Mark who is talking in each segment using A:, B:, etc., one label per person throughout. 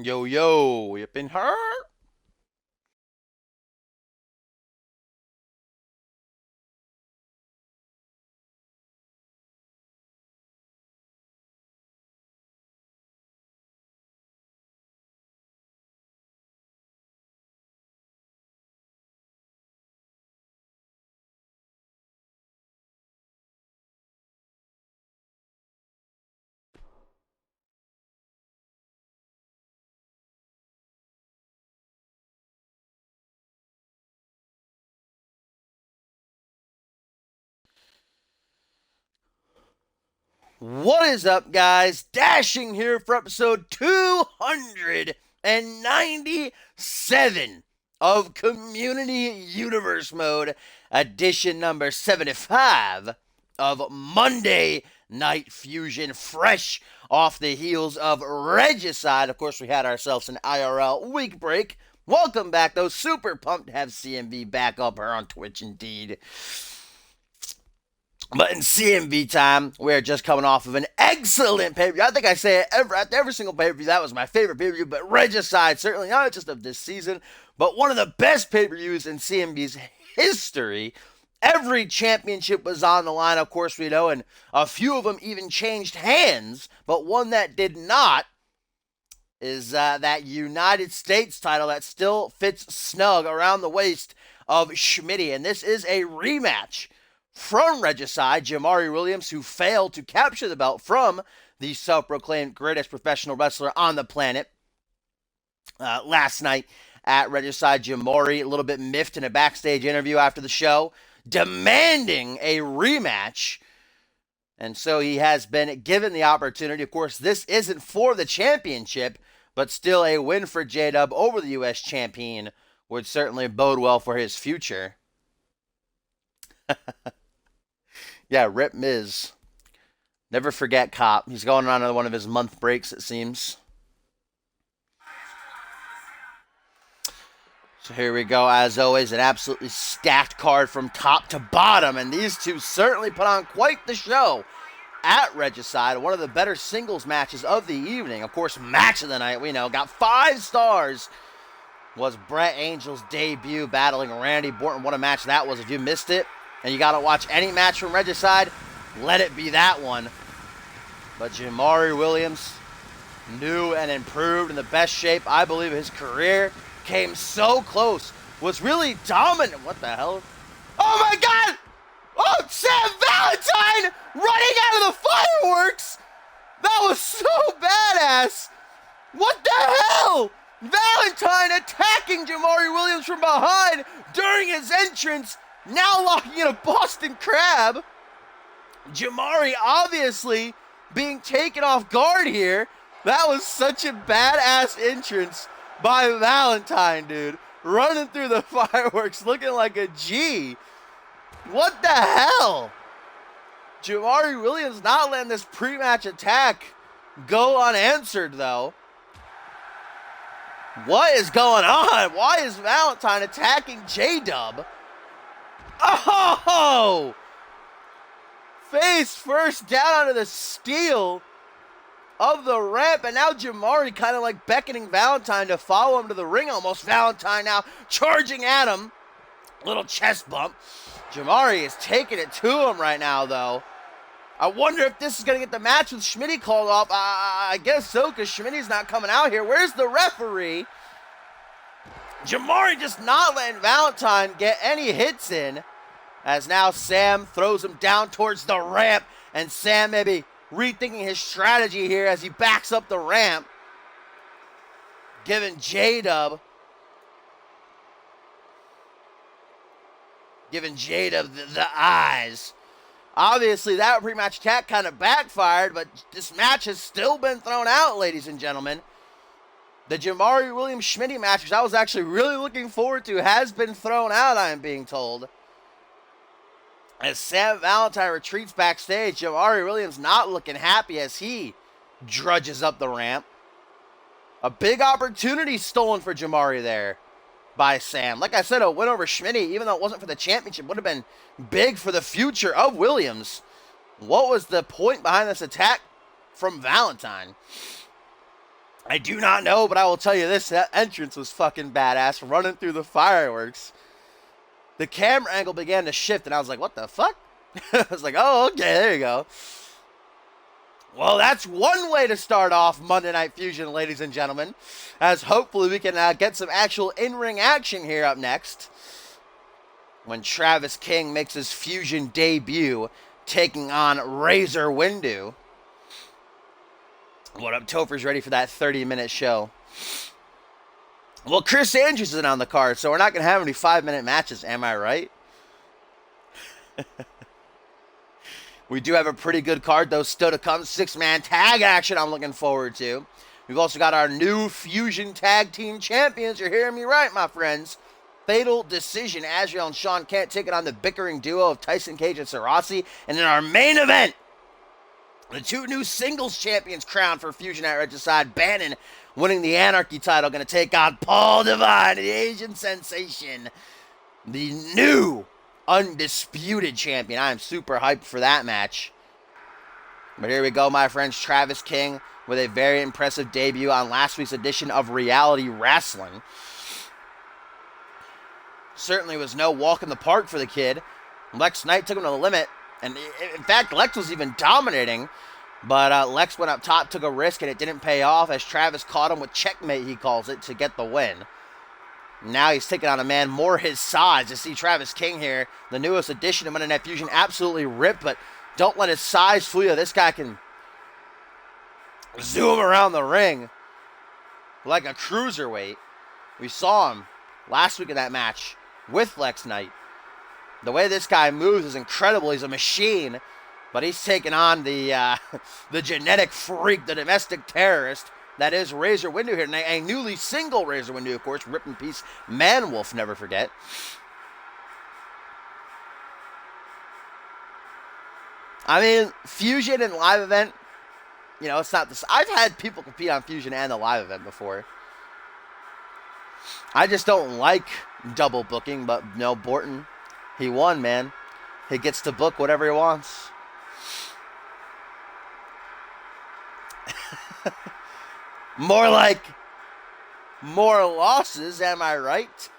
A: Yo, yo, you been hurt? What is up, guys? Dashing here for episode 297 of Community Universe Mode, edition number 75 of Monday Night Fusion, fresh off the heels of Regicide. Of course, we had ourselves an IRL week break. Welcome back, though. Super pumped to have CMV back up here on Twitch, indeed. But in CMV time, we're just coming off of an excellent pay-per-view. I think I say it after every single pay-per-view. That was my favorite pay-per-view, but Regicide, certainly not just of this season, but one of the best pay-per-views in CMV's history. Every championship was on the line, of course, we know, and a few of them even changed hands, but one that did not is that United States title that still fits snug around the waist of Schmitty, and this is a rematch from Regicide, Jamari Williams, who failed to capture the belt from the self-proclaimed greatest professional wrestler on the planet. Last night at Regicide, Jamari, a little bit miffed in a backstage interview after the show, demanding a rematch. And so he has been given the opportunity. Of course, this isn't for the championship, but still a win for J-Dub over the U.S. champion would certainly bode well for his future. Yeah, Rip Miz. Never forget Cop. He's going on one of his month breaks, it seems. So here we go, as always, an absolutely stacked card from top to bottom, and these two certainly put on quite the show at Regicide, one of the better singles matches of the evening. Of course, match of the night, we know, got 5 stars, was Brett Angel's debut battling Randy Orton. What a match that was. If you missed it, and you got to watch any match from Regicide, let it be that one. But Jamari Williams, new and improved in the best shape, I believe, of his career, came so close, was really dominant. What the hell? Oh my God! Oh, Sam Valentine running out of the fireworks! That was so badass! What the hell? Valentine attacking Jamari Williams from behind during his entrance, now locking in a Boston Crab. Jamari obviously being taken off guard here. That was such a badass entrance by Valentine, dude. Running through the fireworks looking like a G. What the hell? Jamari Williams not letting this pre-match attack go unanswered, though. What is going on? Why is Valentine attacking J-Dub? Oh! Face first down onto the steel of the ramp, and now Jamari kind of like beckoning Valentine to follow him to the ring almost. Valentine now charging at him. Little chest bump. Jamari is taking it to him right now, though. I wonder if this is going to get the match with Schmitty called off. I guess so, because Schmitty's not coming out here. Where's the referee? Jamari just not letting Valentine get any hits in, as now Sam throws him down towards the ramp, and Sam maybe rethinking his strategy here as he backs up the ramp, giving J-Dub the eyes. Obviously, that pre-match attack kind of backfired, but this match has still been thrown out, ladies and gentlemen. The Jamari Williams-Schmitty match, which I was actually really looking forward to, has been thrown out, I am being told. As Sam Valentine retreats backstage, Jamari Williams not looking happy as he drudges up the ramp. A big opportunity stolen for Jamari there by Sam. Like I said, a win over Schmitty, even though it wasn't for the championship, would have been big for the future of Williams. What was the point behind this attack from Valentine? I do not know, but I will tell you this, that entrance was fucking badass, running through the fireworks. The camera angle began to shift, and I was like, what the fuck? I was like, oh, okay, there you go. Well, that's one way to start off Monday Night Fusion, ladies and gentlemen, as hopefully we can get some actual in-ring action here up next when Travis King makes his Fusion debut, taking on Razor Windu. What up, Topher's ready for that 30-minute show. Well, Chris Andrews isn't on the card, so we're not going to have any 5-minute matches, am I right? We do have a pretty good card, though, still to come. 6-man tag action I'm looking forward to. We've also got our new Fusion Tag Team Champions. You're hearing me right, my friends. Fatal Decision, Azrael and Sean Kent taking on the bickering duo of Tyson Cage and Sarasi. And in our main event, the 2 new singles champions crowned for Fusion at Regicide. Bannon winning the Anarchy title, going to take on Paul Devine, the Asian sensation. The new undisputed champion. I am super hyped for that match. But here we go, my friends. Travis King with a very impressive debut on last week's edition of Reality Wrestling. Certainly was no walk in the park for the kid. Lex Knight took him to the limit. And in fact, Lex was even dominating. But Lex went up top, took a risk, and it didn't pay off as Travis caught him with checkmate, he calls it, to get the win. Now he's taking on a man more his size. To see Travis King here, the newest addition to Monday Night Fusion, absolutely ripped, but don't let his size fool you. This guy can zoom around the ring like a cruiserweight. We saw him last week in that match with Lex Knight. The way this guy moves is incredible. He's a machine, but he's taking on the genetic freak, the domestic terrorist that is Razor Windu here. And a newly single Razor Windu, of course. Rip in peace, Manwolf, never forget. I mean, Fusion and live event, you know, it's not this. I've had people compete on Fusion and the live event before. I just don't like double booking, but no, Borton, he won, man. He gets to book whatever he wants. More like more losses, am I right?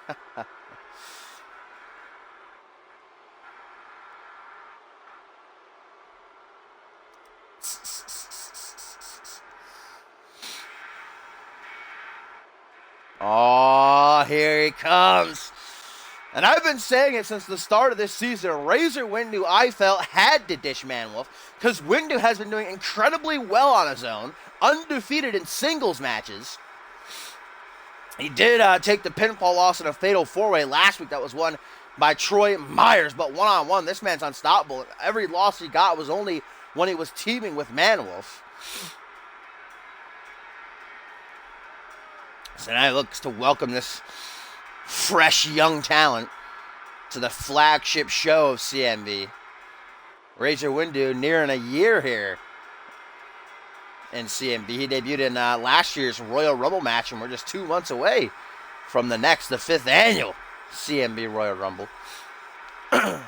A: Oh, here he comes. And I've been saying it since the start of this season. Razor Windu, I felt, had to dish Manwolf because Windu has been doing incredibly well on his own, undefeated in singles matches. He did take the pinfall loss in a fatal 4-way last week that was won by Troy Myers, but one-on-one, this man's unstoppable. Every loss he got was only when he was teaming with Manwolf. So now he looks to welcome this fresh young talent to the flagship show of CMV. Razor Windu nearing a year here in CMV. He debuted in last year's Royal Rumble match, and we're just 2 months away from the 5th annual CMV Royal Rumble. I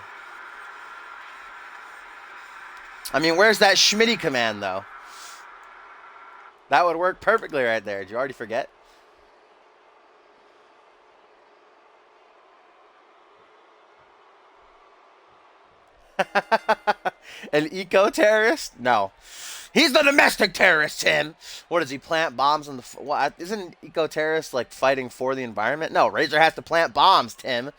A: mean, where's that Schmitty command, though? That would work perfectly right there. Did you already forget? An eco-terrorist? No. He's the domestic terrorist, Tim. What, does he plant bombs on the... What, isn't an eco-terrorist, like, fighting for the environment? No, Razor has to plant bombs, Tim.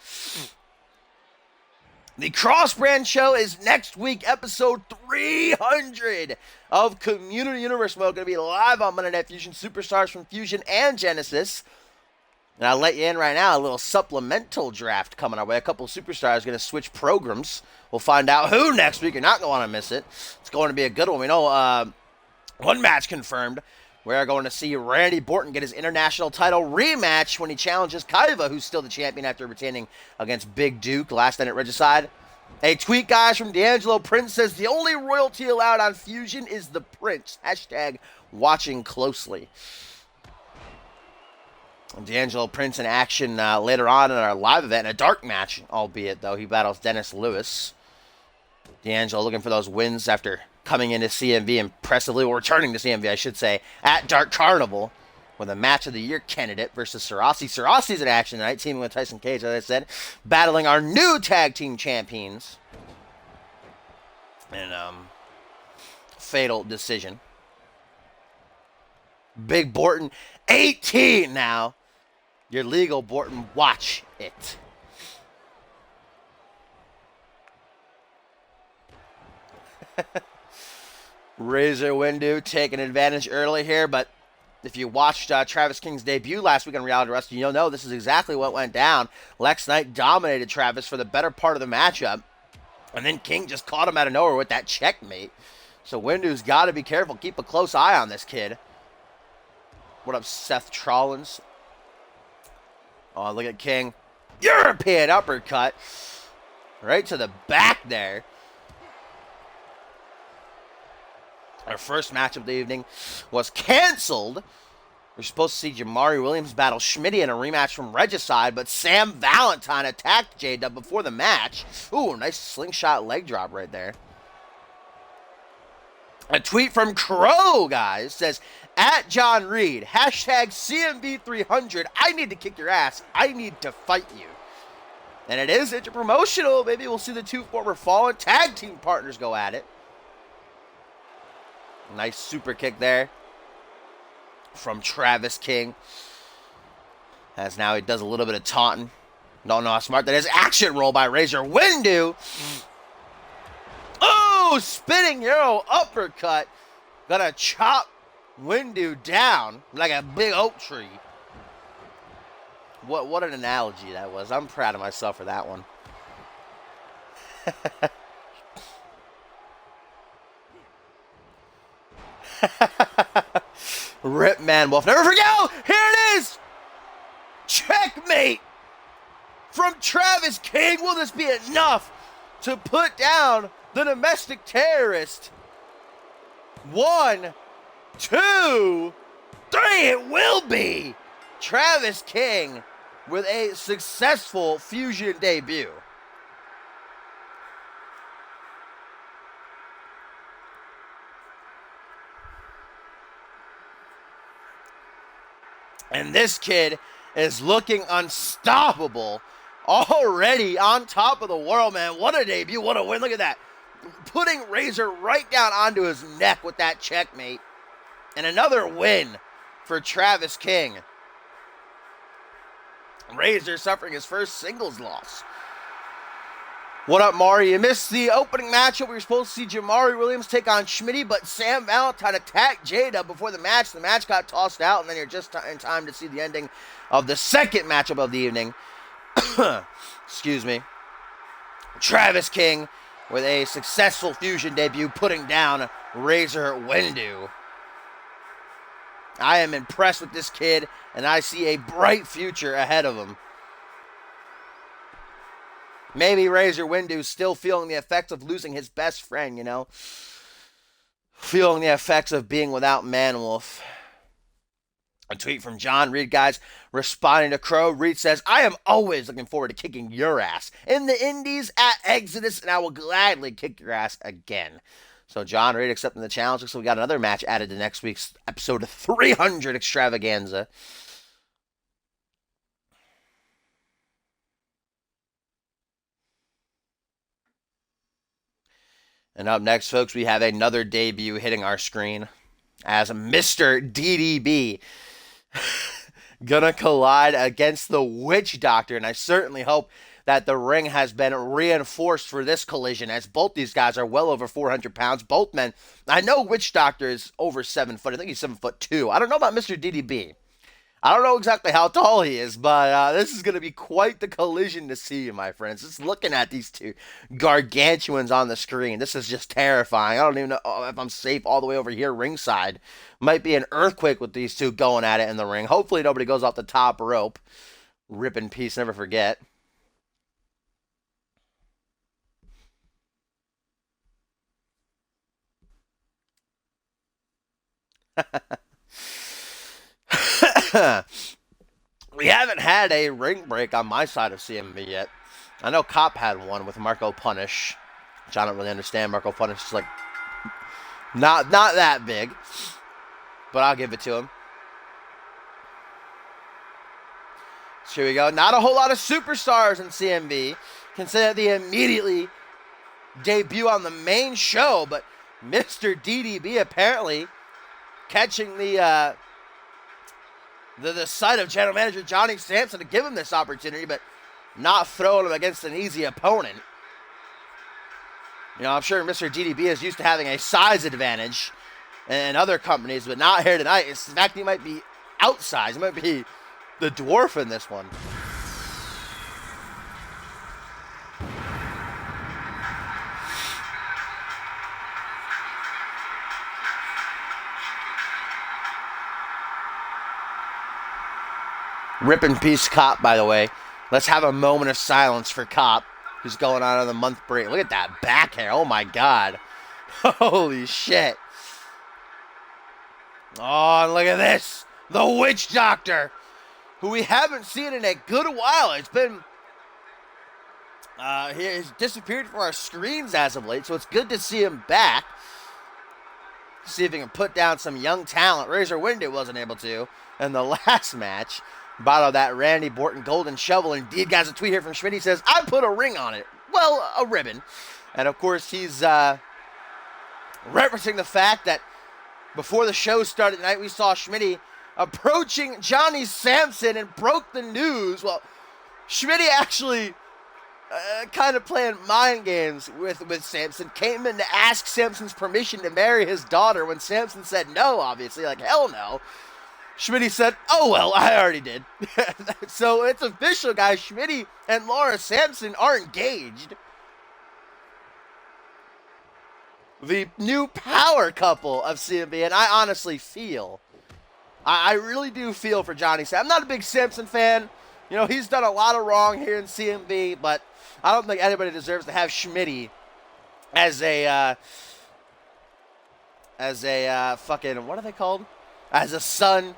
A: The Cross-Brand Show is next week, episode 300 of Community Universe Mode. Going to be live on Monday Night Fusion. Superstars from Fusion and Genesis. And I'll let you in right now, a little supplemental draft coming our way. A couple of superstars going to switch programs. We'll find out who next week. You're not going to want to miss it. It's going to be a good one. We know one match confirmed. We're going to see Randy Borton get his international title rematch when he challenges Kaiva, who's still the champion after retaining against Big Duke last night at Regicide. A tweet, guys, from D'Angelo Prince says, the only royalty allowed on Fusion is the Prince. Hashtag watching closely. D'Angelo Prince in action later on in our live event, in a dark match, albeit, though. He battles Dennis Lewis. D'Angelo looking for those wins after coming into CMV impressively, or returning to CMV, I should say, at Dark Carnival. with a match of the year candidate versus Sarasi. Sarasi's in action tonight, teaming with Tyson Cage, as I said, battling our new tag team champions in fatal decision. Big Borton, 18 now. You're legal, Borton. Watch it. Razor Windu taking advantage early here, but if you watched Travis King's debut last week on Reality Wrestling, you'll know this is exactly what went down. Lex Knight dominated Travis for the better part of the matchup, and then King just caught him out of nowhere with that checkmate. So Windu's got to be careful. Keep a close eye on this kid. What up, Seth Trollins? Oh, look at King. European uppercut. Right to the back there. Our first match of the evening was canceled. We're supposed to see Jamari Williams battle Schmitty in a rematch from Regicide, but Sam Valentine attacked J-Dub before the match. Ooh, nice slingshot leg drop right there. A tweet from Crow, guys, says, at John Reed, hashtag CMV300, I need to kick your ass. I need to fight you. And it is interpromotional. Maybe we'll see the two former Fallen tag team partners go at it. Nice super kick there from Travis King. As now he does a little bit of taunting. Don't know how smart that is. Action roll by Razor Windu. Oh, spinning arrow uppercut. Gonna chop Windu down like a big oak tree. What an analogy that was. I'm proud of myself for that one. Rip Man Wolf. Never forget. Oh, here it is. Checkmate from Travis King. Will this be enough to put down the domestic terrorist? 1, 2, 3. It will be. Travis King with a successful Fusion debut. And this kid is looking unstoppable. Already on top of the world, man. What a debut. What a win. Look at that. Putting Razor right down onto his neck with that checkmate. And another win for Travis King. Razor suffering his first singles loss. What up, Mari? You missed the opening matchup. We were supposed to see Jamari Williams take on Schmitty, but Sam Valentine attacked Jada before the match. The match got tossed out, and then you're just in time to see the ending of the second matchup of the evening. Excuse me. Travis King with a successful Fusion debut, putting down Razor Windu. I am impressed with this kid, and I see a bright future ahead of him. Maybe Razor Windu's still feeling the effects of losing his best friend, you know? Feeling the effects of being without Manwolf. A tweet from John Reed, guys, responding to Crow. Reed says, I am always looking forward to kicking your ass in the indies at Exodus, and I will gladly kick your ass again. So John Reed accepting the challenge. So we got another match added to next week's episode 300 extravaganza. And up next, folks, we have another debut hitting our screen as Mr. DDB gonna collide against the Witch Doctor. And I certainly hope that the ring has been reinforced for this collision, as both these guys are well over 400 pounds. Both men. I know Witch Doctor is over 7 foot. I think he's 7'2". I don't know about Mr. DDB. I don't know exactly how tall he is, but this is going to be quite the collision to see, my friends. Just looking at these two gargantuans on the screen, this is just terrifying. I don't even know if I'm safe all the way over here ringside. Might be an earthquake with these two going at it in the ring. Hopefully nobody goes off the top rope. Rip in peace, never forget. We haven't had a ring break on my side of CMV yet. I know Cop had one with Marco Punish, which I don't really understand. Marco Punish is like not that big, but I'll give it to him. Here we go. Not a whole lot of superstars in CMV. Consider they immediately debut on the main show, but Mr. DDB apparently catching the sight of General Manager Johnny Sampson to give him this opportunity, but not throwing him against an easy opponent. You know, I'm sure Mr. DDB is used to having a size advantage in other companies, but not here tonight. In fact, he might be outsized. He might be the dwarf in this one. Rip in peace, Cop, by the way. Let's have a moment of silence for Cop, who's going on the month break. Look at that back hair. Oh, my God. Holy shit. Oh, and look at this. The Witch Doctor, who we haven't seen in a good while. It's been... he's disappeared from our screens as of late, so it's good to see him back. See if he can put down some young talent. Razor Windu wasn't able to in the last match. Bottle that Randy Borton golden shovel. Indeed, guys, a tweet here from Schmidt. He says, I put a ring on it. Well, a ribbon. And, of course, he's referencing the fact that before the show started tonight, we saw Schmidt approaching Johnny Sampson and broke the news. Well, Schmidt actually kind of playing mind games with Sampson. Came in to ask Sampson's permission to marry his daughter when Sampson said no, obviously. Like, hell no. Schmidt said, oh, well, I already did. So it's official, guys. Schmidt and Laura Sampson are engaged. The new power couple of CMV, and I honestly feel, I really do feel for Johnny Sampson. I'm not a big Sampson fan. You know, he's done a lot of wrong here in CMV, but I don't think anybody deserves to have Schmidt as a fucking, what are they called? As a son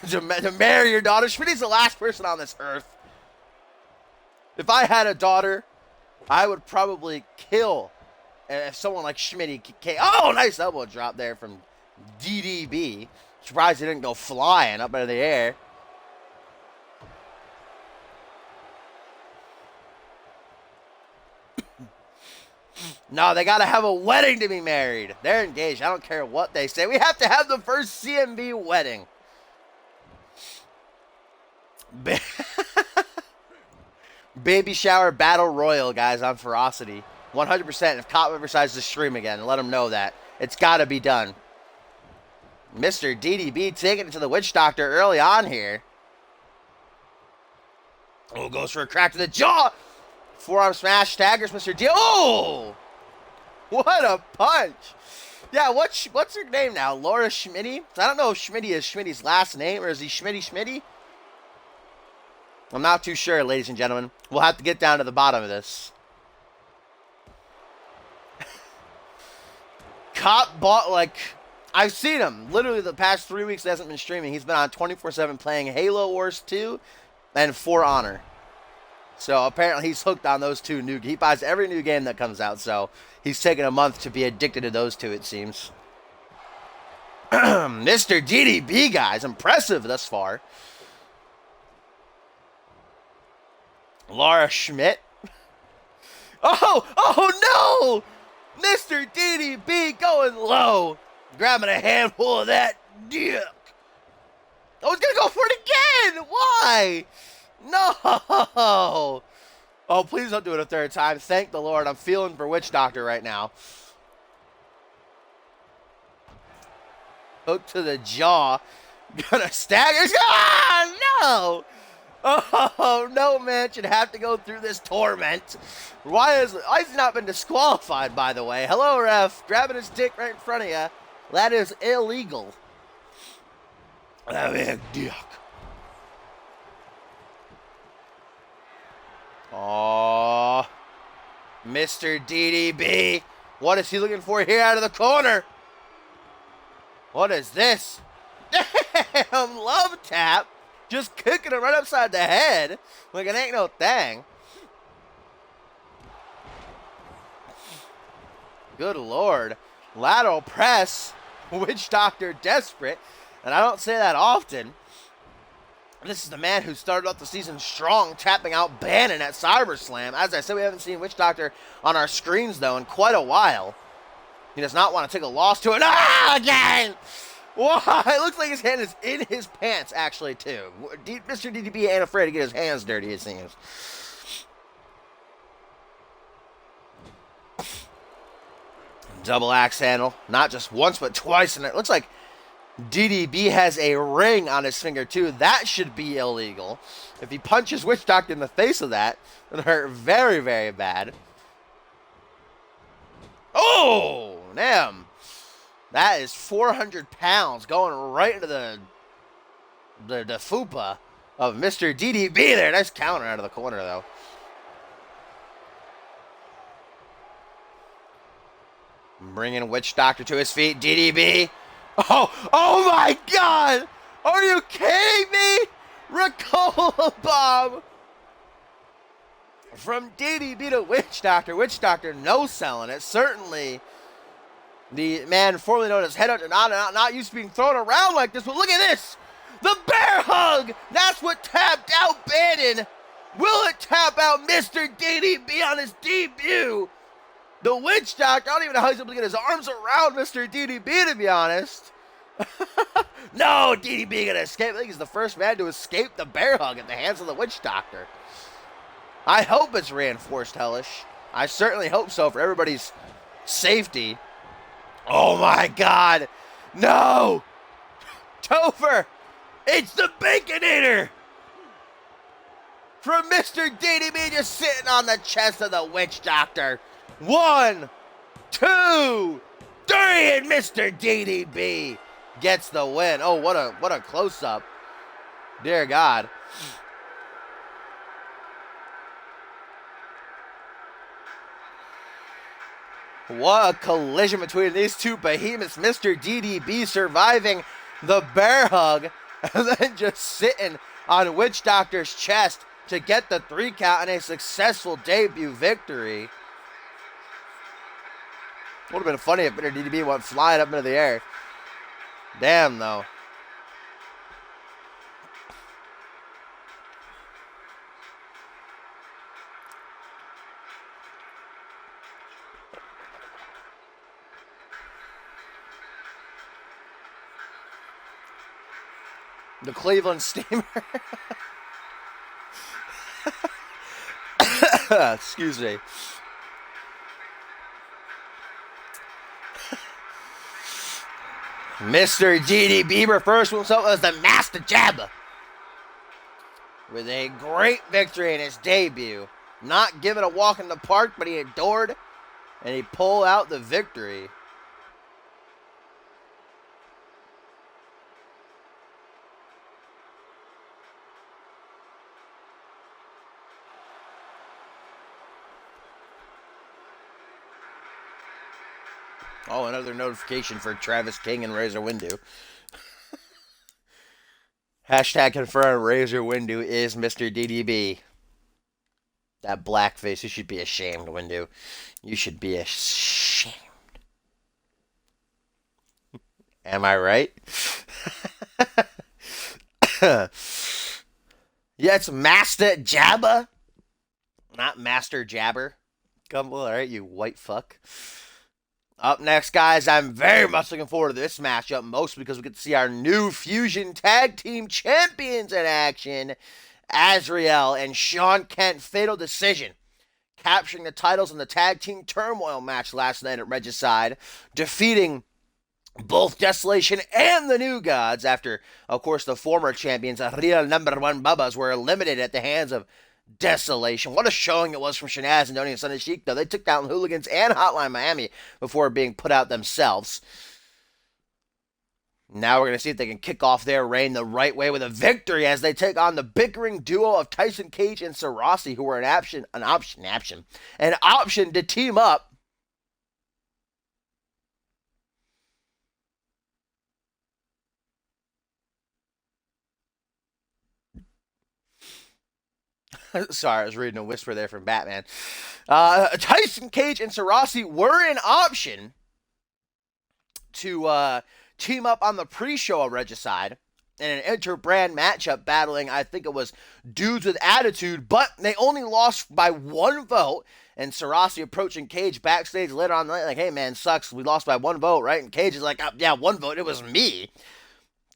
A: to marry your daughter. Schmidt's the last person on this earth. If I had a daughter, I would probably kill if someone like Schmidt came. Oh, nice elbow drop there from DDB. Surprised he didn't go flying up into the air. No, they got to have a wedding to be married. They're engaged. I don't care what they say. We have to have the first CMV wedding. Baby shower battle royal, guys, on Ferocity. 100%. If Cop ever decides to stream again, let him know that. It's got to be done. Mr. DDB taking it to the Witch Doctor early on here. Oh, goes for a crack to the jaw. Forearm smash, staggers Mr. D. Oh! What a punch. Yeah, what's her name now? Laura Schmidt? I don't know if Schmidt is Schmidt's last name, or is he Schmidt? I'm not too sure, ladies and gentlemen. We'll have to get down to the bottom of this. Cop bought, like, I've seen him. Literally the past 3 weeks he hasn't been streaming. He's been on 24/7 playing Halo Wars 2 and For Honor. So apparently he's hooked on those two new. He buys every new game that comes out, so he's taken a month to be addicted to those two, it seems. Mr. DDB, guys, impressive thus far. Laura Schmidt. Oh no! Mr. DDB going low, grabbing a handful of that dick. Oh, he's gonna go for it again. Why? No! Oh, please don't do it a third time. Thank the Lord. I'm feeling for Witch Doctor right now. Hook to the jaw. Gonna stagger. Ah, no! Oh, no man should have to go through this torment. Why has he not been disqualified, by the way? Hello, ref. Grabbing his dick right in front of you. That is illegal. That big dick. Oh, Mr. DDB. What is he looking for here out of the corner? What is this? Damn, love tap. Just kicking him right upside the head. Like it ain't no thing. Good Lord. Lateral press. Witch Doctor desperate. And I don't say that often. This is the man who started off the season strong, tapping out Bannon at ScyberSlam. As I said, we haven't seen Witch Doctor on our screens, though, in quite a while. He does not want to take a loss to it. Ah, again! Why? It looks like his hand is in his pants, actually, too. Mr. DDB ain't afraid to get his hands dirty, it seems. Double axe handle. Not just once, but twice. And it looks like DDB has a ring on his finger, too. That should be illegal. If he punches Witch Doctor in the face of that, it'll hurt very, very bad. Oh, damn. That is 400 pounds going right into the fupa of Mr. DDB there. Nice counter out of the corner, though. Bringing Witch Doctor to his feet. DDB. Oh my God! Are you kidding me? Ricola bomb from DDB to Witch Doctor. Witch Doctor no selling it. Certainly the man formerly known as Headhunter not used to being thrown around like this. But look at this. The bear hug. That's what tapped out Bannon. Will it tap out Mr. DDB on his debut? The Witch Doctor, I don't even know how he's able to get his arms around Mr. DDB, to be honest. No, DDB gonna escape. I think he's the first man to escape the bear hug at the hands of the Witch Doctor. I hope it's reinforced hellish. I certainly hope so for everybody's safety. Oh my God. No. Topher. It's the Baconator. From Mr. DDB just sitting on the chest of the Witch Doctor. 1, 2, 3, and Mr. DDB gets the win. Oh, what a close-up. Dear God. What a collision between these two behemoths. Mr. DDB surviving the bear hug and then just sitting on Witch Doctor's chest to get the 3 count and a successful debut victory. Would have been funny if Mr. DDB went flying up into the air. Damn, though. The Cleveland Steamer. Excuse me. Mr. DDB refers to himself as the Master Jabba, with a great victory in his debut. Not given a walk in the park, but he adored, and he pulled out the victory. Oh, another notification for Travis King and Razor Windu. Hashtag confirmed Razor Windu is Mr. DDB. That blackface, you should be ashamed, Windu. You should be ashamed. Am I right? Yeah, it's Master Jabba, not Master Jabber. Come on, alright, you white fuck. Up next, guys, I'm very much looking forward to this matchup, mostly because we get to see our new Fusion Tag Team Champions in action. Azrael and Sean Kent, fatal decision, capturing the titles in the Tag Team Turmoil match last night at Regicide, defeating both Desolation and the New Gods after, of course, the former champions, Real #1 Bubbas, were eliminated at the hands of Desolation. What a showing it was from Shanaz and Donnie and Sunday Sheik, though. They took down Hooligans and Hotline Miami before being put out themselves. Now we're going to see if they can kick off their reign the right way with a victory as they take on the bickering duo of Tyson Cage and Sarasi, who were an option to team up. Sorry, I was reading a whisper there from Batman. Tyson Cage and Sarasi were an option to team up on the pre-show of Regicide in an inter-brand matchup battling, I think it was Dudes with Attitude, but they only lost by 1 vote. And Sarasi approaching Cage backstage later on the night, like, hey man, sucks, we lost by 1 vote, right? And Cage is like, yeah, 1 vote, it was me.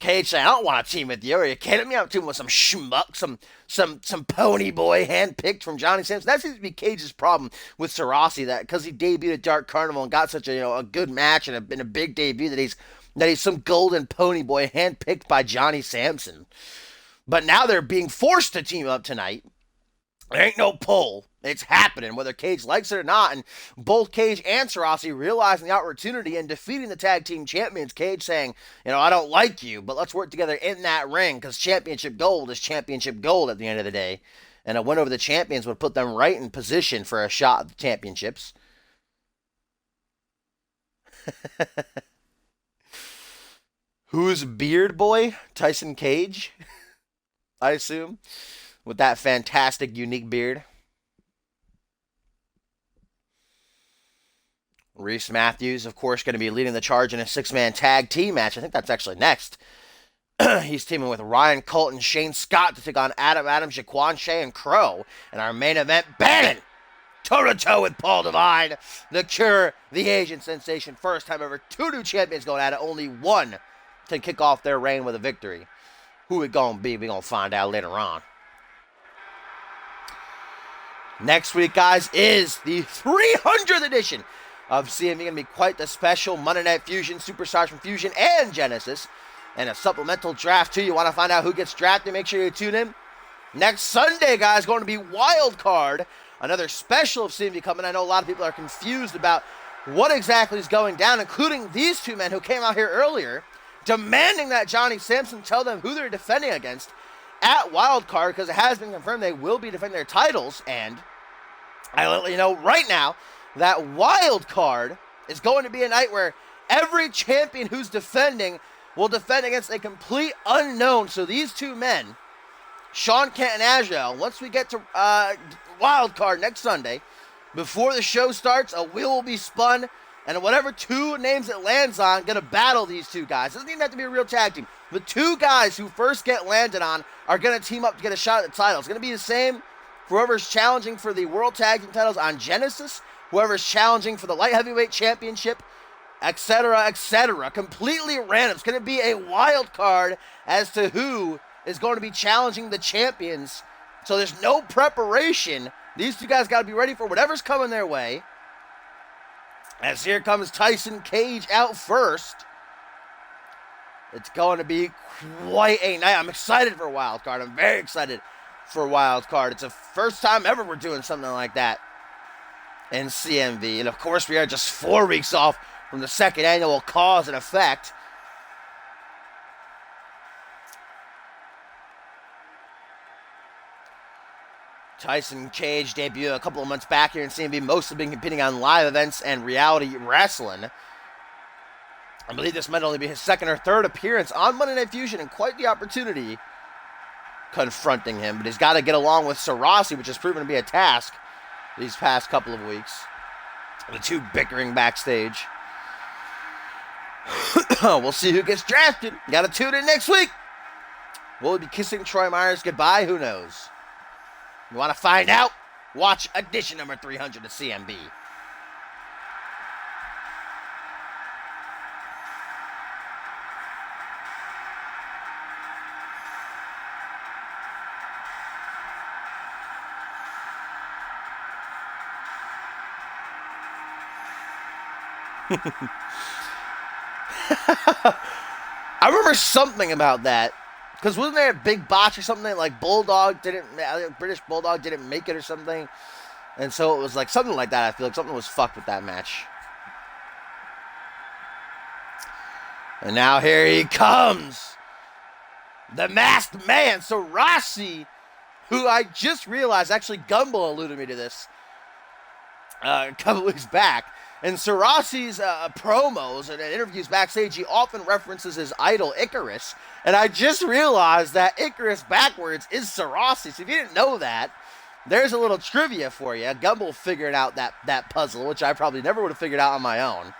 A: Cage saying, I don't want to team with you. Are you kidding me? I'm teaming with some schmuck, some pony boy handpicked from Johnny Sampson. That seems to be Cage's problem with Sarasi, that because he debuted at Dark Carnival and got such a good match and a big debut that he's some golden pony boy handpicked by Johnny Sampson. But now they're being forced to team up tonight. There ain't no pull. It's happening, whether Cage likes it or not. And both Cage and Sarasi realizing the opportunity and defeating the tag team champions. Cage saying, I don't like you, but let's work together in that ring, because championship gold is championship gold at the end of the day. And a win over the champions would put them right in position for a shot at the championships. Who's Beard Boy? Tyson Cage, I assume, with that fantastic, unique beard. Reese Matthews, of course, going to be leading the charge in a 6-man tag team match. I think that's actually next. He's teaming with Ryan Colton, Shane Scott to take on Adam Adams, Jaquan Shea, and Crow. And our main event, Bannon, toe-to-toe with Paul Devine, the Cure, the Asian sensation. First time ever, 2 new champions going at it. Only one can kick off their reign with a victory. Who it going to be, we're going to find out later on. Next week, guys, is the 300th edition of CMV. Going to be quite the special. Monday Night Fusion, Superstars from Fusion, and Genesis. And a supplemental draft, too. You want to find out who gets drafted, make sure you tune in. Next Sunday, guys, going to be Wild Card. Another special of CMV coming. I know a lot of people are confused about what exactly is going down, including these 2 men who came out here earlier, demanding that Johnny Sampson tell them who they're defending against at Wild Card, because it has been confirmed they will be defending their titles. And I'll let you know right now that Wild Card is going to be a night where every champion who's defending will defend against a complete unknown. So these 2 men, Sean Kent and Agile, once we get to Wild Card next Sunday, before the show starts, a wheel will be spun, and whatever 2 names it lands on, going to battle these 2 guys. It doesn't even have to be a real tag team. The 2 guys who first get landed on are going to team up to get a shot at the title. It's going to be the same for whoever's challenging for the World Tag Team titles on Genesis, whoever's challenging for the Light Heavyweight Championship, etc., etc. Completely random. It's going to be a wild card as to who is going to be challenging the champions. So there's no preparation. These 2 guys got to be ready for whatever's coming their way. As here comes Tyson Cage out first. It's going to be quite a night. I'm excited for Wild Card. I'm very excited for Wild Card. It's the first time ever we're doing something like that in CMV. And of course, we are just 4 weeks off from the 2nd annual Cause and Effect. Tyson Cage debuted a couple of months back here in CMV, mostly been competing on live events and reality wrestling. I believe this might only be his 2nd or 3rd appearance on Monday Night Fusion, and quite the opportunity confronting him. But he's got to get along with Sarasi, which has proven to be a task these past couple of weeks. The 2 bickering backstage. We'll see who gets drafted. Got to tune in next week. Will we be kissing Troy Myers goodbye? Who knows? You want to find out? Watch edition number 300 of CMB. I remember something about that. Because wasn't there a big botch or something? Like British Bulldog didn't make it or something. And so it was like something like that. I feel like something was fucked with that match. And now here he comes. The masked man, Sarasi, who I just realized, actually Gumbel alluded me to this a couple weeks back. In Sarasi's promos and interviews backstage, he often references his idol, Icarus. And I just realized that Icarus backwards is Sarasi. So if you didn't know that, there's a little trivia for you. Gumbel figured out that puzzle, which I probably never would have figured out on my own.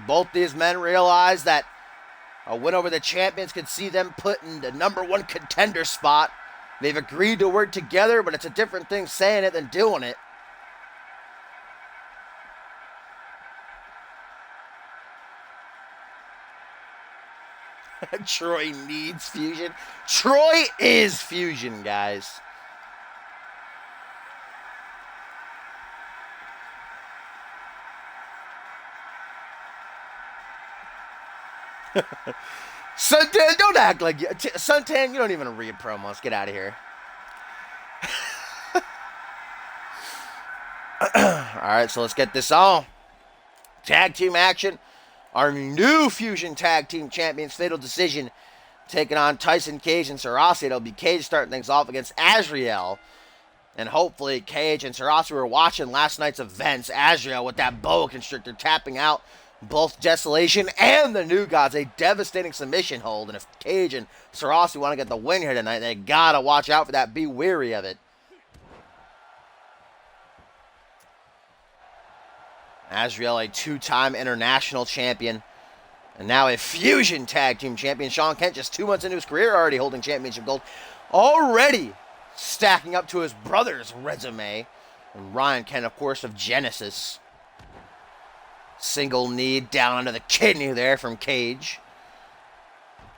A: Both these men realize that a win over the champions could see them put in the #1 contender spot. They've agreed to work together, but it's a different thing saying it than doing it. Troy needs Fusion. Troy is Fusion, guys. Suntan, don't act like you. Suntan, you don't even read promos. Get out of here. Alright, so let's get this on. Tag team action. Our new Fusion Tag Team Champions, Fatal Decision, taking on Tyson Cage and Sarasi. It'll be Cage starting things off against Azriel. And hopefully Cage and Sarasi were watching last night's events. Azriel with that boa constrictor tapping out both Desolation and the New Gods. A devastating submission hold. And if Cage and Sarasi want to get the win here tonight, they gotta watch out for that. Be wary of it. Azriel, a two-time international champion, and now a Fusion Tag Team champion. Sean Kent, just 2 months into his career, already holding championship gold. Already stacking up to his brother's resume. And Ryan Kent, of course, of Genesis. Single knee down under the kidney there from Cage.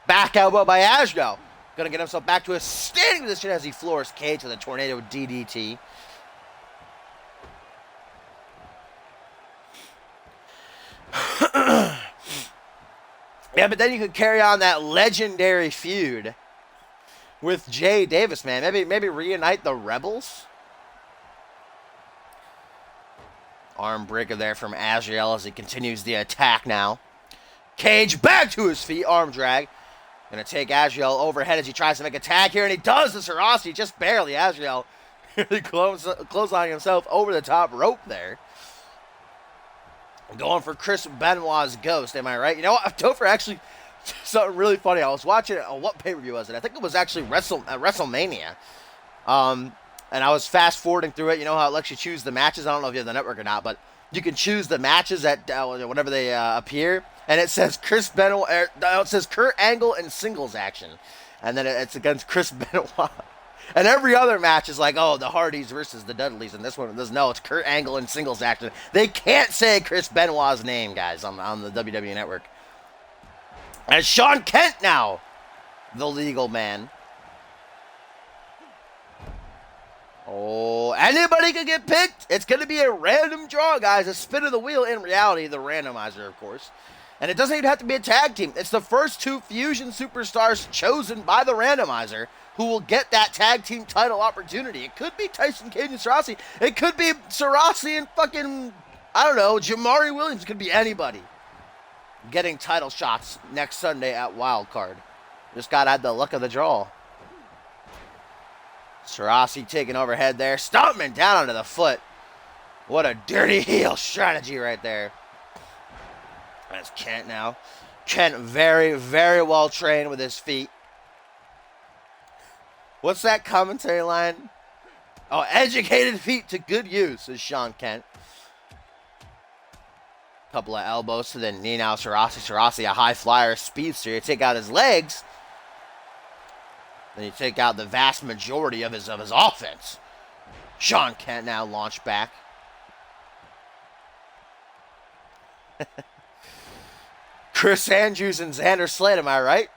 A: Back elbow by Azriel. Going to get himself back to a standing position as he floors Cage with a tornado DDT. Yeah, but then you could carry on that legendary feud with Jay Davis, man. Maybe reunite the Rebels. Arm breaker there from Azriel as he continues the attack now. Cage back to his feet, arm drag. Gonna take Azriel overhead as he tries to make a tag here, and he does to Sarasi, just barely. Azriel clotheslining himself over the top rope there. Going for Chris Benoit's ghost, am I right? You know what? Topher actually, something really funny. I was watching it, what pay-per-view was it? I think it was actually WrestleMania. And I was fast-forwarding through it. You know how it lets you choose the matches? I don't know if you have the network or not, but you can choose the matches at whenever they appear. And it says Chris Benoit, it says Kurt Angle in singles action. And then it's against Chris Benoit. And every other match is like, oh, the Hardys versus the Dudleys. And this one, no, it's Kurt Angle in singles action. They can't say Chris Benoit's name, guys, on the WWE Network. And Sean Kent now, the legal man. Oh, anybody can get picked. It's going to be a random draw, guys. A spin of the wheel. In reality, the randomizer, of course. And it doesn't even have to be a tag team. It's the first two Fusion superstars chosen by the randomizer who will get that tag team title opportunity. It could be Tyson Cage and Sarasi. It could be Sarasi and fucking, I don't know, Jamari Williams. It could be anybody getting title shots next Sunday at Wildcard. Just got to add the luck of the draw. Sarasi taking overhead there. Stomping down onto the foot. What a dirty heel strategy right there. That's Kent now. Kent very, very well trained with his feet. What's that commentary line? Oh, educated feet to good use, is Sean Kent. Couple of elbows to the knee now. Sarasi, a high flyer, speedster. You take out his legs. Then you take out the vast majority of his offense. Sean Kent now launched back. Chris Andrews and Xander Slate, am I right?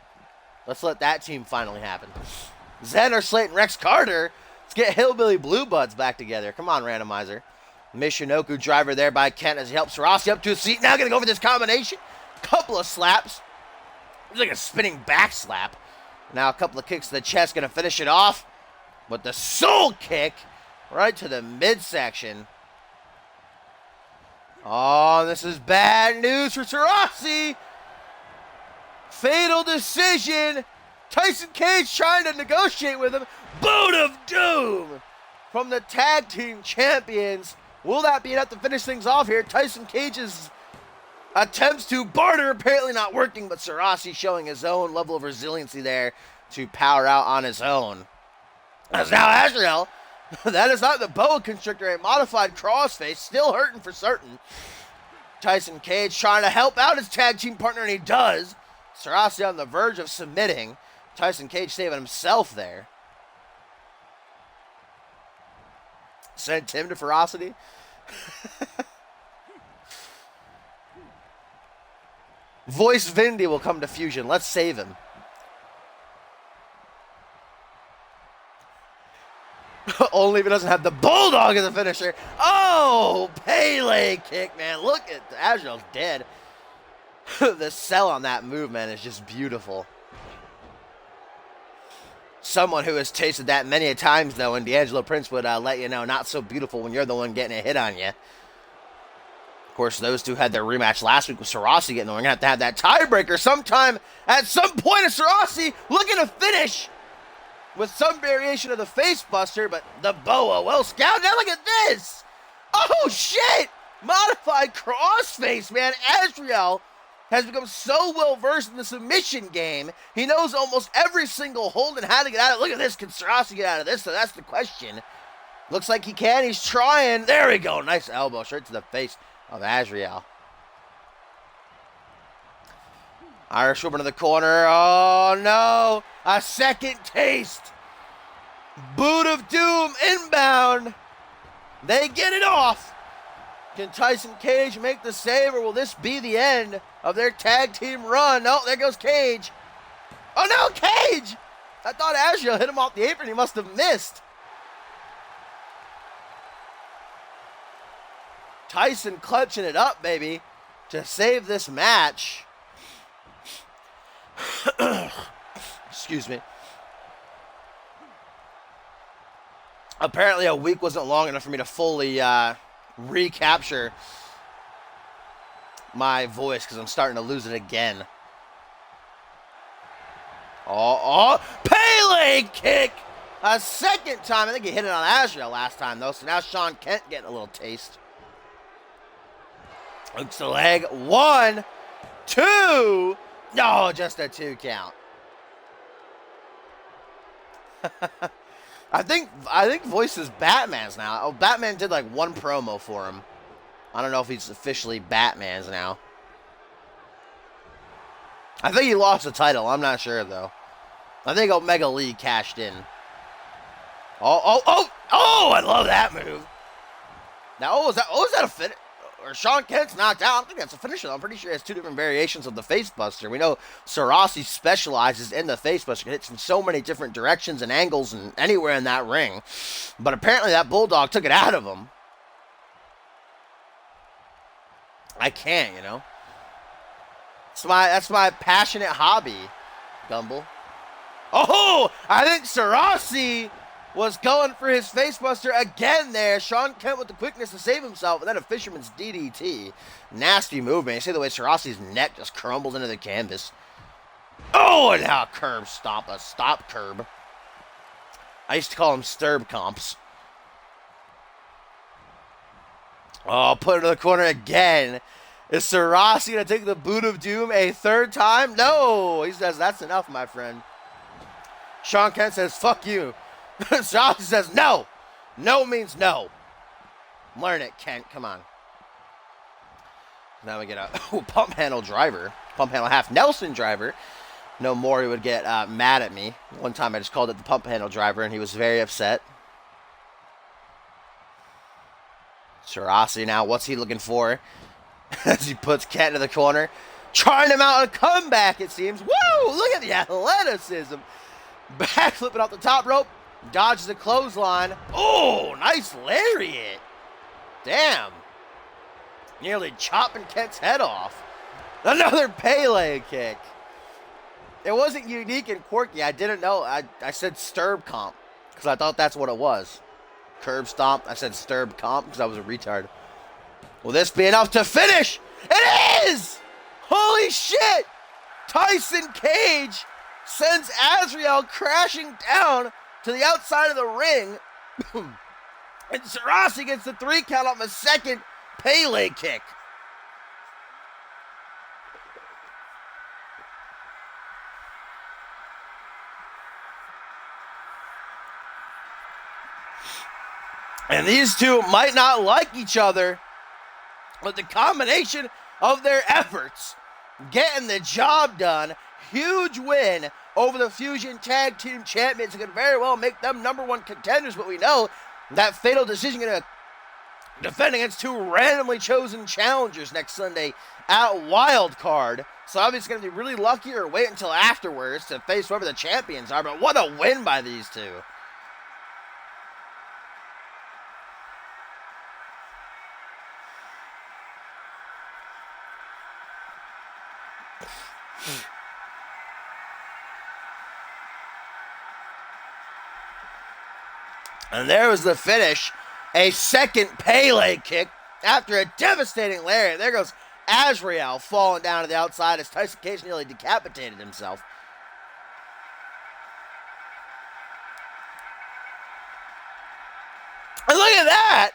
A: Let's let that team finally happen. Xander Slate and Rex Carter. Let's get Hillbilly Blue Buds back together. Come on, randomizer. Michinoku driver there by Kent as he helps Sarasi up to his seat. Now going to go for this combination. Couple of slaps. It's like a spinning back slap. Now a couple of kicks to the chest. Going to finish it off with the soul kick right to the midsection. Oh, this is bad news for Sarasi. Fatal decision. Tyson Cage trying to negotiate with him. Boot of doom from the tag team champions. Will that be enough to finish things off here? Tyson Cage's attempts to barter apparently not working, but Sarasi showing his own level of resiliency there to power out on his own. As now Azriel, that is not the boa constrictor, a modified crossface, still hurting for certain. Tyson Cage trying to help out his tag team partner, and he does. Sarasi on the verge of submitting. Tyson Cage saving himself there. Sent him to ferocity. Voice Vindy will come to Fusion. Let's save him. Only if he doesn't have the Bulldog as a finisher. Oh, Pele kick, man. Look at Azrael's dead. The sell on that move, man, is just beautiful. Someone who has tasted that many a times, though, and D'Angelo Prince would let you know, not so beautiful when you're the one getting a hit on you. Of course, those two had their rematch last week with Sarasi getting the ring. We're going to have that tiebreaker sometime at some point of Sarasi looking to finish with some variation of the face buster, but the boa well scouted. Now look at this. Oh, shit. Modified crossface, man. Azrael has become so well-versed in the submission game. He knows almost every single hold and how to get out of it. Look at this. Can Sarasi get out of this? So that's the question. Looks like he can. He's trying. There we go. Nice elbow straight to the face of Azrael. Irish whip into the corner. Oh, no. A second taste. Boot of Doom inbound. They get it off. Can Tyson Cage make the save, or will this be the end of their tag team run? No, there goes Cage. Oh, no, Cage! I thought Azrael hit him off the apron. He must have missed. Tyson clutching it up, baby, to save this match. Excuse me. Apparently a week wasn't long enough for me to fully recapture my voice because I'm starting to lose it again. Oh, Pele kick! A second time. I think he hit it on Azrael last time, though, so now Sean Kent getting a little taste. Hooks the leg. 1, 2. No, just a 2 count. I think Voice is Batman's now. Oh, Batman did like one promo for him. I don't know if he's officially Batman's now. I think he lost the title. I'm not sure, though. I think Omega Lee cashed in. Oh, I love that move. Now, was that a finish? Or Sean Kent's knocked out. I don't think that's a finisher. I'm pretty sure he has 2 different variations of the face buster. We know Sarasi specializes in the face buster. He hits from so many different directions and angles and anywhere in that ring. But apparently that Bulldog took it out of him. I can't, you know. That's my passionate hobby, Gumble. Oh, I think Sarasi was going for his facebuster again there. Sean Kent with the quickness to save himself, and then a fisherman's DDT. Nasty movement. You see the way Sarasi's neck just crumbled into the canvas. Oh, and now a curb stomp. A stop curb. I used to call them sturb comps. Oh, put it in the corner again. Is Sarasi going to take the boot of doom a 3rd time? No. He says, that's enough, my friend. Sean Kent says, fuck you. Sarasi says, no. No means no. Learn it, Kent. Come on. Now we get a pump handle driver. Pump handle half Nelson driver. No more, he would get mad at me. One time I just called it the pump handle driver, and he was very upset. Sarasi now, what's he looking for? As he puts Kent in the corner. Trying him out on a comeback, it seems. Woo! Look at the athleticism. Backflipping off the top rope. Dodges the clothesline. Oh, nice lariat. Damn. Nearly chopping Kent's head off. Another Pele kick. It wasn't unique and quirky. I didn't know. I said sturb comp because I thought that's what it was. Curb stomp. I said sturb comp because I was a retard. Will this be enough to finish? It is! Holy shit! Tyson Cage sends Azrael crashing down to the outside of the ring. And Sarasi gets the 3 count off a second Pele kick. And these two might not like each other, But the combination of their efforts, getting the job done, huge win over the Fusion Tag Team Champions. It could very well make them #1 contenders, but we know that Fatal Decision going to defend against 2 randomly chosen challengers next Sunday at Wild Card. So obviously going to be really lucky or wait until afterwards to face whoever the champions are. But what a win by these two. And there was the finish. A second Pele kick after a devastating lariat. There goes Azrael falling down to the outside as Tyson Cage nearly decapitated himself. And look at that!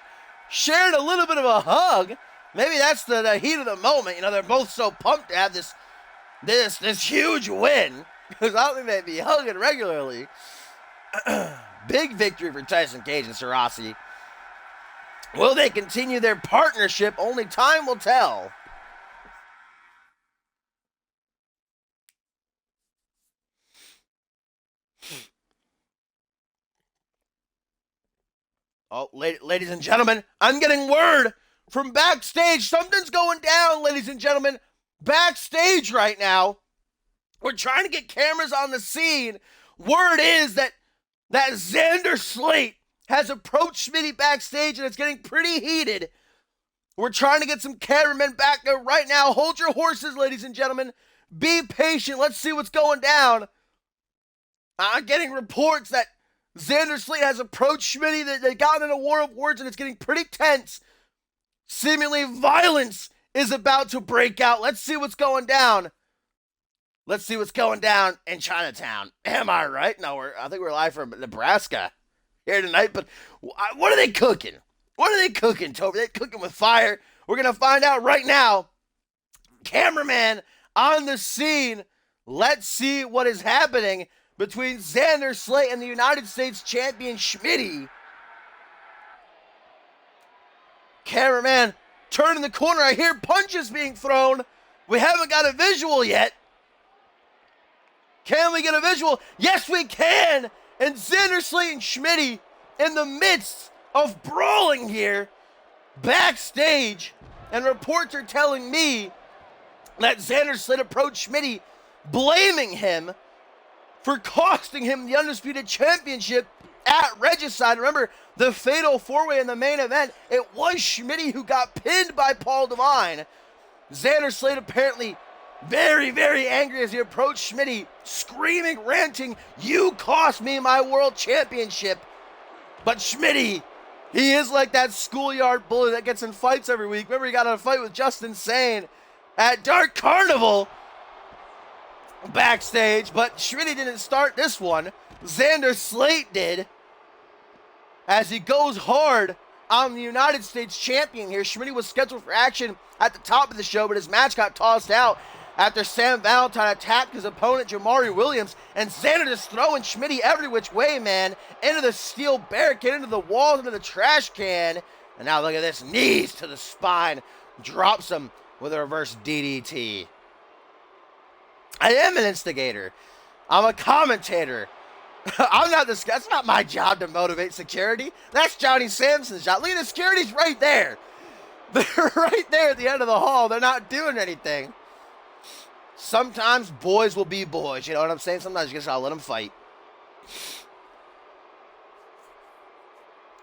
A: Shared a little bit of a hug. Maybe that's the heat of the moment. You know, they're both so pumped to have this huge win. Because I don't think they'd be hugging regularly. Big victory for Tyson Cage and Sarasi. Will they continue their partnership? Only time will tell. Oh, ladies and gentlemen, I'm getting word from backstage. Something's going down, ladies and gentlemen. Backstage right now. We're trying to get cameras on the scene. Word is that Xander Slate has approached Smitty backstage and it's getting pretty heated. We're trying to get some cameramen back there right now. Hold your horses, ladies and gentlemen. Be patient. Let's see what's going down. I'm getting reports that Xander Slate has approached Smitty. They got in a war of words and it's getting pretty tense. Seemingly violence is about to break out. Let's see what's going down. Let's see what's going down in Chinatown. Am I right? No, I think we're live from Nebraska here tonight. But what are they cooking? What are they cooking, Toby? They're cooking with fire. We're going to find out right now. Cameraman on the scene. Let's see what is happening between Xander Slate and the United States champion Schmitty. Cameraman turning the corner. I hear punches being thrown. We haven't got a visual yet. Can we get a visual? Yes, we can. And Xander Slate and Schmitty in the midst of brawling here backstage. And reports are telling me that Xander Slate approached Schmitty, blaming him for costing him the Undisputed Championship at Regicide. Remember, the Fatal 4-Way in the main event, it was Schmitty who got pinned by Paul Devine. Xander Slate apparently very, very angry as he approached Schmitty, screaming, ranting, "You cost me my world championship." But Schmitty, he is like that schoolyard bully that gets in fights every week. Remember, he got in a fight with Justin Sane at Dark Carnival backstage, but Schmitty didn't start this one. Xander Slate did, as he goes hard on the United States champion here. Schmitty was scheduled for action at the top of the show, but his match got tossed out after Sam Valentine attacked his opponent, Jamari Williams, and Xander just throwing Schmitty every which way, man, into the steel barricade, into the walls, into the trash can. And now look at this, knees to the spine, drops him with a reverse DDT. I am an instigator. I'm a commentator. I'm not this guy. It's not my job to motivate security. That's Johnny Sampson's job. Look at the security's right there. They're right there at the end of the hall. They're not doing anything. Sometimes boys will be boys. You know what I'm saying? Sometimes you just gotta let them fight.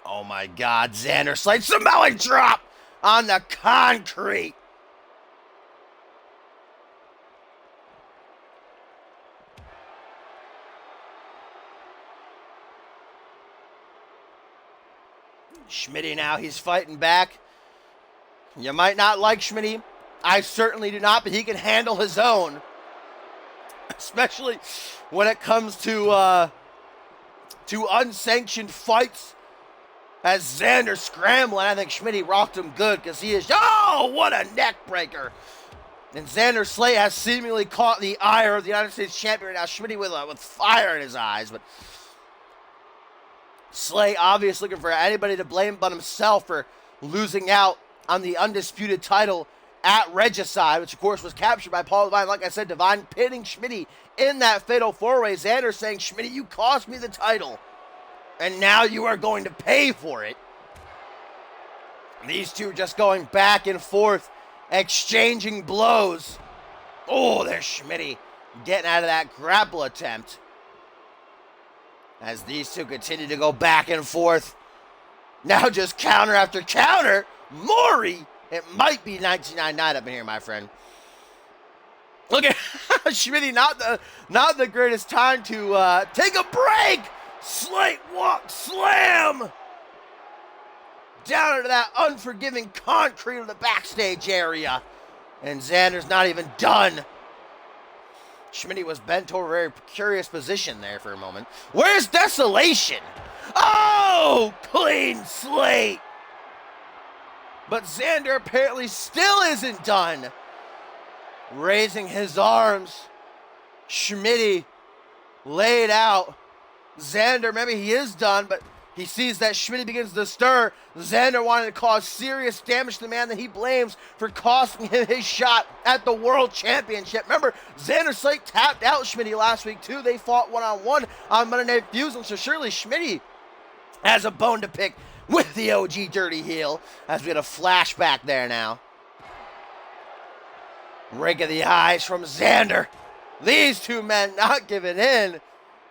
A: Oh my God, Xander Slate. Symbolic drop on the concrete. Schmitty now, he's fighting back. You might not like Schmitty. I certainly do not, but he can handle his own. Especially when it comes to unsanctioned fights. As Xander scrambling, I think Schmitty rocked him good because he is, oh, what a neck breaker. And Xander Slate has seemingly caught the ire of the United States champion right now. Schmitty with fire in his eyes, but Slate obviously looking for anybody to blame but himself for losing out on the undisputed title at Regicide, which of course was captured by Paul Devine. Like I said, Devine pinning Schmitty in that fatal four-way. Xander saying, Schmitty, you cost me the title, and now you are going to pay for it. These two just going back and forth, exchanging blows. Oh, there's Schmitty getting out of that grapple attempt. As these two continue to go back and forth. Now just counter after counter. Maury, it might be 1999 up in here, my friend. Look at Schmitty, not the greatest time to take a break. Slate walk slam. Down into that unforgiving concrete of the backstage area. And Xander's not even done. Schmitty was bent over a very precarious position there for a moment. Where's Desolation? Oh, clean slate. But Xander apparently still isn't done. Raising his arms. Schmitty laid out. Xander, maybe he is done, but he sees that Schmitty begins to stir. Xander wanted to cause serious damage to the man that he blames for costing him his shot at the World Championship. Remember, Xander Slate tapped out Schmitty last week, too. They fought one-on-one on Monday Night Fusion, so surely Schmitty has a bone to pick with the OG Dirty Heel, as we get a flashback there now. Rake of the eyes from Xander. These two men not giving in.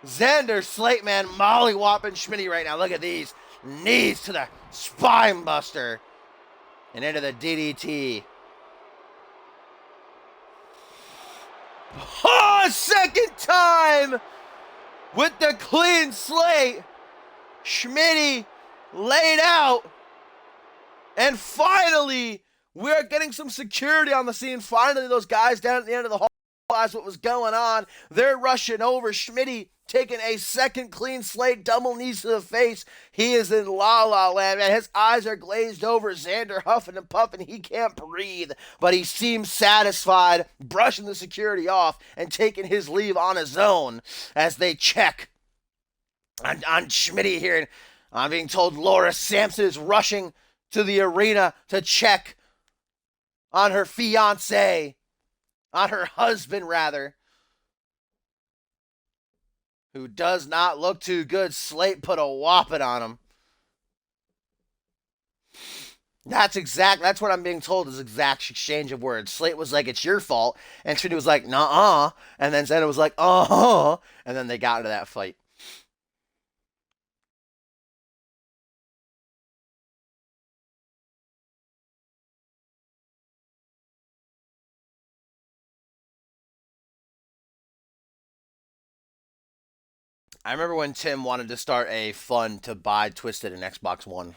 A: Xander Slate, man, molly-whopping Schmitty right now. Look at these. Knees to the spine buster. And into the DDT. Oh, second time with the clean slate. Schmitty laid out. And finally, we're getting some security on the scene. Finally, those guys down at the end of the hall realized what was going on. They're rushing over. Schmitty taking a second clean slate, double knees to the face. He is in la-la land, man. His eyes are glazed over. Xander huffing and puffing. He can't breathe, but he seems satisfied, brushing the security off and taking his leave on his own as they check on Schmitty here. And I'm being told Laura Sampson is rushing to the arena to check on her fiancé, on her husband, rather, who does not look too good. Slate put a whopping on him. That's what I'm being told is exact exchange of words. Slate was like, it's your fault. And Schmitty was like, nuh-uh. And then Xander was like, uh-huh. And then they got into that fight. I remember when Tim wanted to start a fund to buy Twisted and Xbox One.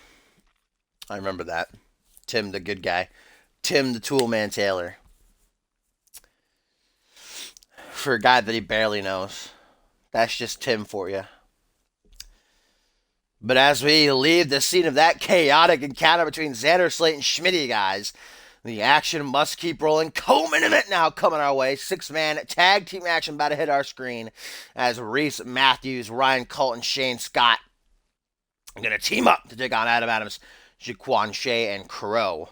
A: I remember that. Tim, the good guy. Tim, the Toolman Taylor. For a guy that he barely knows. That's just Tim for you. But as we leave the scene of that chaotic encounter between Xander Slate and Schmitty, guys, the action must keep rolling. Co-main event now coming our way. 6-man tag team action about to hit our screen as Reese Matthews, Ryan Colt, and Shane Scott are going to team up to take on Adam Adams, Jaquan Shea, and Crow.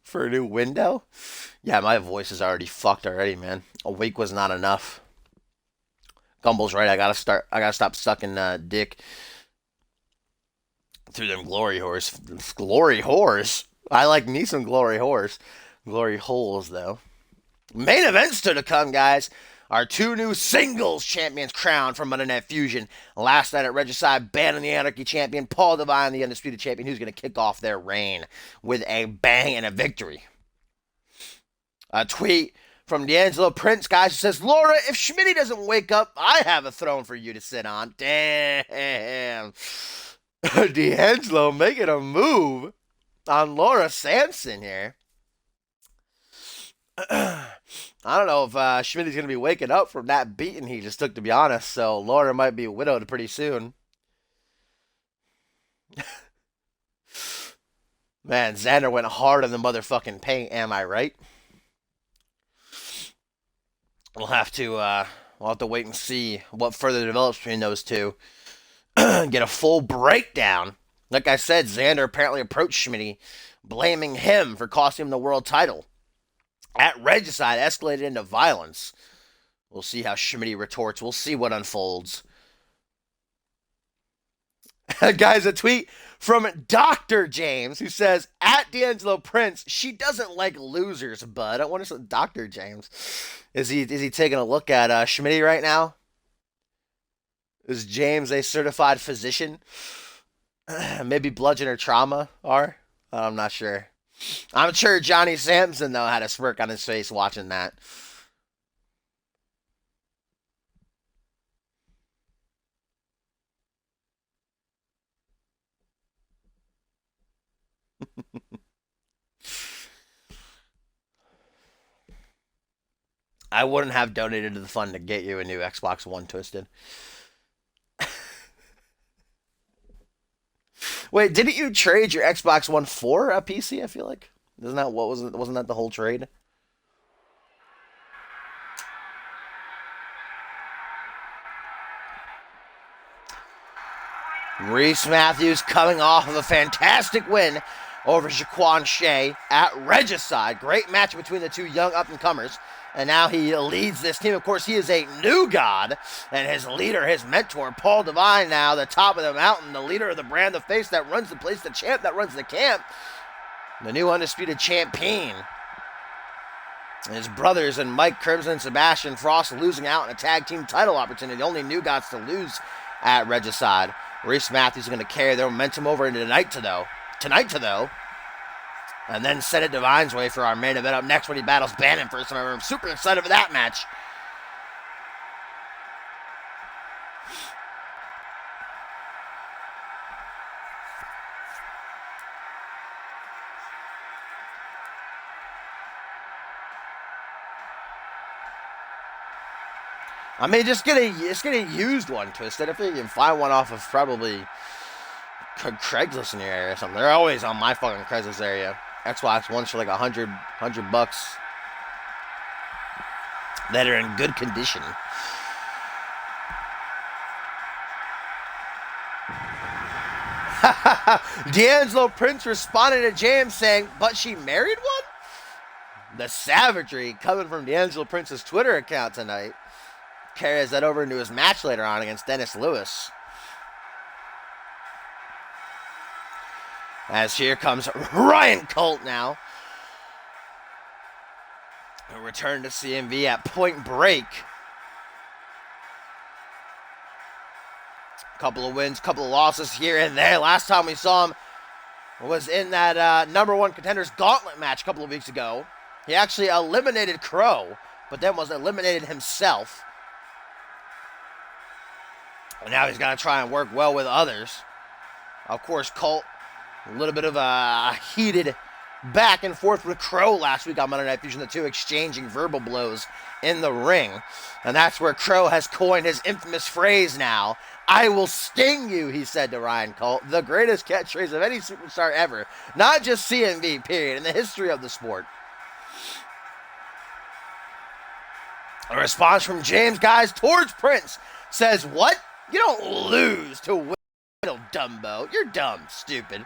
A: For a new window? Yeah, my voice is already fucked already, man. A week was not enough. Gumble's right. I gotta stop sucking dick through them glory whores. Glory whores? I like me some glory whores. Glory holes, though. Main event still to come, guys. Our two new singles champions crowned from Monday Night Fusion. Last night at Regicide, Ban and the Anarchy champion, Paul Devine, the undisputed champion, who's going to kick off their reign with a bang and a victory. A tweet from D'Angelo Prince, guys, who says, Laura, if Schmitty doesn't wake up, I have a throne for you to sit on. Damn. D'Angelo making a move on Laura Sampson here. I don't know if Schmitty's going to be waking up from that beating he just took, to be honest. So Laura might be widowed pretty soon. Man, Xander went hard in the motherfucking paint. Am I right? We'll have to wait and see what further develops between those two. Get a full breakdown Like I said, Xander apparently approached Schmitty, blaming him for costing him the world title. At Regicide, escalated into violence. We'll see how Schmitty retorts. We'll see what unfolds. Guys, a tweet from Dr. James who says, at D'Angelo Prince, she doesn't like losers, bud. I wonder if Dr. James. Is he taking a look at Schmitty right now? Is James a certified physician? Maybe bludgeon or trauma are? I'm not sure. I'm sure Johnny Sampson, though, had a smirk on his face watching that. I wouldn't have donated to the fund to get you a new Xbox One, Twisted. Wait, didn't you trade your Xbox One for a PC? I feel like isn't that what was it? Wasn't that the whole trade? Reese Matthews coming off of a fantastic win over Jaquan Shea at Regicide. Great match between the two young up-and-comers. And now he leads this team. Of course, he is a new god. And his leader, his mentor, Paul Devine, now the top of the mountain, the leader of the brand, the face that runs the place, the champ that runs the camp. The new undisputed champion. His brothers and Mike Crimson and Sebastian Frost losing out in a tag team title opportunity. The only new gods to lose at Regicide. Reese Matthews is going to carry their momentum over into tonight, though. And then set it Divine's way for our main event up next when he battles Bannon for some. I'm super excited for that match. I mean, just get a used one, Twisted. If you can find one off of probably Craigslist in your area or something. They're always on my fucking Craigslist area. Xbox Ones for like $100 that are in good condition. D'Angelo Prince responded to James saying, but she married one? The savagery coming from D'Angelo Prince's Twitter account tonight. Carries that over into his match later on against Dennis Lewis. As here comes Ryan Colt now. A return to CMV at Point Break. Couple of wins, couple of losses here and there. Last time we saw him was in that number one contenders gauntlet match a couple of weeks ago. He actually eliminated Crow, but then was eliminated himself. And now he's got to try and work well with others. Of course, Colt, a little bit of a heated back and forth with Crow last week on Monday Night Fusion, the two exchanging verbal blows in the ring. And that's where Crow has coined his infamous phrase now. I will sting you, he said to Ryan Colt. The greatest catchphrase of any superstar ever. Not just CMV, period, in the history of the sport. A response from James, guys, towards Prince says, what? You don't lose to win, little Dumbo. You're dumb, stupid.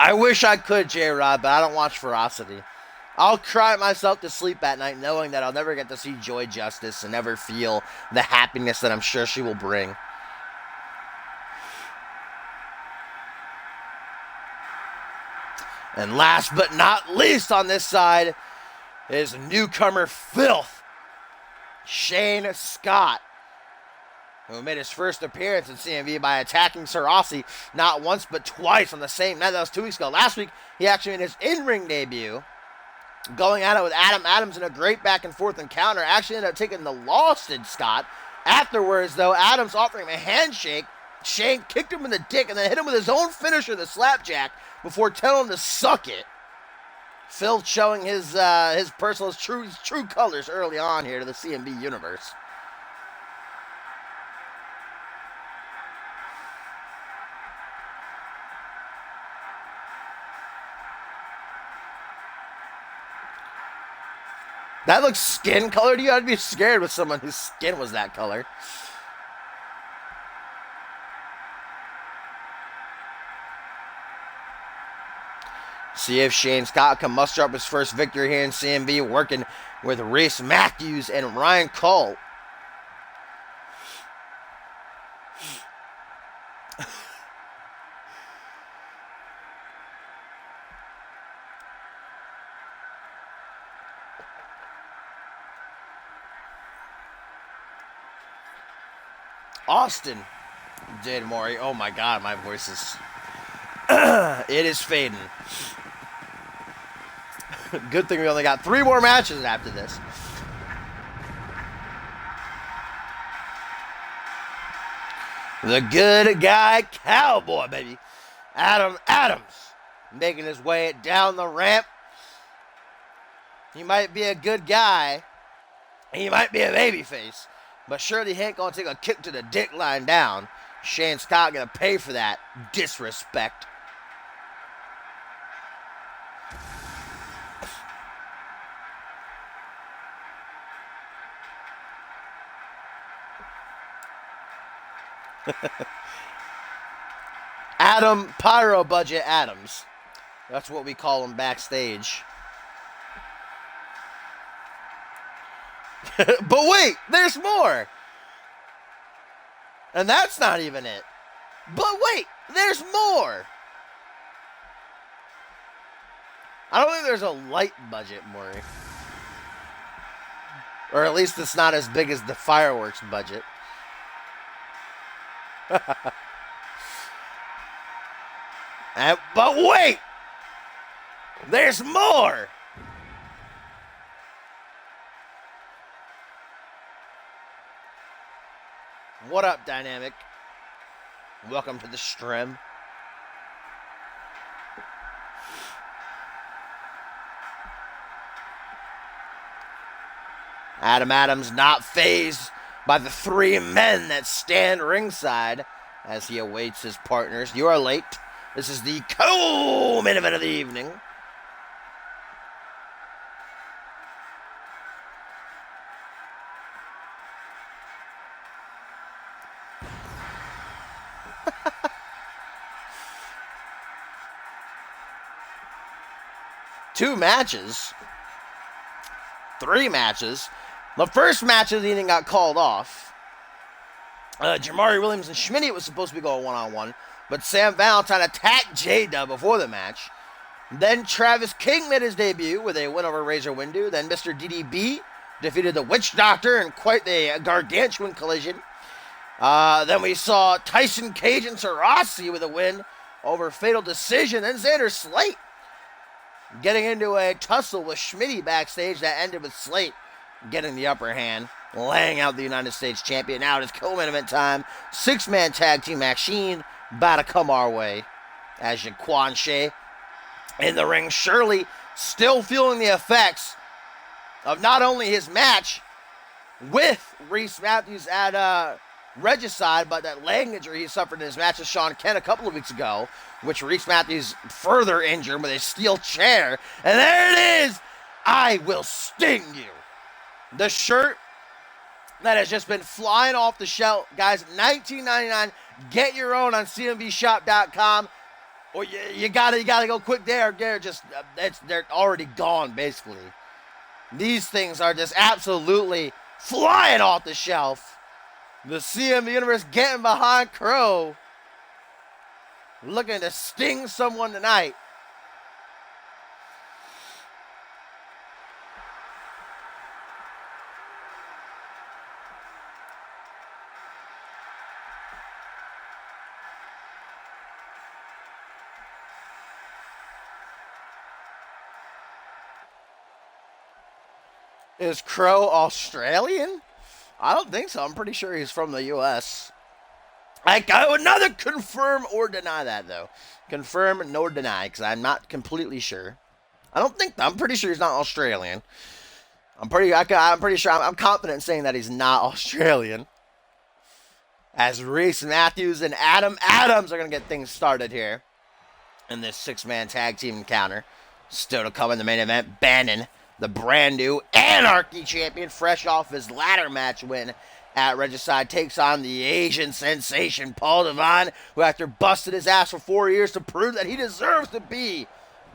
A: I wish I could, J-Rod, but I don't watch Ferocity. I'll cry myself to sleep at night knowing that I'll never get to see Joy Justice and never feel the happiness that I'm sure she will bring. And last but not least on this side is newcomer filth, Shane Scott, who made his first appearance in CMV by attacking Sarasi not once but twice on the same night. That was 2 weeks ago. Last week, he actually made his in-ring debut, going at it with Adam Adams in a great back-and-forth encounter. Actually ended up taking the loss, did Scott. Afterwards, though, Adams offering him a handshake. Shane kicked him in the dick and then hit him with his own finisher, the slapjack, before telling him to suck it. Phil showing his personal true colors early on here to the CMV universe. That looks skin colored. You gotta be scared with someone whose skin was that color. See if Shane Scott can muster up his first victory here in CMV, working with Reese Matthews and Ryan Cole. Austin did Maury. Oh my God, my voice is... it is fading. Good thing we only got 3 more matches after this. The good guy cowboy, baby. Adam Adams making his way down the ramp. He might be a good guy. He might be a babyface. But surely he ain't gonna take a kick to the dick line down. Shane Scott gonna pay for that disrespect. Adam Pyro Budget Adams. That's what we call him backstage. But wait, there's more. And that's not even it. But wait, there's more. I don't think there's a light budget, Maury. Or at least it's not as big as the fireworks budget. But wait! There's more! What up, Dynamic? Welcome to the stream. Adam Adams not fazed by the 3 men that stand ringside as he awaits his partners. You are late. This is the co-main event of the evening. Two matches. 3 matches. The first match of the evening got called off. Jamari Williams and Schmitty was supposed to be going one-on-one, but Sam Valentine attacked J-Dub before the match. Then Travis King made his debut with a win over Razor Windu. Then Mr. DDB defeated the Witch Doctor in quite the gargantuan collision. Then we saw Tyson Cage and Sarasi with a win over Fatal Decision. Then Xander Slate getting into a tussle with Schmitty backstage that ended with Slate getting the upper hand, laying out the United States champion. Now it is co-main event time. 6-man tag team machine about to come our way. As Jaquan Shea in the ring, Shirley still feeling the effects of not only his match with Reese Matthews at Regicide, but that leg injury he suffered in his match with Sean Kent a couple of weeks ago, which Reese Matthews further injured with a steel chair. And there it is! I will sting you. The shirt that has just been flying off the shelf. Guys, $19.99. Get your own on cmvshop.com. Or you gotta go quick there. They're already gone, basically. These things are just absolutely flying off the shelf. The CMV Universe getting behind Crow. Looking to sting someone tonight. Is Crow Australian? I don't think so. I'm pretty sure he's from the U.S. I would neither confirm or deny that, though. Confirm nor deny, because I'm not completely sure. I'm pretty sure he's not Australian. I'm pretty sure, I'm confident in saying that he's not Australian. As Reese Matthews and Adam Adams are going to get things started here in this 6-man tag team encounter. Still to come in the main event, Bannon the brand new Anarchy champion, fresh off his ladder match win at Regicide, takes on the Asian sensation Paul Devine, who after busting his ass for 4 years to prove that he deserves to be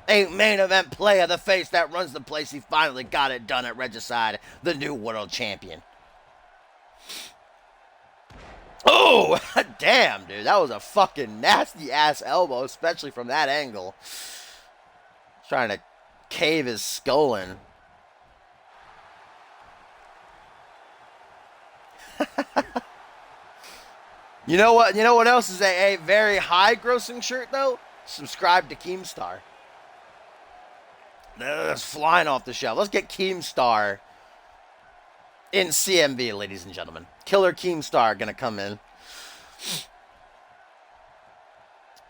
A: a main event player, the face that runs the place, he finally got it done at Regicide, the new world champion. Oh, damn, dude. That was a fucking nasty-ass elbow, especially from that angle. Trying to cave his skull in. You know what? You know what else is a very high-grossing shirt, though? Subscribe to Keemstar. That's flying off the shelf. Let's get Keemstar in CMV, ladies and gentlemen. Killer Keemstar gonna come in.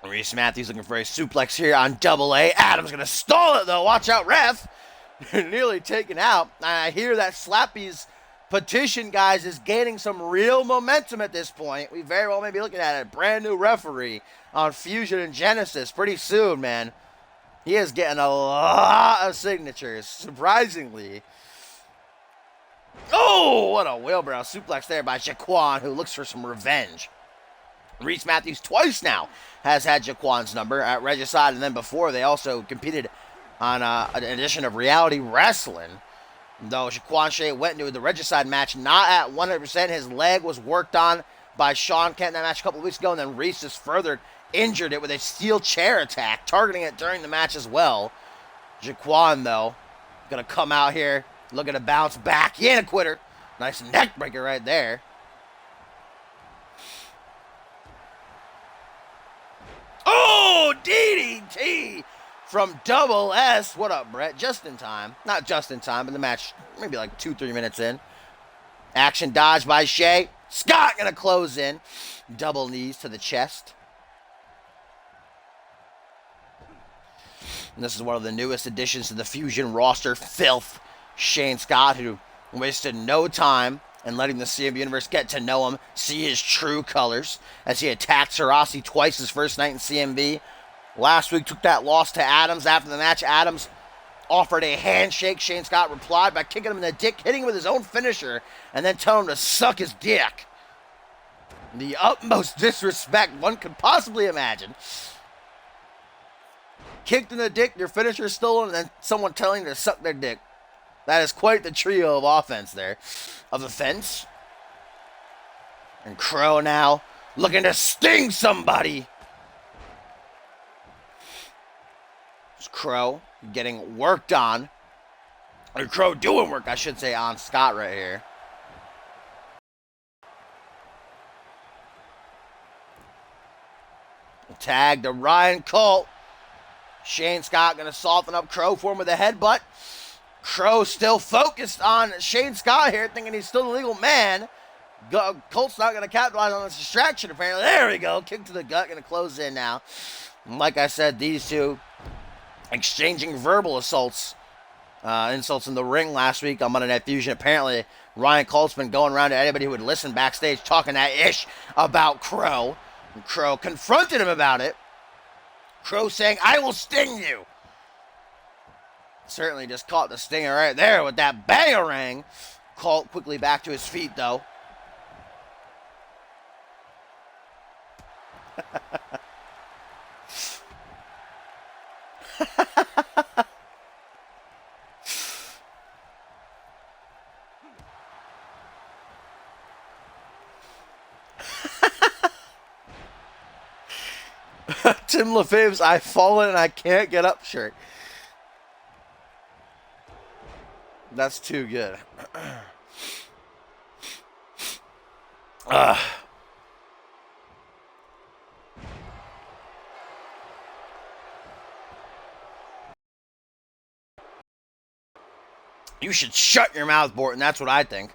A: Reese Matthews looking for a suplex here on Double A. Adams gonna stall it though. Watch out, ref. Nearly taken out. I hear that Slappy's petition, guys, is gaining some real momentum at this point. We very well may be looking at a brand new referee on Fusion and Genesis pretty soon, man. He is getting a lot of signatures, surprisingly. Oh, what a wheelbarrow suplex there by Jaquan, who looks for some revenge. Reese Matthews twice now has had Jaquan's number at Regicide, and then before they also competed on an edition of Reality Wrestling. Though Jaquan Shea went into the Regicide match not at 100%. His leg was worked on by Sean Kent in that match a couple of weeks ago, and then Reese just further injured it with a steel chair attack, targeting it during the match as well. Jaquan, though, gonna come out here, looking to bounce back. He ain't a quitter. Nice neck breaker right there. Oh, DDT from Double S. What up, Brett? Just in time. Not just in time, but the match maybe like 2-3 minutes in. Action dodge by Shea. Scott gonna close in. Double knees to the chest. And this is one of the newest additions to the Fusion roster, Filth. Shane Scott, who wasted no time in letting the CMV Universe get to know him, see his true colors, as he attacked Sarasi twice his first night in CMV. Last week took that loss to Adams. After the match, Adams offered a handshake. Shane Scott replied by kicking him in the dick, hitting him with his own finisher, and then telling him to suck his dick. The utmost disrespect one could possibly imagine. Kicked in the dick, your finisher stolen, and then someone telling you to suck their dick. That is quite the trio of offense there. Of offense. And Crow now looking to sting somebody. It's Crow getting worked on. Or Crow doing work, I should say, on Scott right here. Tag to Ryan Colt. Shane Scott going to soften up Crow for him with a headbutt. Crow still focused on Shane Scott here, thinking he's still the legal man. Colt's not going to capitalize on this distraction, apparently. There we go. Kick to the gut. Going to close in now. And like I said, these two exchanging verbal assaults. Insults in the ring last week on Monday Night Fusion. Apparently, Ryan Colt's been going around to anybody who would listen backstage talking that ish about Crow. And Crow confronted him about it. Crow saying, "I will sting you." Certainly just caught the stinger right there with that bangarang. Colt quickly back to his feet, though. Tim LaFave's "I've fallen and I can't get up" shirt. That's too good. You should shut your mouth, Borton. That's what I think.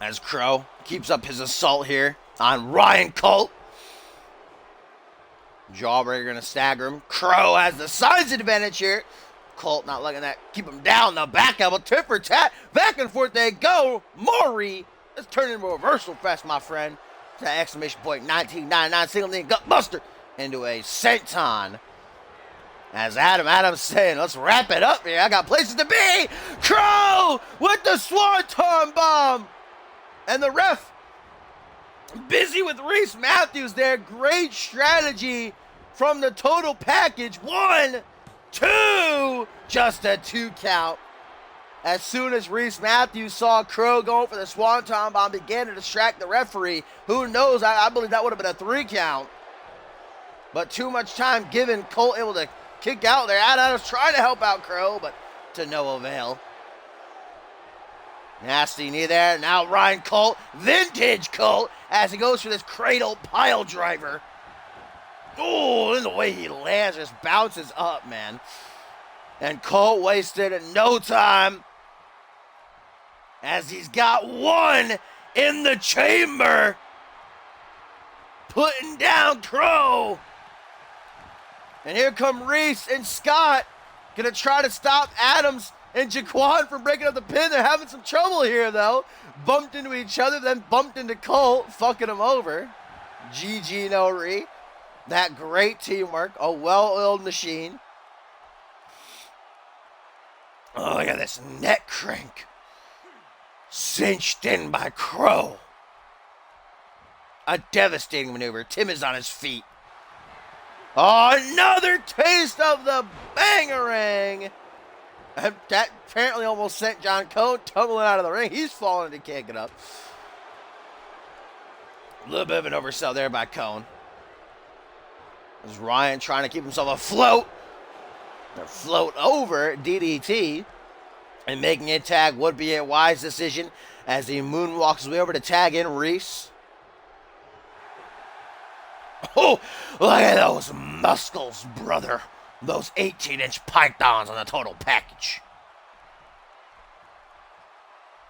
A: As Crow keeps up his assault here on Ryan Colt. Jawbreaker going to stagger him. Crow has the size advantage here. Colt not letting that keep him down. The back elbow, tit for tat. Back and forth they go. Maury. Let's turn into a reversal fest, my friend. That exclamation point 1999 single knee gut buster into a senton. As Adams saying, let's wrap it up here. I got places to be. Crow with the Swanton Bomb. And the ref busy with Reese Matthews there. Great strategy from the total package. 1, 2, just a 2 count. As soon as Reese Matthews saw Crow going for the Swanton Bomb, began to distract the referee. Who knows? I believe that would have been a 3 count. But too much time given. Colt able to kick out there. Adams trying to help out Crow, but to no avail. Nasty knee there. Now Ryan Colt, vintage Colt, as he goes for this cradle pile driver. Oh, and the way he lands just bounces up, man. And Colt wasted no time, as he's got 1 in the chamber. Putting down Crow. And here come Reese and Scott. Gonna try to stop Adams and Jaquan from breaking up the pin. They're having some trouble here, though. Bumped into each other, then bumped into Colt, fucking him over. GG no re. That great teamwork. A well-oiled machine. Oh, look at this neck crank. Cinched in by Crow. A devastating maneuver. Tim is on his feet. Oh, another taste of the bangerang. And that apparently almost sent John Cone tumbling out of the ring. He's falling and can't get up. A little bit of an oversell there by Cone. There's Ryan trying to keep himself afloat. Float over DDT. And making it tag would be a wise decision as he moonwalks his way over to tag in Reese. Oh, look at those muscles, brother. Those 18-inch pythons on the total package.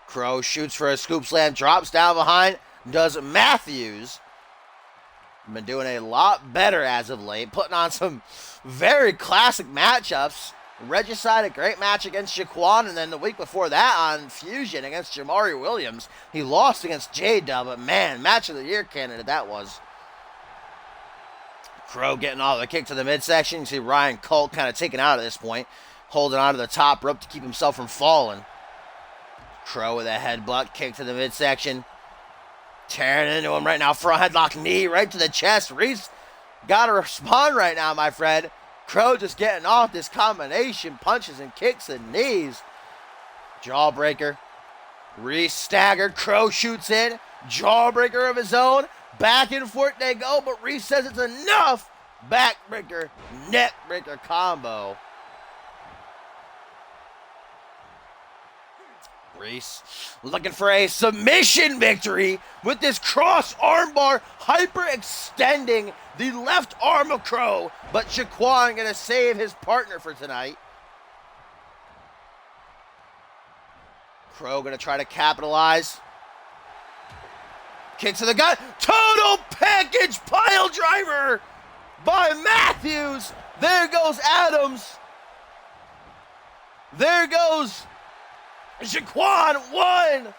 A: Crow shoots for a scoop slam, drops down behind, does Matthews. Been doing a lot better as of late, putting on some very classic matchups. Regicide, a great match against Jaquan, and then the week before that on Fusion against Jamari Williams. He lost against J-Dub, but man, match of the year candidate that was. Crow getting all the kick to the midsection. You see Ryan Colt kind of taken out at this point, holding on to the top rope to keep himself from falling. Crow with a headbutt, kick to the midsection. Tearing into him right now. Front headlock knee right to the chest. Reese got to respond right now, my friend. Crow just getting off this combination. Punches and kicks and knees. Jawbreaker. Reese staggered. Crow shoots in. Jawbreaker of his own. Back and forth they go, but Reese says it's enough. Backbreaker, neckbreaker combo. Reese looking for a submission victory with this cross armbar, hyperextending the left arm of Crow, but Jaquan gonna save his partner for tonight. Crow gonna try to capitalize. Kick to the gut. Total package pile driver by Matthews. There goes Adams. There goes Jaquan. 1,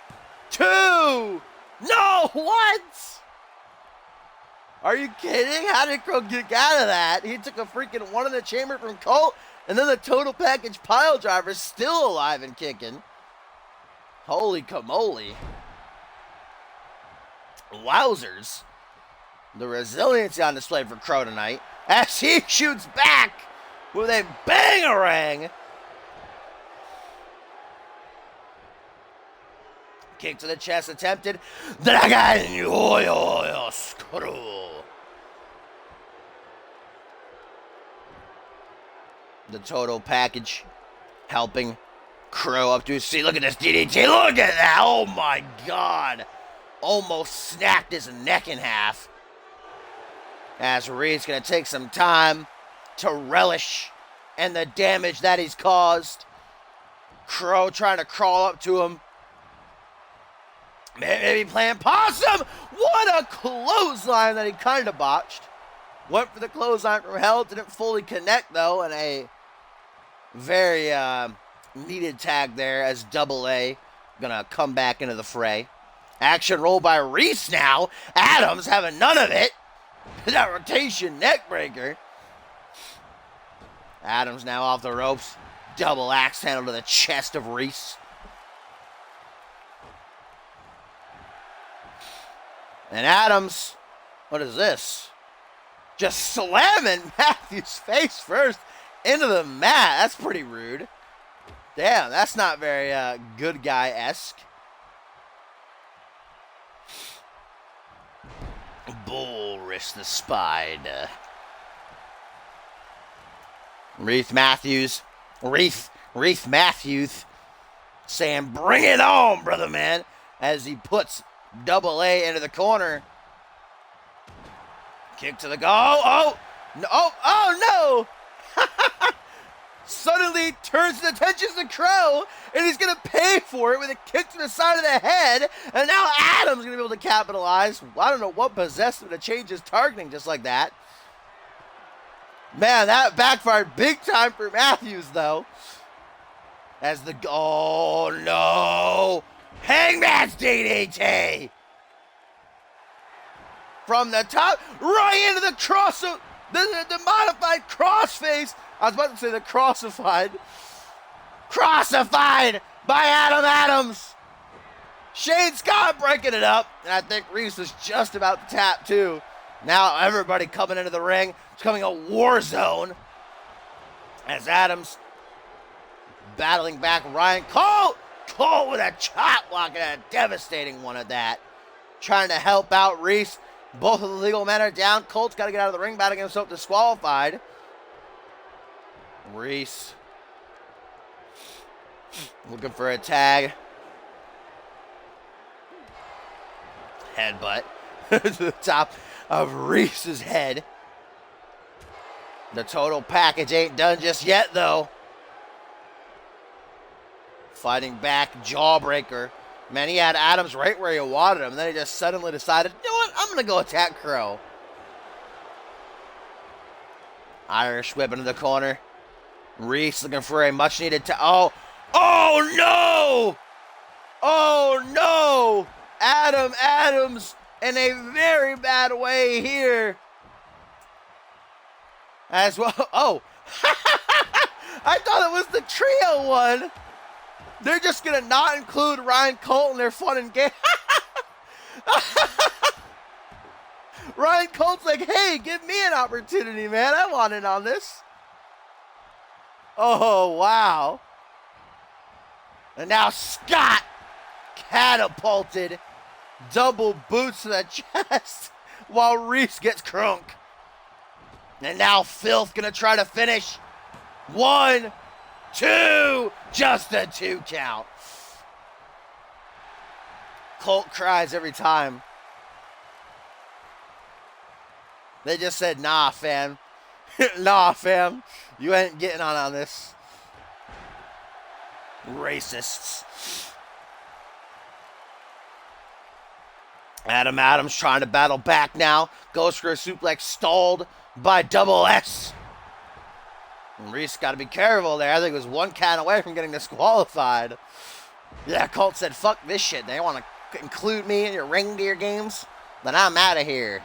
A: 2. No, what? Are you kidding? How did Crow get out of that? He took a freaking 1 in the chamber from Colt, and then the total package pile driver is still alive and kicking. Holy camole. Wowzers. The resiliency on display for Crow tonight as he shoots back with a bangerang. Kick to the chest attempted. Dragon Yo-Yo Screw. The total package helping Crow up to his feet. Look at this DDT. Look at that. Oh my God. Almost snapped his neck in half. As Reed's going to take some time to relish in the damage that he's caused. Crow trying to crawl up to him. Maybe playing possum. What a clothesline that he kind of botched. Went for the clothesline from hell. Didn't fully connect, though. And a very needed tag there as Double A going to come back into the fray. Action roll by Reese now. Adams having none of it. That rotation neck breaker. Adams now off the ropes. Double axe handle to the chest of Reese. And Adams, what is this? Just slamming Matthews face first into the mat. That's pretty rude. Damn, that's not very good guy-esque. Bull wrist the spine. Reese Matthews saying, bring it on, brother man, as he puts Double A into the corner. Kick to the goal. Oh, no. Oh, no. Suddenly turns his attention to Crow, and he's going to pay for it with a kick to the side of the head. And now Adams going to be able to capitalize. I don't know what possessed him to change his targeting just like that. Man, that backfired big time for Matthews, though. As the... Oh, no. Hangman's DDT. From the top, right into the cross... The modified crossface. I was about to say the crossified. Crossified by Adam Adams. Shane Scott breaking it up. And I think Reese was just about to tap, too. Now everybody coming into the ring. It's becoming a war zone. As Adams battling back Ryan Cole. Cole with a chop block and a devastating one at that. Trying to help out Reese. Both of the legal men are down. Colt's got to get out of the ring, battling himself disqualified. Reese looking for a tag. Headbutt to the top of Reese's head. The total package ain't done just yet, though. Fighting back, jawbreaker. Man, he had Adams right where he wanted him. And then he just suddenly decided, you know what? I'm going to go attack Crow. Irish whip into the corner. Reese looking for a much-needed... Oh no! Oh, no! Adams in a very bad way here. As well... Oh! I thought it was the trio one. They're just going to not include Ryan Colt in their fun and game. Ryan Colt's like, hey, give me an opportunity, man. I want in on this. Oh, wow. And now Scott catapulted. Double boots to the chest while Reese gets crunk. And now Filth going to try to finish. 1, 2, just a 2 count. Colt cries every time. They just said, nah, fam. Nah, fam. You ain't getting on this. Racists. Adams trying to battle back now. Goes for a suplex, stalled by Double S. And Reese got to be careful there. I think it was one count away from getting disqualified. Yeah, Colt said, fuck this shit. They want to include me in your ring gear games? Then I'm out of here.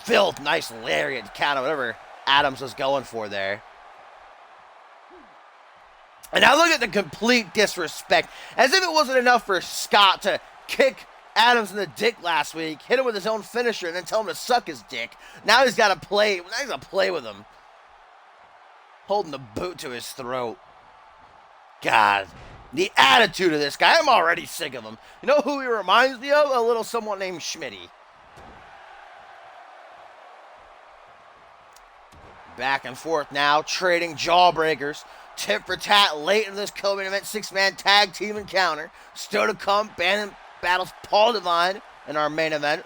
A: Filth, nice lariat counter, whatever Adams was going for there. And now look at the complete disrespect. As if it wasn't enough for Scott to kick Adams in the dick last week, hit him with his own finisher, and then tell him to suck his dick. Now he's got to play. Now he's got to play with him. Holding the boot to his throat. God, the attitude of this guy. I'm already sick of him. You know who he reminds me of? A little someone named Schmitty. Back and forth now, trading jawbreakers. Tit for tat late in this co-main event 6-man tag team encounter. Still to come, Bannon battles Paul Devine in our main event.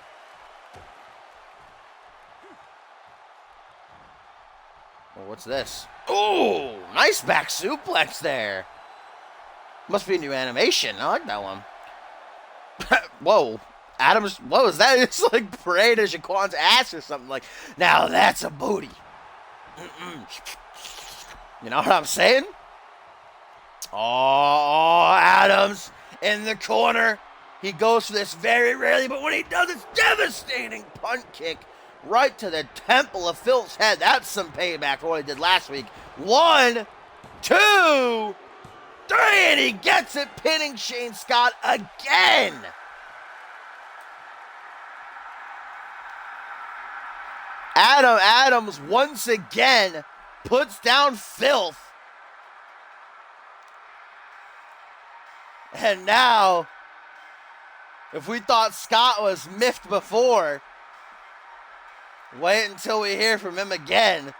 A: Well, what's this? Oh, nice back suplex there. Must be a new animation. I like that one. Whoa. Adams, what was that? It's like Parade of Jaquan's ass or something. Like, now that's a booty. You know what I'm saying? Oh, Adams in the corner. He goes for this very rarely, but when he does, it's devastating. Punt kick right to the temple of Phil's head. That's some payback for what he did last week. 1, 2, 3, and he gets it, pinning Shane Scott again. Adam Adams once again puts down Filth. And now, if we thought Scott was miffed before, wait until we hear from him again.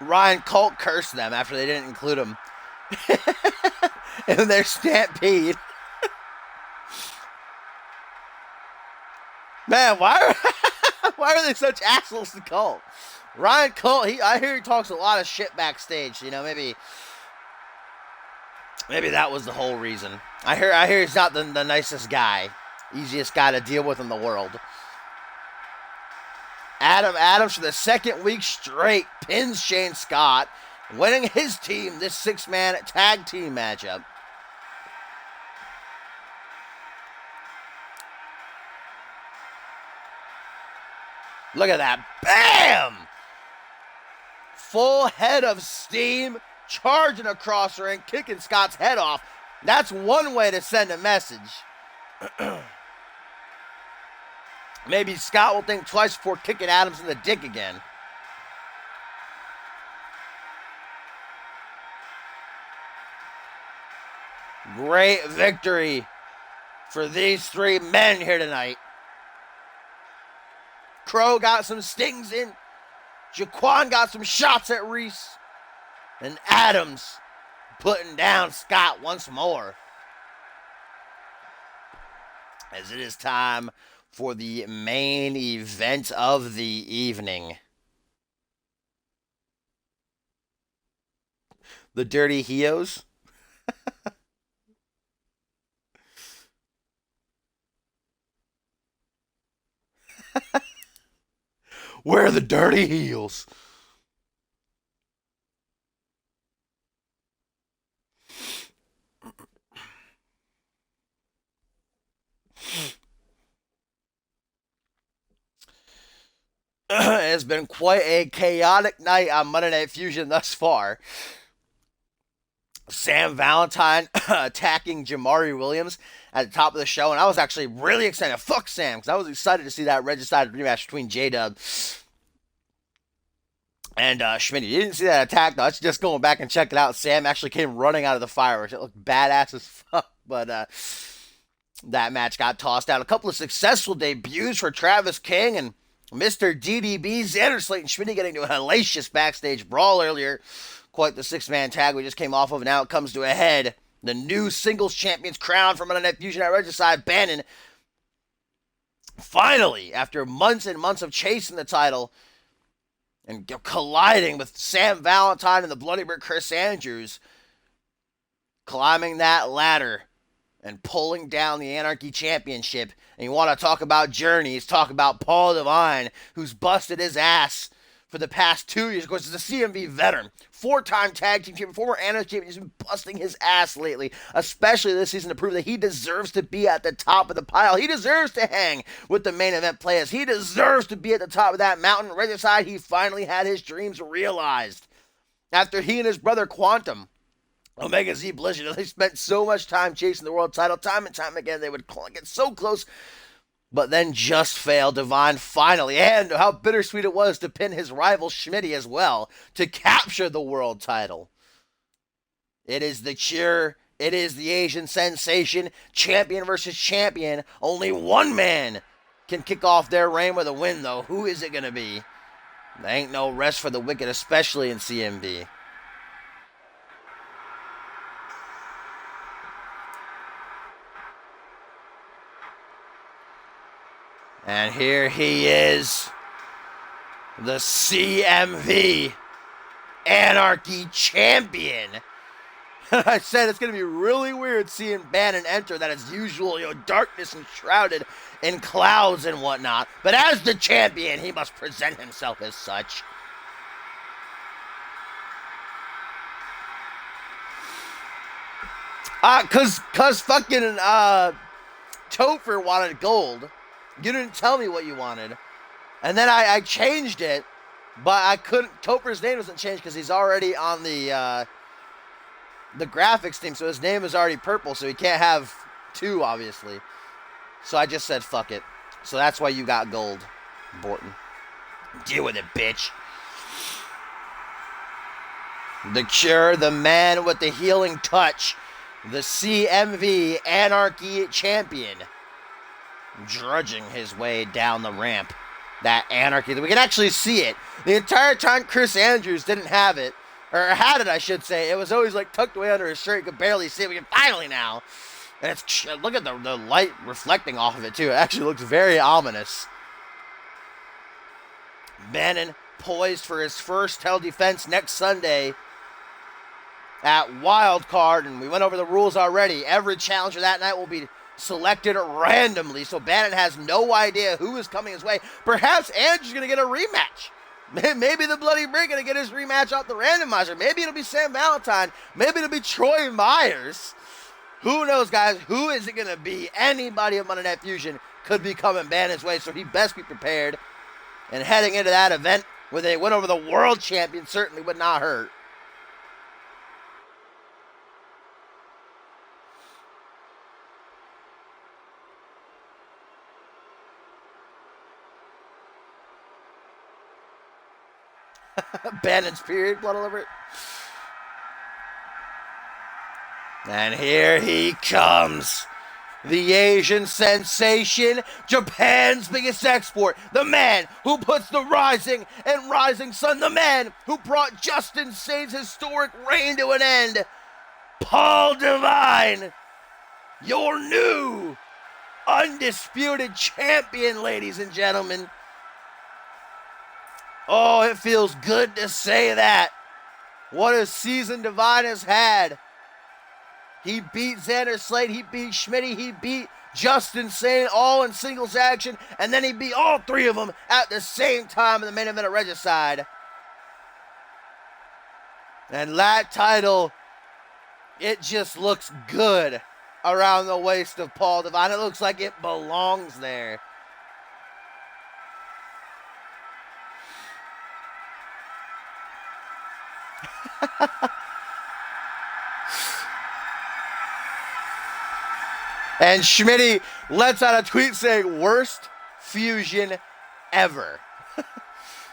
A: Ryan Colt cursed them after they didn't include him in their stampede. Man, why are they such assholes to Colt? Ryan Colt, I hear he talks a lot of shit backstage. You know, maybe that was the whole reason. I hear he's not the nicest guy, easiest guy to deal with in the world. Adam Adams, for the second week straight, pins Shane Scott, winning his team this 6-man tag team matchup. Look at that. Bam! Full head of steam, charging across the ring, kicking Scott's head off. That's one way to send a message. Maybe Scott will think twice before kicking Adams in the dick again. Great victory for these 3 men here tonight. Crow got some stings in. Jaquan got some shots at Reese. And Adams putting down Scott once more. As it is time for the main event of the evening. The Dirty Heos. Where are the Dirty Heels? It's been quite a chaotic night on Monday Night Fusion thus far. Sam Valentine attacking Jamari Williams at the top of the show, and I was actually really excited. Fuck Sam, because I was excited to see that Regicide rematch between J-Dub and Schmidt. You didn't see that attack, though. Let's just going back and check it out. Sam actually came running out of the fireworks. It looked badass as fuck, but that match got tossed out. A couple of successful debuts for Travis King and Mr. DDB. Xander Slayton Schmidt getting to a hellacious backstage brawl earlier. Quite the 6-man tag we just came off of. Now it comes to a head. The new singles champion's crown from Monday Night Fusion at Regicide. Bannon, finally, after months and months of chasing the title and colliding with Sam Valentine and the Bloody Bird Chris Andrews, climbing that ladder and pulling down the Anarchy Championship. And you want to talk about journeys, talk about Paul Devine, who's busted his ass for the past 2 years. Of course, he's a CMV veteran, 4-time tag team champion, former Anarchy champion. He's been busting his ass lately, especially this season, to prove that he deserves to be at the top of the pile. He deserves to hang with the main event players. He deserves to be at the top of that mountain. Right aside, he finally had his dreams realized. After he and his brother Quantum, Omega Z Blizzard, they spent so much time chasing the world title. Time and time again, they would get so close, but then just failed. Divine finally, and how bittersweet it was to pin his rival Schmitty as well to capture the world title. It is the cheer. It is the Asian sensation. Champion versus champion. Only one man can kick off their reign with a win, though. Who is it going to be? There ain't no rest for the wicked, especially in CMV. And here he is, the CMV Anarchy Champion. I said it's going to be really weird seeing Bannon enter that is usual, darkness and shrouded in clouds and whatnot. But as the champion, he must present himself as such. Cause fucking Topher wanted gold. You didn't tell me what you wanted. And then I changed it, but I couldn't. Topher's name doesn't change because he's already on the graphics team, so his name is already purple, so he can't have two, obviously. So I just said, fuck it. So that's why you got gold, Borton. Deal with it, bitch. The Cure, the man with the healing touch, the CMV Anarchy champion, drudging his way down the ramp. That Anarchy, we can actually see it. The entire time Chris Andrews didn't have it, or had it, I should say. It was always like tucked away under his shirt. You could barely see it. We can finally now. And it's, look at the light reflecting off of it, too. It actually looks very ominous. Bannon poised for his first title defense next Sunday at Wild Card. And we went over the rules already. Every challenger that night will be selected randomly. So Bannon has no idea who is coming his way. Perhaps Andrew's going to get a rematch. Maybe the Bloody Brink going to get his rematch off the randomizer. Maybe it'll be Sam Valentine. Maybe it'll be Troy Myers. Who knows, guys? Who is it going to be? Anybody of Monday Night Fusion could be coming Bannon's way, so he best be prepared. And heading into that event where they went over the world champion certainly would not hurt. Bannon's period, blood all over it. And here he comes. The Asian sensation, Japan's biggest export. The man who puts the Rising and Rising Sun. The man who brought Justin Sane's historic reign to an end. Paul Devine, your new undisputed champion, ladies and gentlemen. Oh, it feels good to say that. What a season Devine has had. He beat Xander Slade, he beat Schmitty, he beat Justin Sane, all in singles action, and then he beat all three of them at the same time in the main event of Regicide. And that title, it just looks good around the waist of Paul Devine. It looks like it belongs there. And Schmitty lets out a tweet saying, worst fusion ever.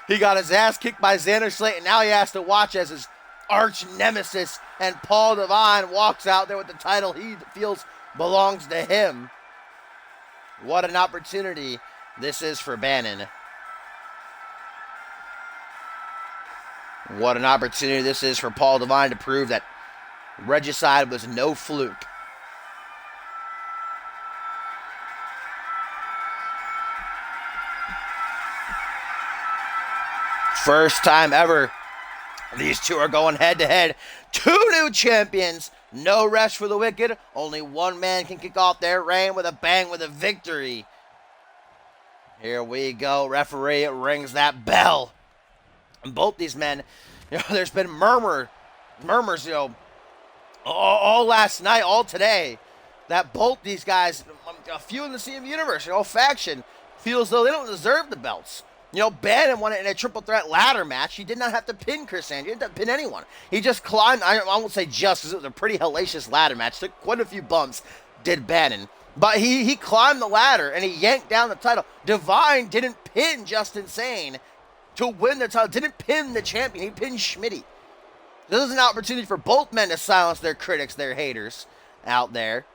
A: He got his ass kicked by Xander Slate, and now he has to watch as his arch nemesis and Paul Devine walks out there with the title he feels belongs to him. What an opportunity this is for Bannon. What an opportunity this is for Paul Devine to prove that Regicide was no fluke. First time ever, these two are going head-to-head. Two new champions, no rest for the wicked. Only one man can kick off their reign with a bang, with a victory. Here we go, referee rings that bell. And both these men, there's been murmurs, all last night, all today, that both these guys, a few in the CMV universe, faction, feel as though they don't deserve the belts. Bannon won it in a triple threat ladder match. He did not have to pin Chris Andrews. He didn't have to pin anyone. He just climbed. I won't say just, because it was a pretty hellacious ladder match. Took quite a few bumps, did Bannon. But he climbed the ladder, and he yanked down the title. Devine didn't pin Justin Sane to win the title. Didn't pin the champion. He pinned Schmitty. This is an opportunity for both men to silence their critics, their haters out there,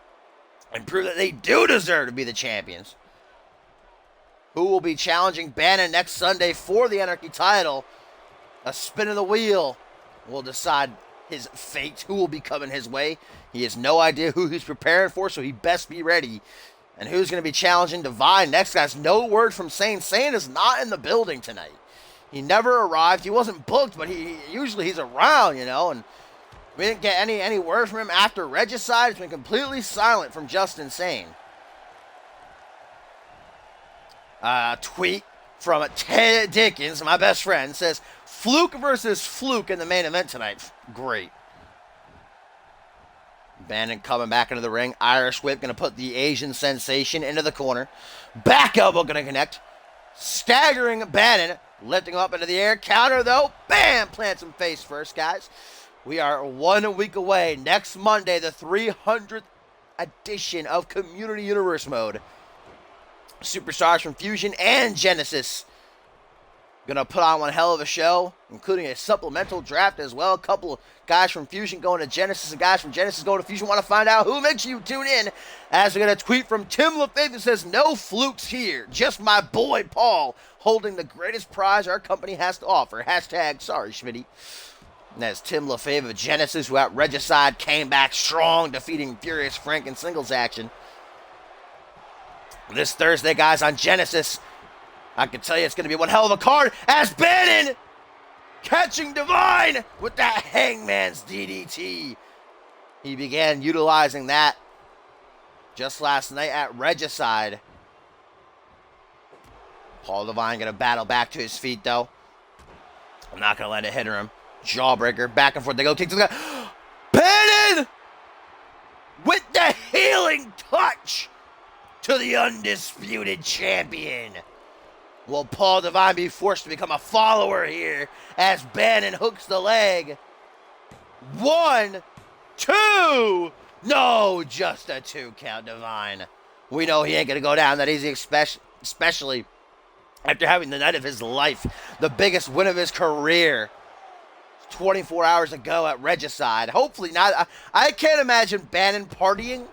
A: and prove that they do deserve to be the champions. Who will be challenging Bannon next Sunday for the Anarchy title? A spin of the wheel will decide his fate, who will be coming his way. He has no idea who he's preparing for, so he best be ready. And who's going to be challenging Devine next? Guys, no word from Sane. Sane is not in the building tonight. He never arrived. He wasn't booked, but usually he's around, and We didn't get any word from him after Regicide. It's been completely silent from Just Insane. Tweet from Ted Dickens, my best friend, says, Fluke versus Fluke in the main event tonight. Great. Bannon coming back into the ring. Irish whip going to put the Asian sensation into the corner. Back elbow going to connect. Staggering Bannon. Lifting him up into the air. Counter though. Bam! Plants him face first, guys. We are 1 week away. Next Monday, the 300th edition of Community Universe Mode. Superstars from Fusion and Genesis gonna put on one hell of a show, including a supplemental draft as well. A couple of guys from Fusion going to Genesis and guys from Genesis going to Fusion. Want to find out who makes you tune in? As we get a tweet from Tim LaFave that says, no flukes here, just my boy Paul holding the greatest prize our company has to offer. Hashtag sorry Schmitty. And that's Tim LaFave of Genesis, who at Regicide came back strong, defeating Furious Frank in singles action. This Thursday, guys, on Genesis, I can tell you it's going to be one hell of a card as Bannon catching Divine with that Hangman's DDT. He began utilizing that just last night at Regicide. Paul Divine going to battle back to his feet, though. I'm not going to let it hit him. Jawbreaker, back and forth. They go kick to the guy. Bannon with the healing touch to the undisputed champion. Will Paul Divine be forced to become a follower here as Bannon hooks the leg? 1, 2. No, just a 2 count, Divine. We know he ain't going to go down that easy, especially after having the night of his life, the biggest win of his career 24 hours ago at Regicide. Hopefully not. I can't imagine Bannon partying.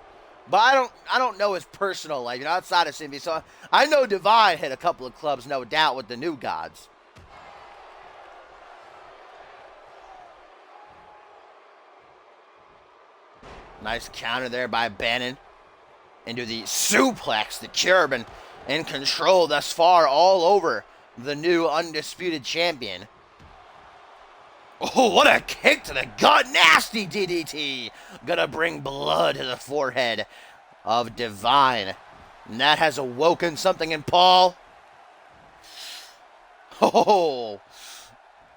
A: But I don't know his personal life, outside of CMV. So I know Divine hit a couple of clubs, no doubt, with the New Gods. Nice counter there by Bannon into the suplex. The Cherubin in control thus far all over the new undisputed champion. Oh, what a kick to the gut. Nasty DDT. Gonna bring blood to the forehead of Divine. And that has awoken something in Paul. Oh,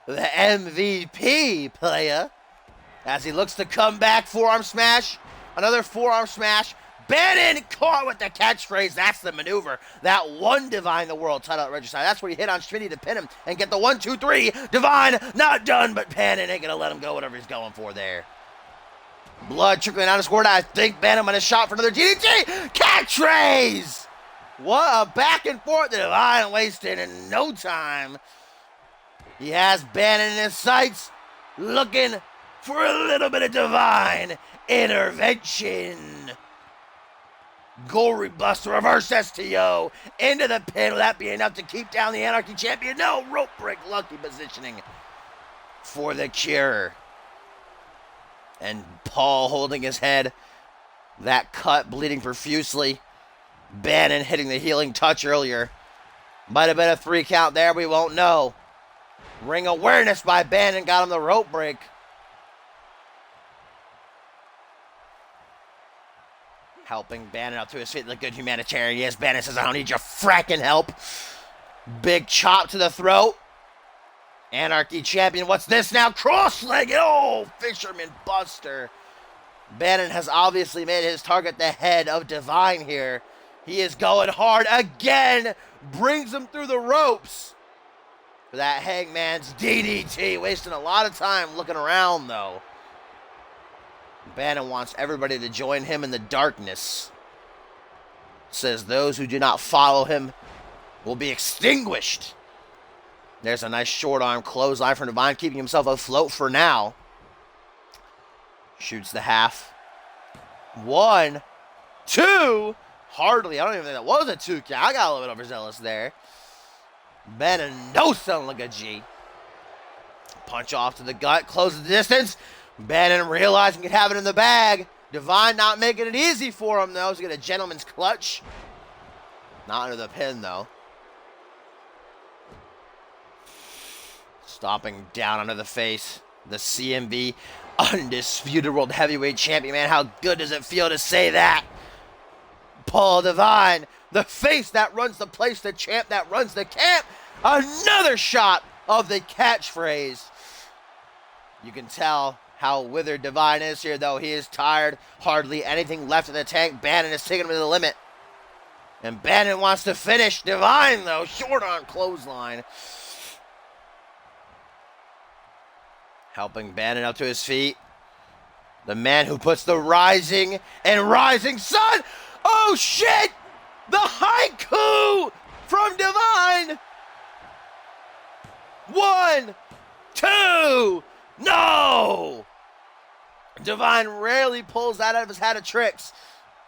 A: the MVP player. As he looks to come back. Forearm smash. Another forearm smash. Bannon caught with the catchphrase. That's the maneuver that won Divine the world title at Regicide. That's where he hit on Schmitty to pin him and get the 1, 2, 3. Divine not done, but Bannon ain't gonna let him go whatever he's going for there. Blood trickling down his cord. I think Bannon might have shot for another DDT. Catchphrase! What a back and forth. Divine wasted in no time. He has Bannon in his sights, looking for a little bit of Divine intervention. Gory Buster, reverse STO, into the pin. Will that be enough to keep down the Anarchy champion? No, rope break, lucky positioning for the Cure. And Paul holding his head. That cut bleeding profusely. Bannon hitting the healing touch earlier. Might have been a 3 count there, we won't know. Ring awareness by Bannon got him the rope break. Helping Bannon up to his feet, the good humanitarian. Yes, Bannon says, I don't need your fracking help. Big chop to the throat. Anarchy champion, what's this now? Cross-legged, oh, Fisherman Buster. Bannon has obviously made his target the head of Divine here. He is going hard again. Brings him through the ropes. For that Hangman's DDT. Wasting a lot of time looking around, though. Bannon wants everybody to join him in the darkness. Says those who do not follow him will be extinguished. There's a nice short arm clothesline from Divine, keeping himself afloat for now. Shoots the half. 1, 2. Hardly. I don't even think that was a 2 count. I got a little bit overzealous there. Bannon no sound like a G. Punch off to the gut. Close the distance. Bannon realizing he could have it in the bag. Divine not making it easy for him, though. He's going to get a gentleman's clutch. Not under the pin, though. Stomping down under the face. The CMV undisputed world heavyweight champion, man. How good does it feel to say that? Paul Devine, the face that runs the place, the champ that runs the camp. Another shot of the catchphrase. You can tell how withered Devine is here, though. He is tired. Hardly anything left in the tank. Bannon is taking him to the limit. And Bannon wants to finish. Devine, though, short on clothesline. Helping Bannon up to his feet. The man who puts the rising and rising sun. Oh, shit! The haiku from Devine. 1, 2, no! Devine rarely pulls that out of his hat of tricks.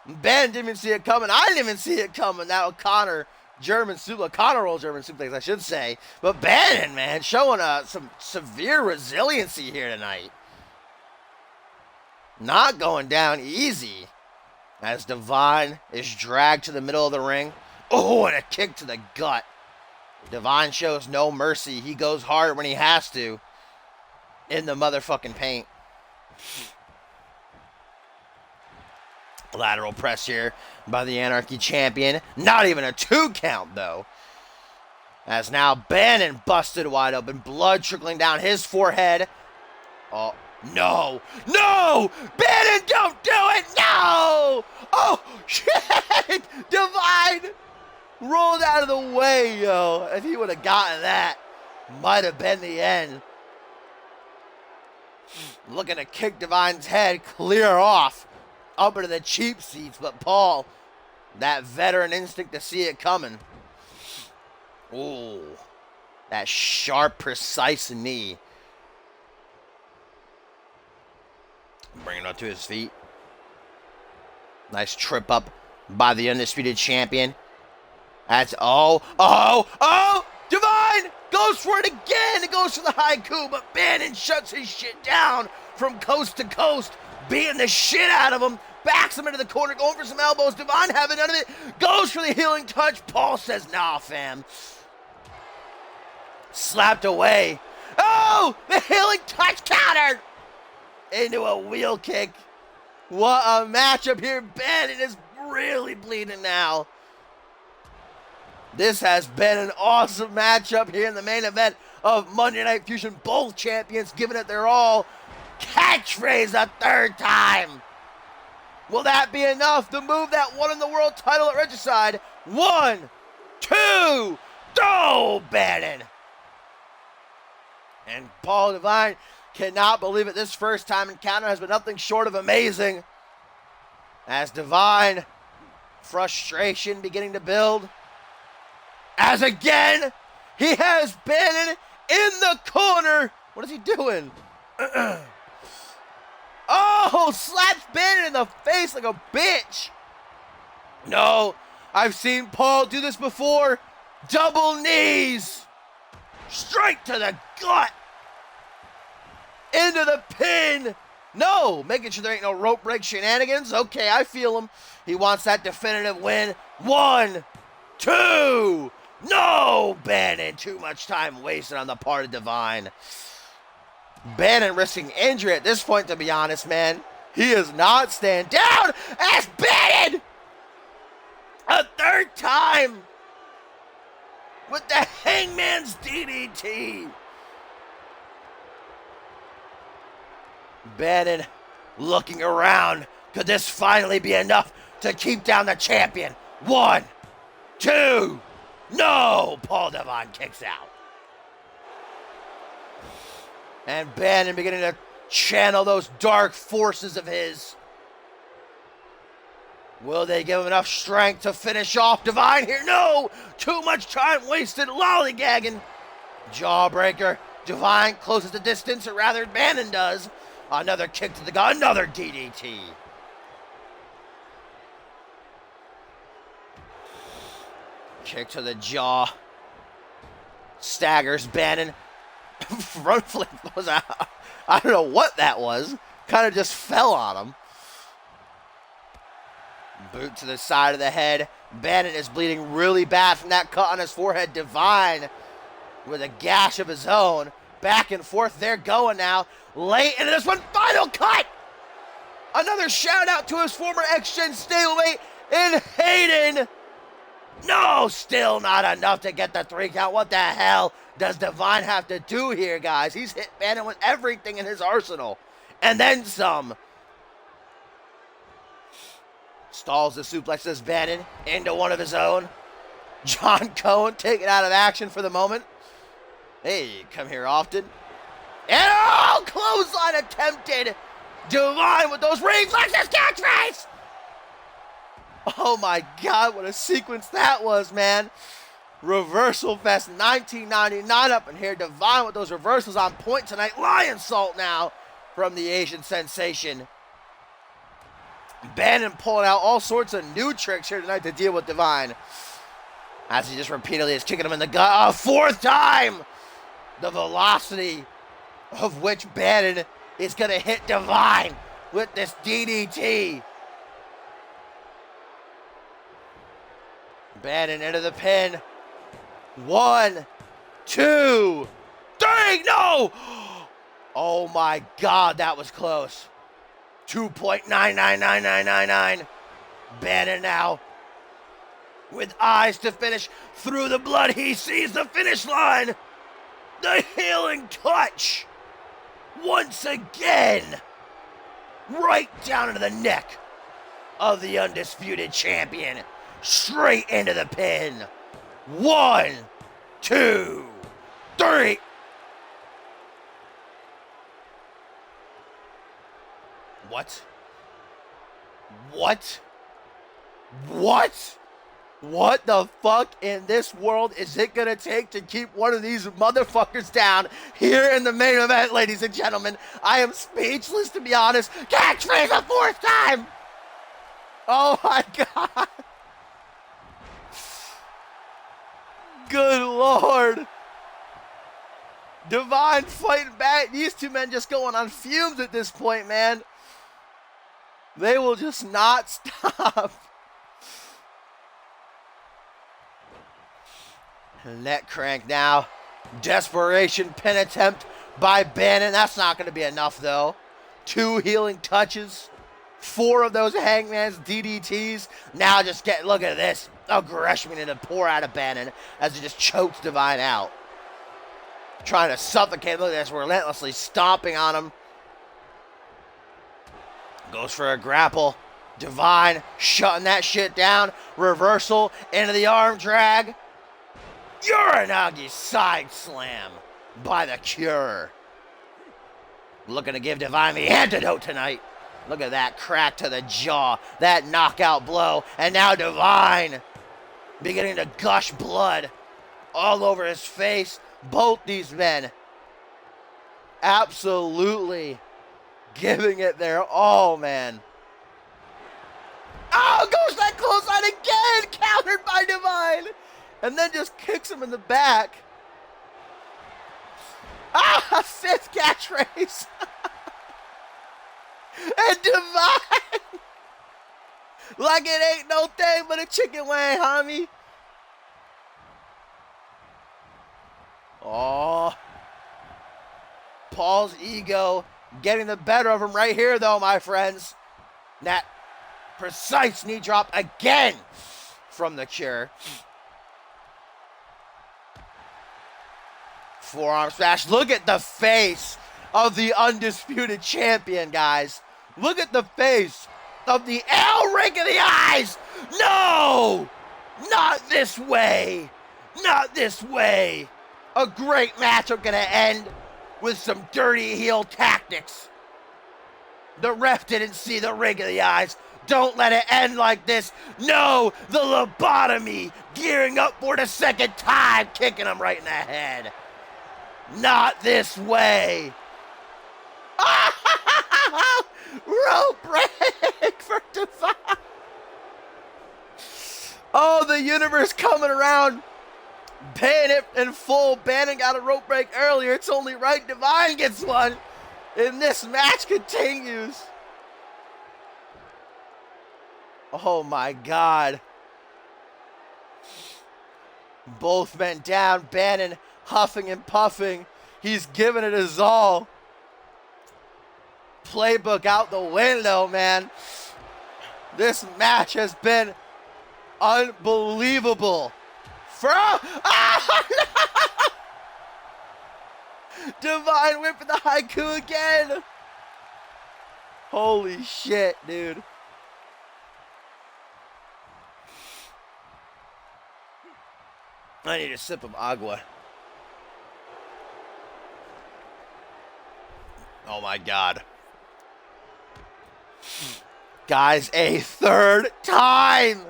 A: Ben didn't even see it coming. I didn't even see it coming. That O'Connor roll German suplex, I should say. But Bannon, man, showing some severe resiliency here tonight. Not going down easy. As Devine is dragged to the middle of the ring. Oh, and a kick to the gut. Devine shows no mercy. He goes hard when he has to. In the motherfucking paint. Lateral press here by the Anarchy champion. Not even a 2 count, though. As now Bannon busted wide open. Blood trickling down his forehead. Oh, no. No! Bannon, don't do it! No! Oh, shit! Devine rolled out of the way, yo. If he would have gotten that, might have been the end. Looking to kick Devine's head clear off. Up into the cheap seats, but Paul, that veteran instinct to see it coming. Ooh, that sharp, precise knee. Bringing him up to his feet. Nice trip up by the undisputed champion. That's, oh, Devine goes for it again. It goes for the haiku, but Bannon shuts his shit down from coast to coast, beating the shit out of him. Backs him into the corner, going for some elbows. Devine having none of it. Goes for the healing touch. Paul says, nah, fam. Slapped away. Oh, the healing touch countered into a wheel kick. What a matchup here. Bannon is really bleeding now. This has been an awesome matchup here in the main event of Monday Night Fusion. Both champions giving it their all. Catchphrase a 3rd time. Will that be enough to move that won in the world title at Regicide? 1, 2, go, Bannon. And Paul Devine cannot believe it. This first time encounter has been nothing short of amazing. As Devine, frustration beginning to build. As again, he has Bannon in the corner. What is he doing? Oh, slaps Bannon in the face like a bitch. No, I've seen Paul do this before. Double knees. Straight to the gut. Into the pin. No, making sure there ain't no rope break shenanigans. Okay, I feel him. He wants that definitive win. 1, 2. No, Bannon. Too much time wasted on the part of Devine. Bannon risking injury at this point, to be honest, man. He is not staying down as Bannon! A 3rd time! With the Hangman's DDT! Bannon looking around. Could this finally be enough to keep down the champion? 1, 2, no! Paul Devine kicks out. And Bannon beginning to channel those dark forces of his. Will they give him enough strength to finish off Devine here? No! Too much time wasted lollygagging. Jawbreaker. Devine closes the distance, or rather Bannon does. Another kick to the gut. Another DDT. Kick to the jaw. Staggers Bannon. Front flip was out. I don't know what that was. Kind of just fell on him. Boot to the side of the head. Bannon is bleeding really bad from that cut on his forehead. Devine with a gash of his own. Back and forth they're going now. Late into this one, final cut! Another shout out to his former ex-Gen stablemate in Hayden. No, still not enough to get the 3 count. What the hell does Divine have to do here, guys? He's hit Bannon with everything in his arsenal. And then some. Stalls the suplexes Bannon into one of his own. John Cohen taken out of action for the moment. Hey, come here often. And clothesline attempted. Divine with those reflexes, catchphrase! Oh my God, what a sequence that was, man. Reversal Fest 1999 up in here. Divine with those reversals on point tonight. Lion Salt now from the Asian sensation. Bannon pulling out all sorts of new tricks here tonight to deal with Divine. As he just repeatedly is kicking him in the gut a 4th time. The velocity of which Bannon is going to hit Divine with this DDT. Bannon into the pin. 1, 2, 3. No! Oh my God, that was close. 2.999999. Bannon now with eyes to finish. Through the blood, he sees the finish line. The healing touch. Once again. Right down into the neck of the undisputed champion. Straight into the pin. 1, 2, 3. What? What? What? What the fuck in this world is it gonna take to keep one of these motherfuckers down here in the main event, ladies and gentlemen? I am speechless, to be honest. Catchphrase a 4th time! Oh my God! Good Lord! Divine fighting back. These two men just going on fumes at this point, man. They will just not stop. Neck crank now. Desperation pin attempt by Bannon. That's not going to be enough, though. 2 healing touches. 4 of those Hangman's DDTs. Now just look at this. Aggression to pour out of Bannon as he just chokes Divine out. Trying to suffocate him. Look at this. Relentlessly stomping on him. Goes for a grapple. Divine shutting that shit down. Reversal into the arm drag. Uranagi side slam by the Cure. Looking to give Divine the antidote tonight. Look at that crack to the jaw. That knockout blow. And now Divine beginning to gush blood all over his face. Both these men absolutely giving it their all, man. Oh, goes that clothesline again. Countered by Divine. And then just kicks him in the back. Ah, 5th catchphrase. And Divine. Like it ain't no thing but a chicken wing, homie. Oh. Paul's ego getting the better of him right here, though, my friends. That precise knee drop again from the Cure. Forearm smash. Look at the face of the undisputed champion, guys. Look at the face of the rink of the eyes. No! Not this way. Not this way. A great matchup gonna end with some dirty heel tactics. The ref didn't see the ring of the eyes. Don't let it end like this. No, the lobotomy gearing up for the 2nd time, kicking him right in the head. Not this way. Rope break for Divine. Oh, the universe coming around. Paying it in full. Bannon got a rope break earlier. It's only right Divine gets one. And this match continues. Oh my God. Both men down. Bannon huffing and puffing. He's giving it his all. Playbook out the window, man. This match has been unbelievable. Divine whipping the haiku again. Holy shit, dude. I need a sip of agua. Oh my God. Guys, a third time.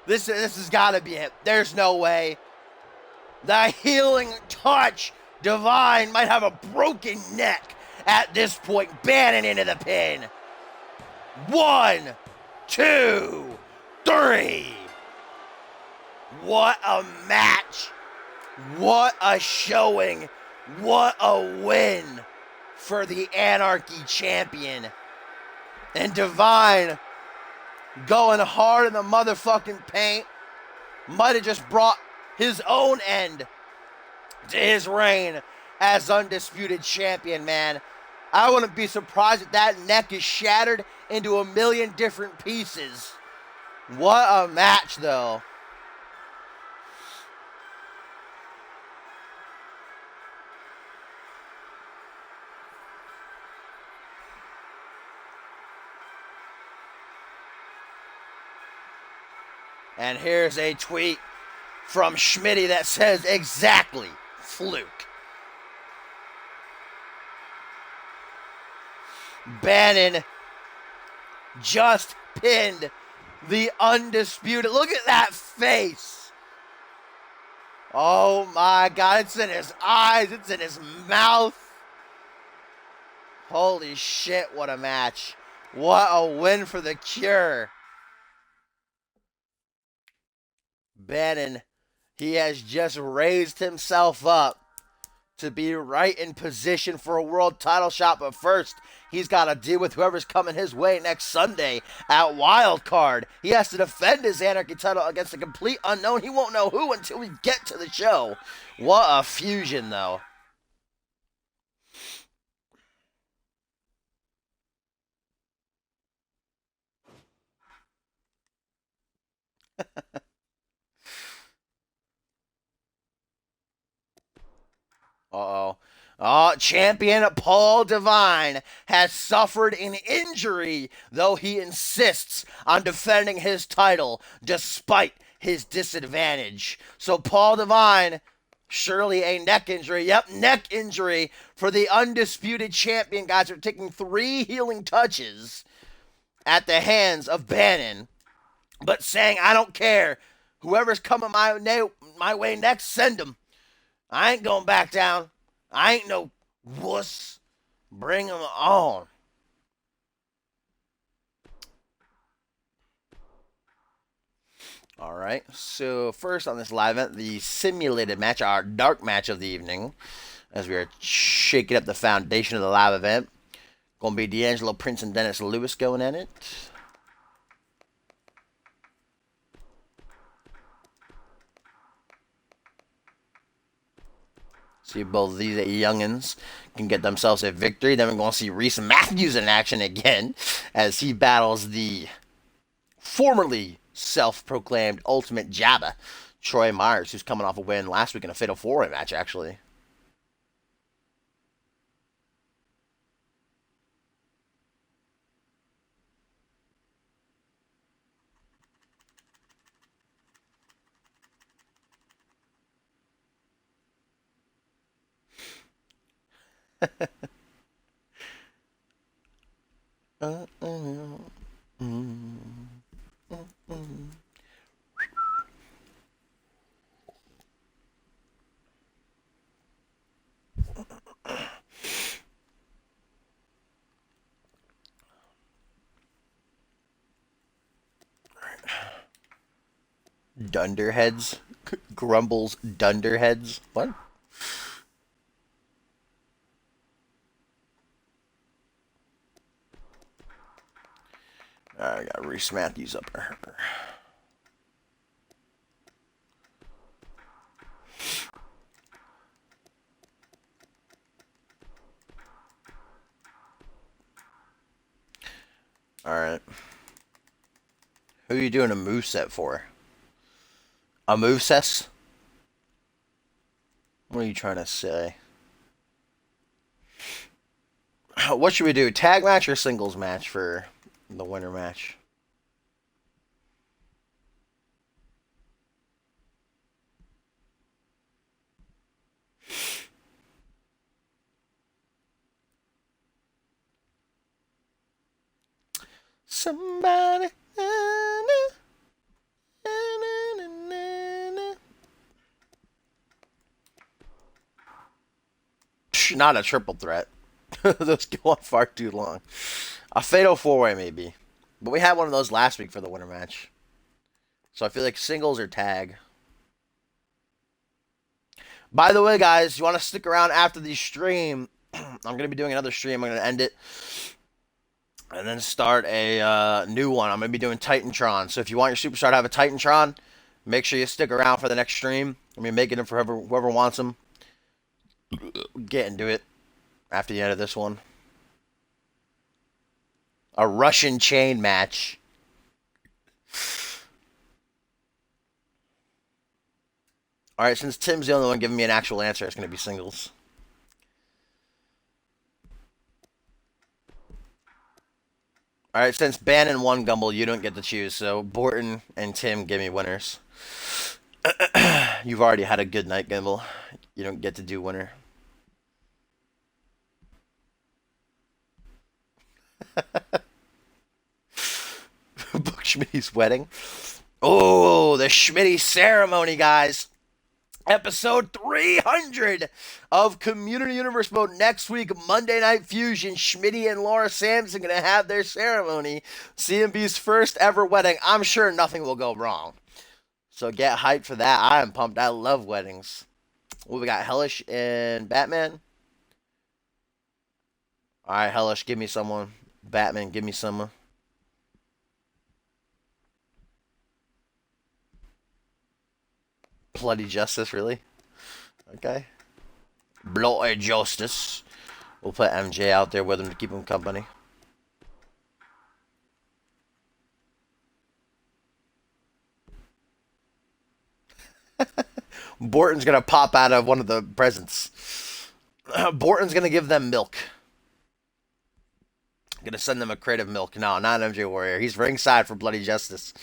A: This has got to be it. There's no way. The healing touch. Divine might have a broken neck at this point. Bannon into the pin. 1, 2, 3. What a match. What a showing. What a win for the Anarchy champion. And Divine going hard in the motherfucking paint. Might have just brought his own end to his reign as undisputed champion, man. I wouldn't be surprised if that neck is shattered into a million different pieces. What a match, though. And here's a tweet from Schmitty that says exactly, fluke. Bannon just pinned the undisputed. Look at that face. Oh my God, it's in his eyes, it's in his mouth. Holy shit, what a match. What a win for the Cure. Bannon, he has just raised himself up to be right in position for a world title shot. But first, he's got to deal with whoever's coming his way next Sunday at Wild Card. He has to defend his Anarchy title against a complete unknown. He won't know who until we get to the show. What a fusion, though. Uh-oh. Oh, champion Paul Divine has suffered an injury, though he insists on defending his title despite his disadvantage. So Paul Divine, surely a neck injury. Yep, neck injury for the undisputed champion. Guys are taking 3 healing touches at the hands of Bannon, but saying, I don't care. Whoever's coming my way next, send him. I ain't going back down. I ain't no wuss. Bring him on. All right. So first on this live event, the simulated match, our dark match of the evening, as we are shaking up the foundation of the live event. Going to be D'Angelo Prince and Dennis Lewis going at it. See if both of these youngins can get themselves a victory. Then we're going to see Reese Matthews in action again as he battles the formerly self-proclaimed Ultimate Jabba, Troy Myers, who's coming off a win last week in a Fatal 4-Way match, actually. Dunderheads? Grumbles Dunderheads? What? I got Reese Matthews up there. Alright. Who are you doing a moveset for? A moveset? What are you trying to say? What should we do? Tag match or singles match for the winner match? Somebody. Not a triple threat. Those go on far too long. A fatal four-way maybe. But we had one of those last week for the winter match. So I feel like singles or tag. By the way, guys, you want to stick around after the stream. I'm going to be doing another stream. I'm going to end it. And then start a new one. I'm going to be doing Titantron. So if you want your superstar to have a Titantron, make sure you stick around for the next stream. I'm going to be making them for whoever wants them. Get into it after the end of this one. A Russian chain match. Alright, since Tim's the only one giving me an actual answer, it's going to be singles. Alright, since Bannon won Gumble, you don't get to choose. So Borton and Tim give me winners. You've already had a good night, Gumble. You don't get to do winner. Book Schmitty's wedding. Oh, the Schmitty ceremony, guys. Episode 300 of Community Universe Mode. Next week, Monday Night Fusion. Schmitty and Laura Sampson going to have their ceremony. CMV's first ever wedding. I'm sure nothing will go wrong. So get hyped for that. I am pumped. I love weddings. Well, we got Hellish and Batman. Alright, Hellish, give me someone. Batman, give me someone. Bloody Justice, really? Okay. Bloody Justice. We'll put MJ out there with him to keep him company. Borton's gonna pop out of one of the presents. Borton's gonna give them milk. Gonna send them a crate of milk. No, not MJ Warrior. He's ringside for Bloody Justice.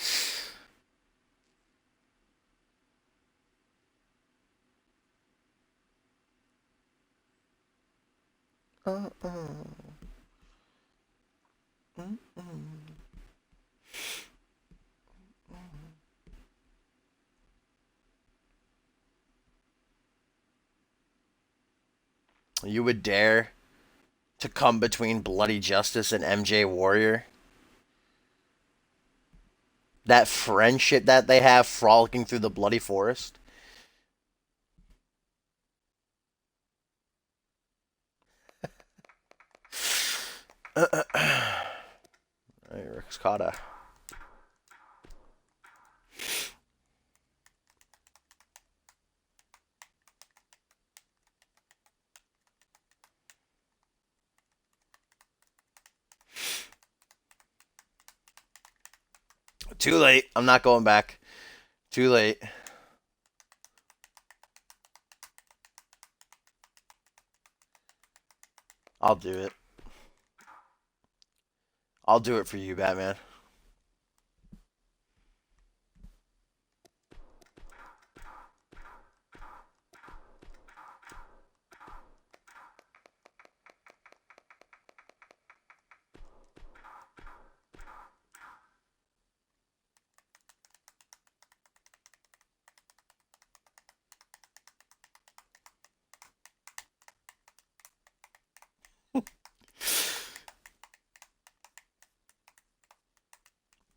A: You would dare to come between Bloody Justice and MJ Warrior? That friendship that they have frolicking through the bloody forest? Rick's Kata. Too late. I'm not going back. Too late. I'll do it. I'll do it for you, Batman.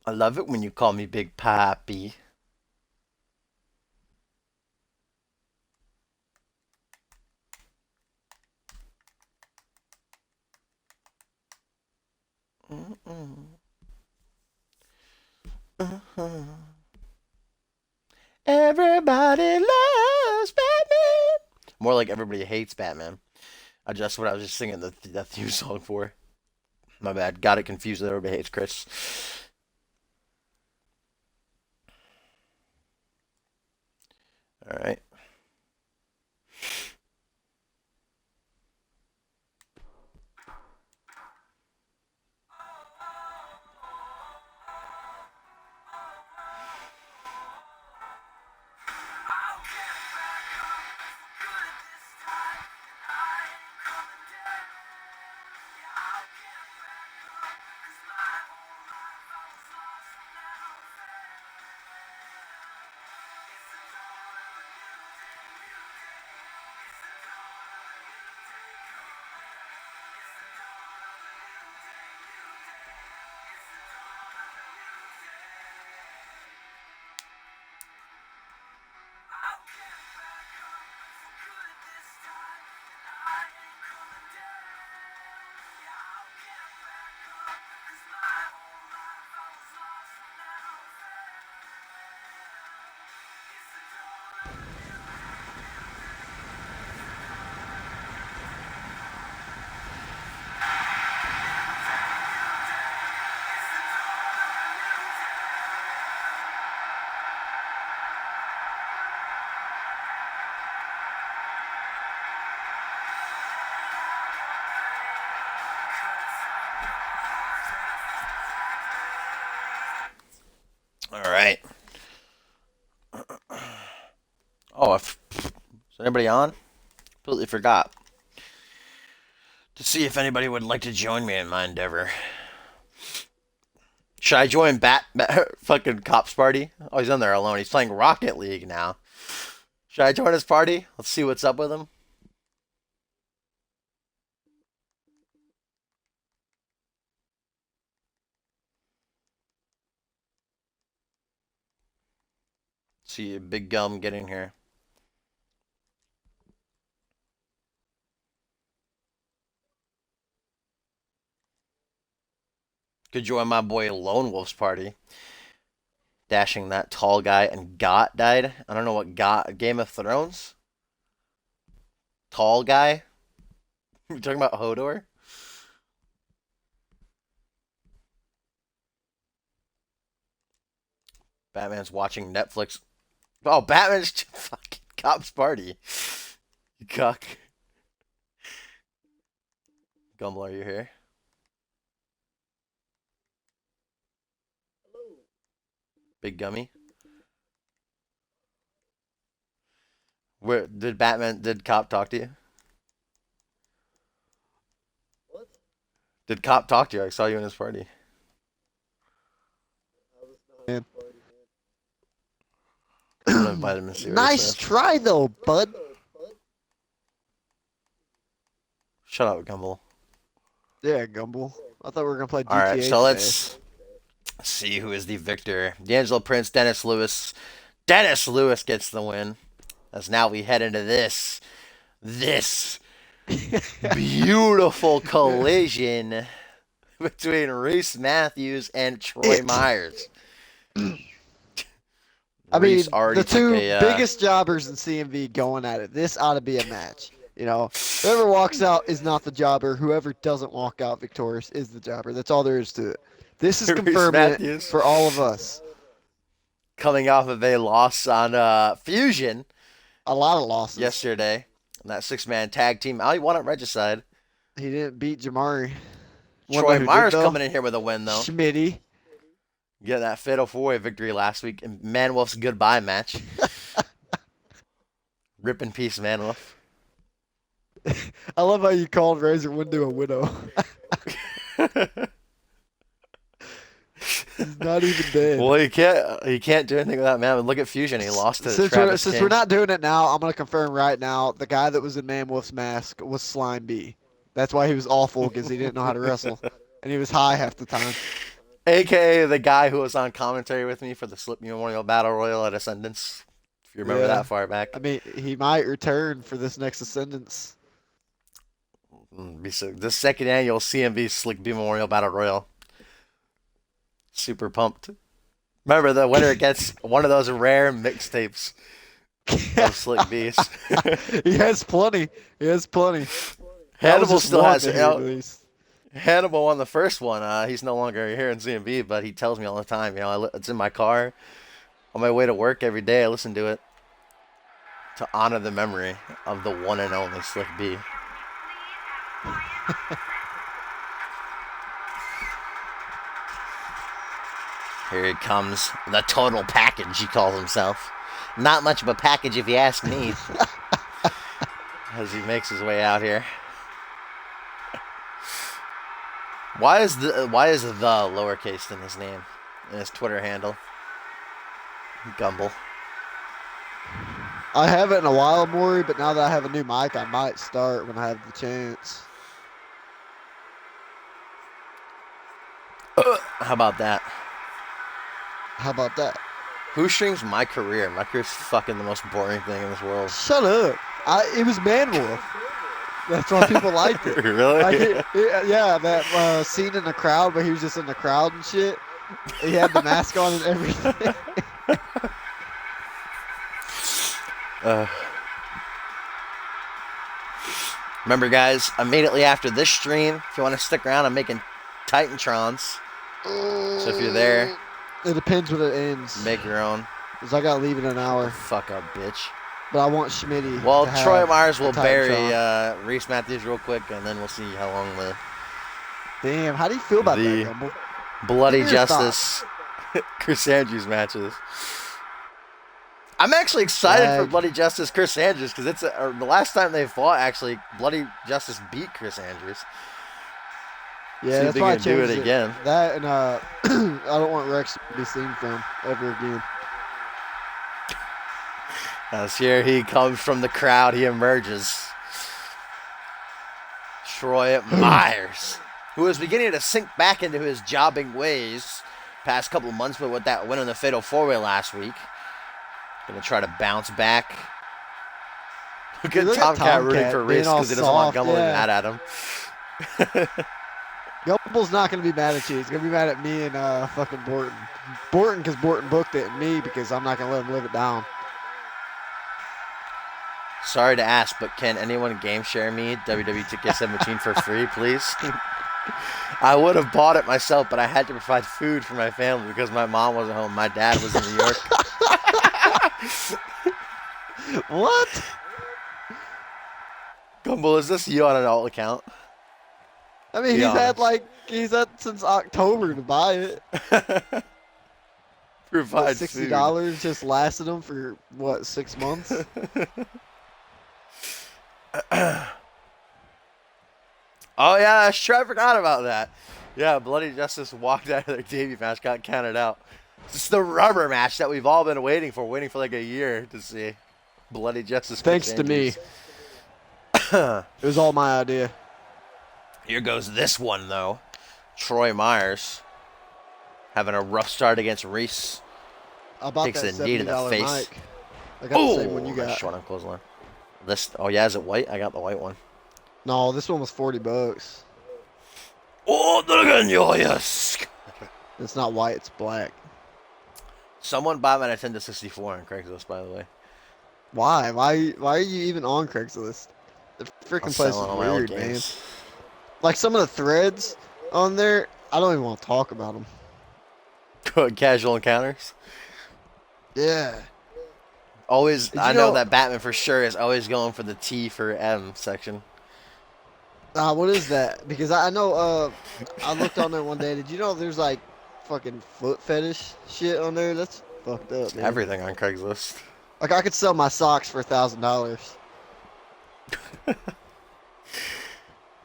A: I love it when you call me Big Papi. Everybody loves Batman. More like everybody hates Batman. Just what I was just singing the theme song for. My bad. Got it confused with Everybody Hates Chris. All right. All right. Oh, is anybody on? Completely forgot to see if anybody would like to join me in my endeavor. Should I join fucking Cops party? Oh, he's on there alone. He's playing Rocket League now. Should I join his party? Let's see what's up with him. See a Big Gum get in here. Could join my boy Lone Wolf's party. Dashing that tall guy and Got died. I don't know what Got. Game of Thrones? Tall guy? You talking about Hodor? Batman's watching Netflix. Oh, Batman's fucking Cops party. You cuck. Gumbel, are you here? Big Gummy. Where did Cop talk to you? Did Cop talk to you? I saw you in his party.
B: Man.
A: I'm gonna invite him and see what he
B: Nice
A: says.
B: try though, bud.
A: Shut up, Gumbel.
B: Yeah, Gumble. I thought we were gonna play GTA
A: All right, so
B: today.
A: let's see who is the victor. D'Angelo Prince, Dennis Lewis. Dennis Lewis gets the win. As now we head into this beautiful collision between Reese Matthews and Troy Myers.
B: I mean,
A: Reese already
B: the two
A: took a,
B: biggest jobbers in CMV going at it. This ought to be a match. You know, whoever walks out is not the jobber. Whoever doesn't walk out victorious is the jobber. That's all there is to it. This is
A: Reese
B: confirming it
A: Matthews
B: for all of us.
A: coming off of a loss on Fusion
B: A lot of losses.
A: yesterday. And that six-man tag team. He won at Regicide.
B: He didn't beat Jamari.
A: Troy Myers coming in here with a win, though.
B: Schmitty.
A: Get that fatal four-way victory last week in Manwolf's goodbye match. Rip in peace, Manwolf.
B: I love how you called Razor Window a widow. He's not even dead.
A: Well, he can't do anything without Man. Look at Fusion. He lost to Travis
B: Since
A: King.
B: we're not doing it now, I'm gonna confirm right now. The guy that was in Man Wolf's mask was Slime B. That's why he was awful, because he didn't know how to wrestle, and he was high half the time.
A: AKA the guy who was on commentary with me for the Slip Memorial Battle Royal at Ascendance. If you remember that far back.
B: I mean, he might return for this next Ascendance.
A: The second annual CMV Slick B Memorial Battle Royal. Super pumped. Remember, the winner gets one of those rare mixtapes of Slick B's.
B: He has plenty. He has plenty.
A: Hannibal still has
B: it.
A: Hannibal won the first one. He's no longer here in CMV, but he tells me all the time. It's in my car on my way to work every day. I listen to it to honor the memory of the one and only Slick B. Here he comes, the total package, he calls himself. Not much of a package if you ask me. As he makes his way out here. Why is the lowercase in his name, in his Twitter handle? Gumble.
B: I haven't in a while, Maury, but now that I have a new mic, I might start when I have the chance.
A: How about that?
B: How about that?
A: Who streams My Career? My Career's fucking the most boring thing in this world.
B: Shut up. It was Manwolf. That's why people liked it.
A: Really?
B: Like yeah, that scene in the crowd where he was just in the crowd and shit. He had the mask on and everything.
A: Remember, guys, immediately after this stream, if you want to stick around, I'm making Titantrons. So if you're there,
B: it depends when it ends.
A: make your own.
B: Because I got to leave in an hour.
A: Fuck up, bitch.
B: But I want Schmitty.
A: Well,
B: to
A: Troy
B: have
A: Myers will
B: a
A: bury
B: Titantron.
A: Reese Matthews real quick, and then we'll see how long the
B: Damn, how do you feel about that, Gumble?
A: Bloody
B: Give me your
A: Justice Chris Andrews matches. I'm actually excited for Bloody Justice Chris Andrews because it's the last time they fought. Actually, Bloody Justice beat Chris Andrews.
B: Yeah,
A: see
B: that's
A: if
B: why I
A: they can do
B: changed
A: it again.
B: That and I don't want Rex to be seen from ever again.
A: As here he comes from the crowd, he emerges. Troy Myers, who is beginning to sink back into his jobbing ways past couple of months, but with that win on the Fatal 4-Way last week, gonna try to bounce back. Look at Tomcat rooting for Reese because he doesn't want Gumble to be mad at him.
B: Gumble's not gonna be mad at you. He's gonna be mad at me and fucking Borton. Borton because Borton booked it, and me because I'm not gonna let him live it down.
A: Sorry to ask, but can anyone game share me WWE 2K17 for free, please? I would have bought it myself, but I had to provide food for my family because my mom wasn't home. My dad was in New York.
B: What?
A: Gumble, is this you on an alt account?
B: I mean, he's had since October to buy it.
A: Provide
B: $60 just lasted him for what, 6 months?
A: Oh yeah, that's true. I forgot about that. Yeah, Bloody Justice walked out of their debut match, got counted out. It's the rubber match that we've all been waiting for like a year to see. Bloody Justice.
B: Thanks to me. It was all my idea.
A: Here goes this one though. Troy Myers having a rough start against Reese. Takes a knee to the face.
B: I got the same one you got.
A: Short on clothesline. This. Oh yeah, is it white? I got the white one.
B: No, this one was $40.
A: Oh, yes.
B: It's not white, it's black.
A: Someone bought my Nintendo 64 on Craigslist, by the way.
B: Why? Why are you even on Craigslist? The freaking place is weird, man. Like some of the threads on there, I don't even want to talk about them.
A: Casual encounters?
B: Yeah.
A: Always, I know that Batman for sure is always going for the T for M section.
B: What is that? Because I know, I looked on there one day. Did you know there's like fucking foot fetish shit on there? That's fucked up, man.
A: Everything on Craigslist.
B: Like I could sell my socks for $1,000.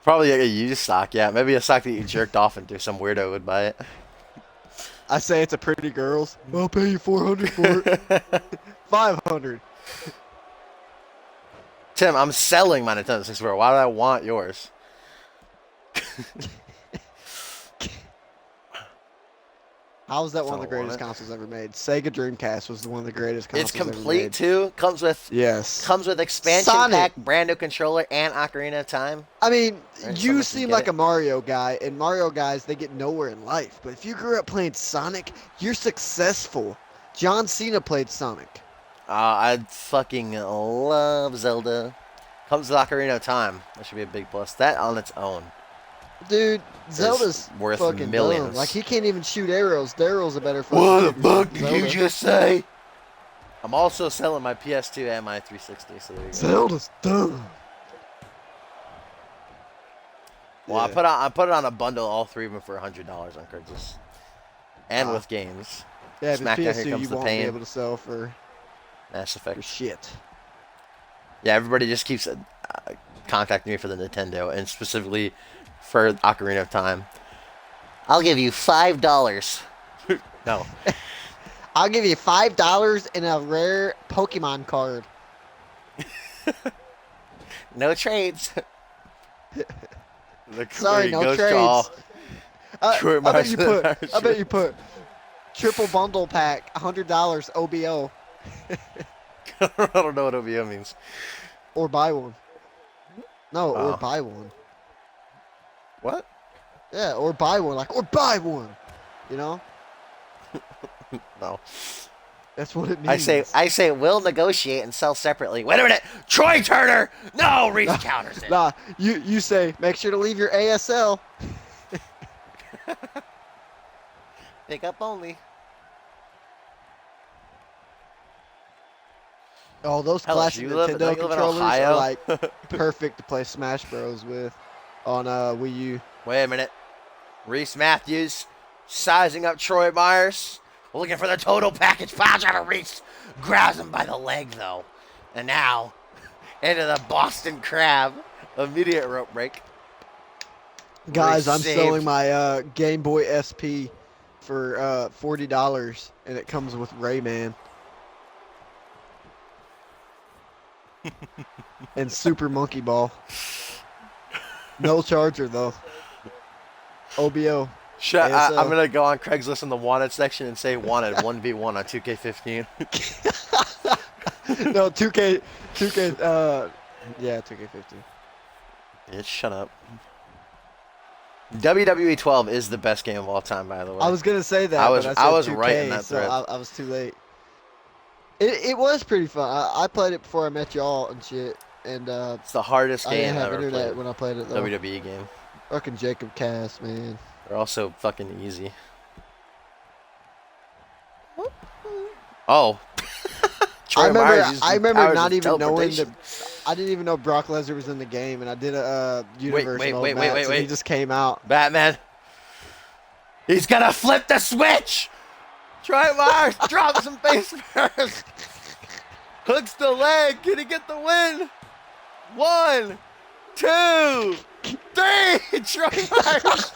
A: Probably like a used sock, yeah. Maybe a sock that you jerked off into. Some weirdo would buy it.
B: I say it's a pretty girl's. I'll pay you $400 for it. $500.
A: Tim, I'm selling my Nintendo 64. Why do I want yours?
B: How was that one of the greatest consoles ever made? Sega Dreamcast was one of the greatest consoles
A: ever made. It's complete
B: ever made.
A: too. Comes with expansion pack, brand new controller, and Ocarina of Time.
B: I mean, you seem like a Mario guy, and Mario guys, they get nowhere in life. But if you grew up playing Sonic, you're successful. John Cena played Sonic.
A: I fucking love Zelda. Comes with Ocarina of Time. That should be a big plus. That on its own.
B: Dude, Zelda's
A: worth
B: fucking
A: millions.
B: dumb. Like, he can't even shoot arrows. Daryl's a better fucking
A: What
B: kid
A: the
B: than
A: fuck did
B: Zelda.
A: you just say? I'm also selling my PS2 and my 360, so there you go.
B: Zelda's dumb.
A: Well, yeah. I put it on a bundle, all three of them for $100 on Craigslist, and with games.
B: Yeah, but
A: Smackdown,
B: PS2 you won't be able to sell for
A: Mass Effect.
B: For shit.
A: Yeah, everybody just keeps contacting me for the Nintendo, and specifically for Ocarina of Time. I'll give you $5. No.
B: I'll give you $5 and a rare Pokemon card.
A: No trades.
B: Sorry, no trades. I bet you put triple bundle pack, $100 OBO.
A: I don't know what OBO means.
B: Or buy one. No, or buy one.
A: What?
B: Yeah, or buy one. Like, or buy one. You know?
A: No.
B: That's what it means.
A: I say we'll negotiate and sell separately. Wait a minute! Troy Turner! No, Reese counters it.
B: Nah, you say, make sure to leave your ASL.
A: Pick up only.
B: Oh, those classic Nintendo controllers are like perfect to play Smash Bros. With on Wii U.
A: Wait a minute. Reese Matthews sizing up Troy Myers. Looking for the total package. Fouls out of Reese. Grabs him by the leg, though. And now, into the Boston Crab. Immediate rope break.
B: Guys, I'm selling my Game Boy SP for $40, and it comes with Rayman. And Super Monkey Ball. No charger, though. OBO.
A: I'm going to go on Craigslist in the wanted section and say wanted 1v1 on 2K15.
B: No, 2K, yeah, 2K15.
A: Bitch, shut up. WWE 12 is the best game of all time, by the way.
B: I was going to say that,
A: I was
B: 2K,
A: right in that thread.
B: So I was too late. It was pretty fun. I played it before I met y'all and shit. And
A: it's the hardest game
B: I didn't have
A: ever
B: internet
A: played.
B: when I played it, though.
A: WWE game.
B: Fucking Jacob Cass, man.
A: They're also fucking easy. Oh.
B: I remember not even knowing that. I didn't even know Brock Lesnar was in the game, and I did a universe mode match, and he just came out.
A: Batman. He's gonna flip the switch. Troy Myers drops him face first. Hooks the leg. Can he get the win? 1, 2, 3. Troy Myers.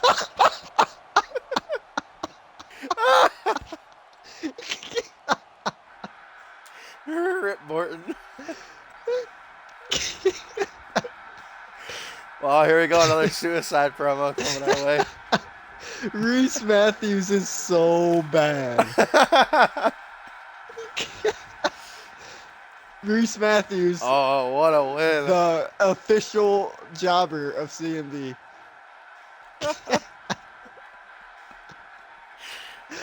A: Rip Morton. Well, here we go. Another suicide promo coming our way.
B: Reese Matthews is so bad. Reese Matthews.
A: Oh, what a win.
B: The official jobber of CMV.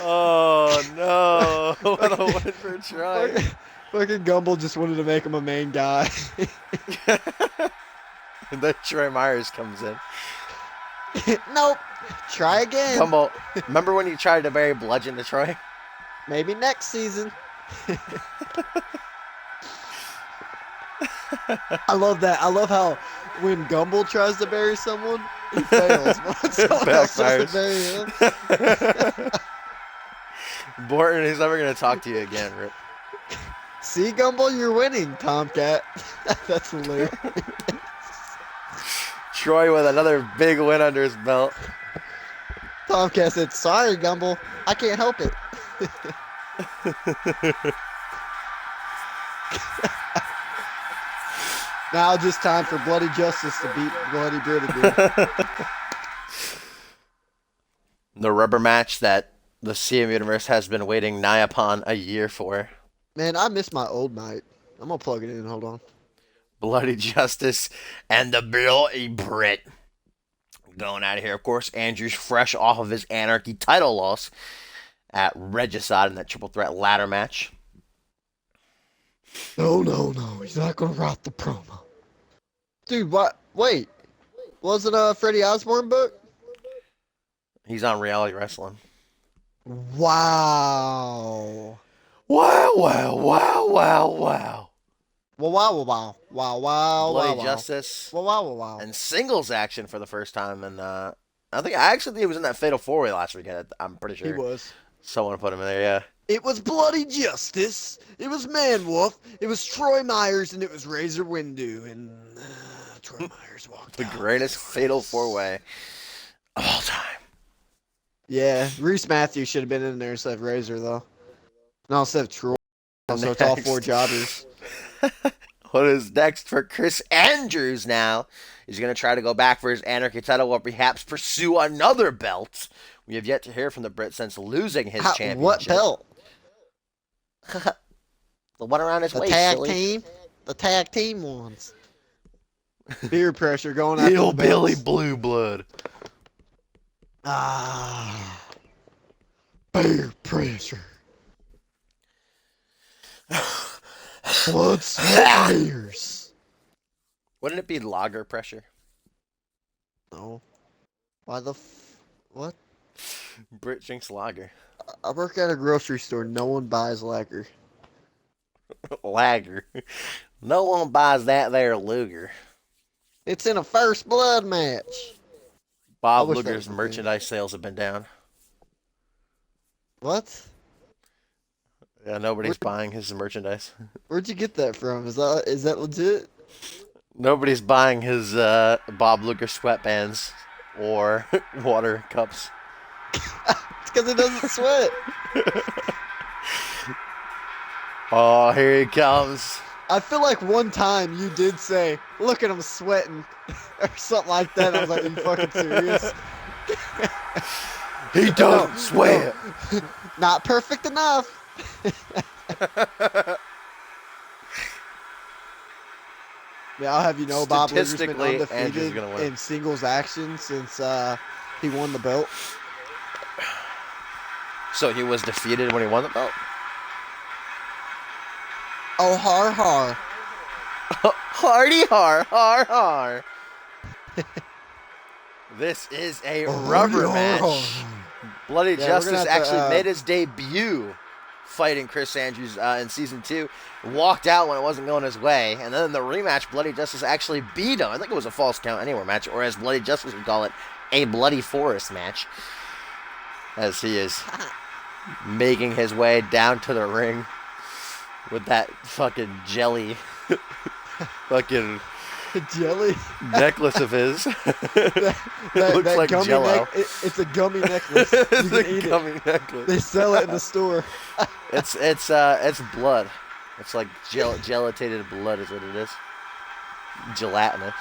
A: Oh, no. What a win for Troy.
B: Fucking Gumble just wanted to make him a main guy.
A: And then Troy Myers comes in.
B: Nope. Try again.
A: Gumble, remember when you tried to bury bludgeon to Troy?
B: Maybe next season. I love that. I love how when Gumble tries to bury someone, he fails. Someone else tries to bury him.
A: Borton, he's never going to talk to you again, Rip.
B: See, Gumble, you're winning, Tomcat. That's hilarious.
A: Troy with another big win under his belt.
B: Tomcat said, sorry, Gumble. I can't help it. Now just time for Bloody Justice to beat Bloody Britigan.
A: The rubber match that the CM Universe has been waiting nigh upon a year for.
B: Man, I miss my old night. I'm going to plug it in. Hold on.
A: Bloody Justice and the Bloody Brit. Going out of here. Of course, Andrew's fresh off of his Anarchy title loss at Regicide in that triple threat ladder match.
B: No. He's not going to write the promo. Dude, what? Wait. Wasn't a Freddie Osborne book?
A: He's on Reality Wrestling.
B: Wow.
A: Wow, wow, wow, wow, wow.
B: Wow, wow, wow, wow, wow,
A: Bloody
B: wow, wow.
A: Justice
B: Wow, wow, wow, wow.
A: and singles action for the first time. And I actually think he was in that Fatal 4-Way last weekend. I'm pretty
B: He
A: sure
B: was.
A: someone put him in there, yeah.
B: It was Bloody Justice. It was Man Wolf. It was Troy Myers, and it was Razor Windu. And Troy Myers walked
A: The
B: out.
A: greatest Fatal 4-Way of all time.
B: Yeah, Reese Matthews should have been in there instead of Razor, though. No, instead of Troy. So it's all 4 jobbers.
A: What is next for Chris Andrews now? He's going to try to go back for his Anarchy title or perhaps pursue another belt. We have yet to hear from the Brit since losing his championship.
B: What belt?
A: The one around his waist.
B: Tag
A: silly.
B: team? The tag team ones. Peer pressure going after the
A: Hillbilly
B: belts.
A: blue blood.
B: Ah. Peer pressure. Blood, sweat, and tears.
A: Wouldn't it be lager pressure?
B: No. Why the what?
A: Brit drinks lager.
B: I work at a grocery store. No one buys lager.
A: Lager. No one buys that there Luger.
B: It's in a first blood match.
A: Bob
B: wish that
A: Luger's
B: was the
A: merchandise sales have been down.
B: What?
A: Yeah, nobody's buying his merchandise.
B: Where'd you get that from? Is that legit?
A: Nobody's buying his Bob Luger sweatbands or water cups.
B: It's because he doesn't sweat.
A: Oh, here he comes.
B: I feel like one time you did say, "Look at him sweating," or something like that. I was like, "Are you fucking serious?"
A: He don't sweat.
B: No. Not perfect enough. Yeah, I'll have you know, Bob Luger's been
A: Statistically, Andrew's
B: undefeated
A: gonna win.
B: in singles action since he won the belt.
A: So he was defeated when he won the belt?
B: Oh, har har.
A: Hardy har, har har. This is a rubber match. Bloody
B: Yeah,
A: Justice actually made his debut fighting Chris Andrews in Season 2. Walked out when it wasn't going his way. And then in the rematch, Bloody Justice actually beat him. I think it was a false count anywhere match, or as Bloody Justice would call it, a Bloody Forest match. As he is making his way down to the ring with that fucking jelly fucking
B: jelly
A: necklace of his.
B: that
A: Looks like
B: gummy
A: Jell-O.
B: It's a gummy necklace. You
A: It's
B: can
A: a
B: eat
A: gummy
B: it.
A: necklace.
B: They sell it in the store.
A: It's blood. It's like gelatated blood is what it is. Gelatinous.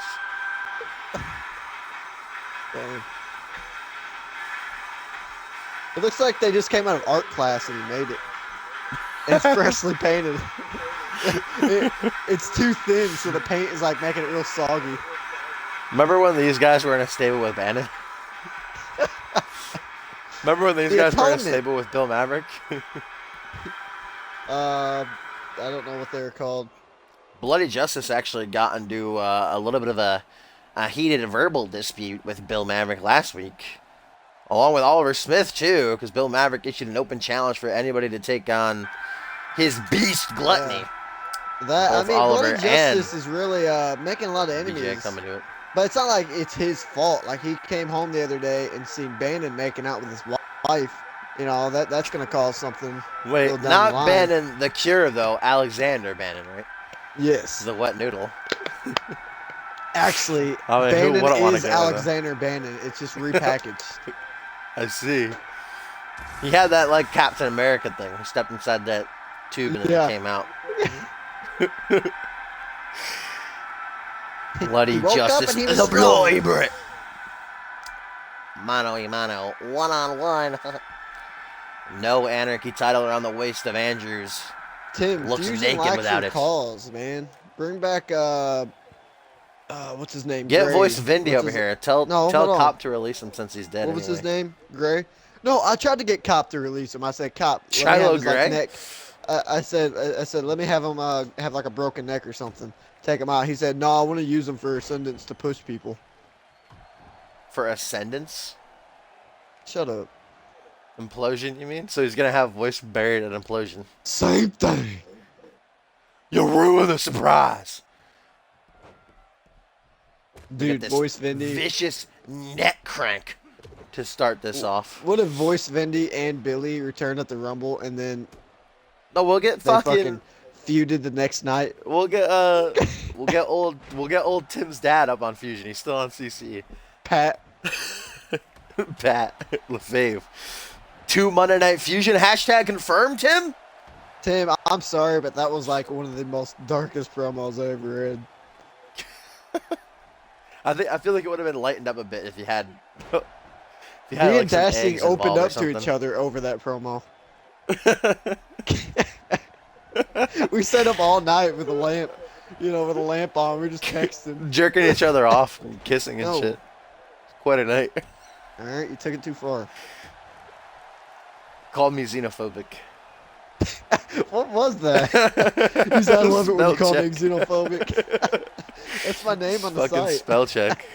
B: Dang. It looks like they just came out of art class and he made it. And it's freshly painted. It's too thin, so the paint is like making it real soggy.
A: Remember when these guys were in a stable with Bannon? Remember when these guys were in a stable with Bill Maverick?
B: I don't know what they were called.
A: Bloody Justice actually got into a little bit of a heated verbal dispute with Bill Maverick last week. Along with Oliver Smith, too, because Bill Maverick issued an open challenge for anybody to take on his beast Gluttony.
B: Yeah. That
A: Both Oliver
B: Bloody Justice is really making a lot of enemies.
A: BJ coming to it.
B: But it's not like it's his fault. Like, he came home the other day and seen Bannon making out with his wife. You know, that's going to cause something.
A: Wait,
B: down
A: not
B: the line.
A: Bannon the Cure, though. Alexander Bannon, right?
B: Yes.
A: The wet noodle.
B: Actually,
A: I mean, who wouldn't
B: Bannon
A: wanna
B: is
A: go with
B: Alexander Bannon. It's just repackaged.
A: I see. He had that, like, Captain America thing. He stepped inside that tube and then it came out. Bloody Justice. The Bloody Brit. Mano y mano. One-on-one. No Anarchy title around the waist of Andrews.
B: Tim,
A: looks
B: Fusion
A: naked
B: likes
A: without
B: your
A: it.
B: calls, man. Bring back, what's his name?
A: Get
B: Gray.
A: voice Vindy
B: What's
A: over
B: his-
A: here. Tell
B: No, hold on.
A: Cop to release him since he's dead.
B: What was his
A: anyway.
B: name? Gray? No, I tried to get Cop to release him. I said, Cop, let me
A: Shiloh
B: have his,
A: Gray?
B: neck. I said, let me have him have like a broken neck or something. Take him out. He said, no, I want to use him for Ascendance to push people.
A: For Ascendance?
B: Shut up.
A: Implosion, you mean? So he's gonna have voice buried at Implosion.
B: Same thing.
A: You ruin the surprise.
B: Dude, Voice Vindy.
A: Vicious neck crank to start this off.
B: What if Voice Vindy and Billy return at the Rumble and then
A: No, we'll get
B: they
A: fucking
B: feuded the next night?
A: We'll get old Tim's dad up on Fusion. He's still on CCE.
B: Pat.
A: Pat LaFave. 2 Monday Night Fusion hashtag confirmed, Tim?
B: Tim, I'm sorry, but that was like one of the most darkest promos I ever read.
A: I feel like it would have been lightened up a bit if you had.
B: Me and Dashing opened up to each other over that promo. We set up all night with a lamp, with a lamp on. We're just texting,
A: jerking each other off and kissing and shit. It's quite a night.
B: All right, you took it too far.
A: Called me xenophobic.
B: What was that? I love it when you call me xenophobic. That's my name on the
A: fucking
B: site.
A: Spell check.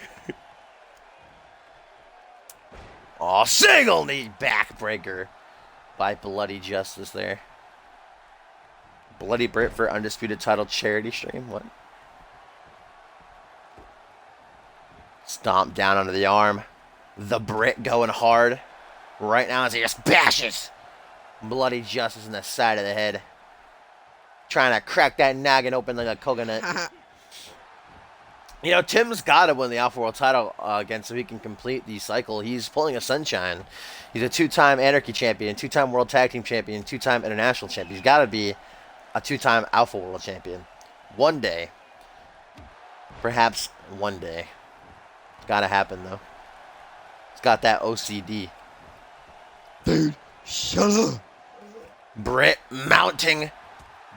A: Aw, single knee backbreaker by Bloody Justice there. Bloody Brit for undisputed title charity stream. What? Stomp down under the arm. The Brit going hard right now as he just bashes Bloody Justice in the side of the head. Trying to crack that noggin open like a coconut. Tim's got to win the Alpha World title again so he can complete the cycle. He's pulling a sunshine. He's a 2-time Anarchy champion, 2-time World Tag Team champion, 2-time International champion. He's got to be a 2-time Alpha World champion. One day. Perhaps one day. It's got to happen, though. It's got that OCD.
B: Dude, shut up.
A: Britt mounting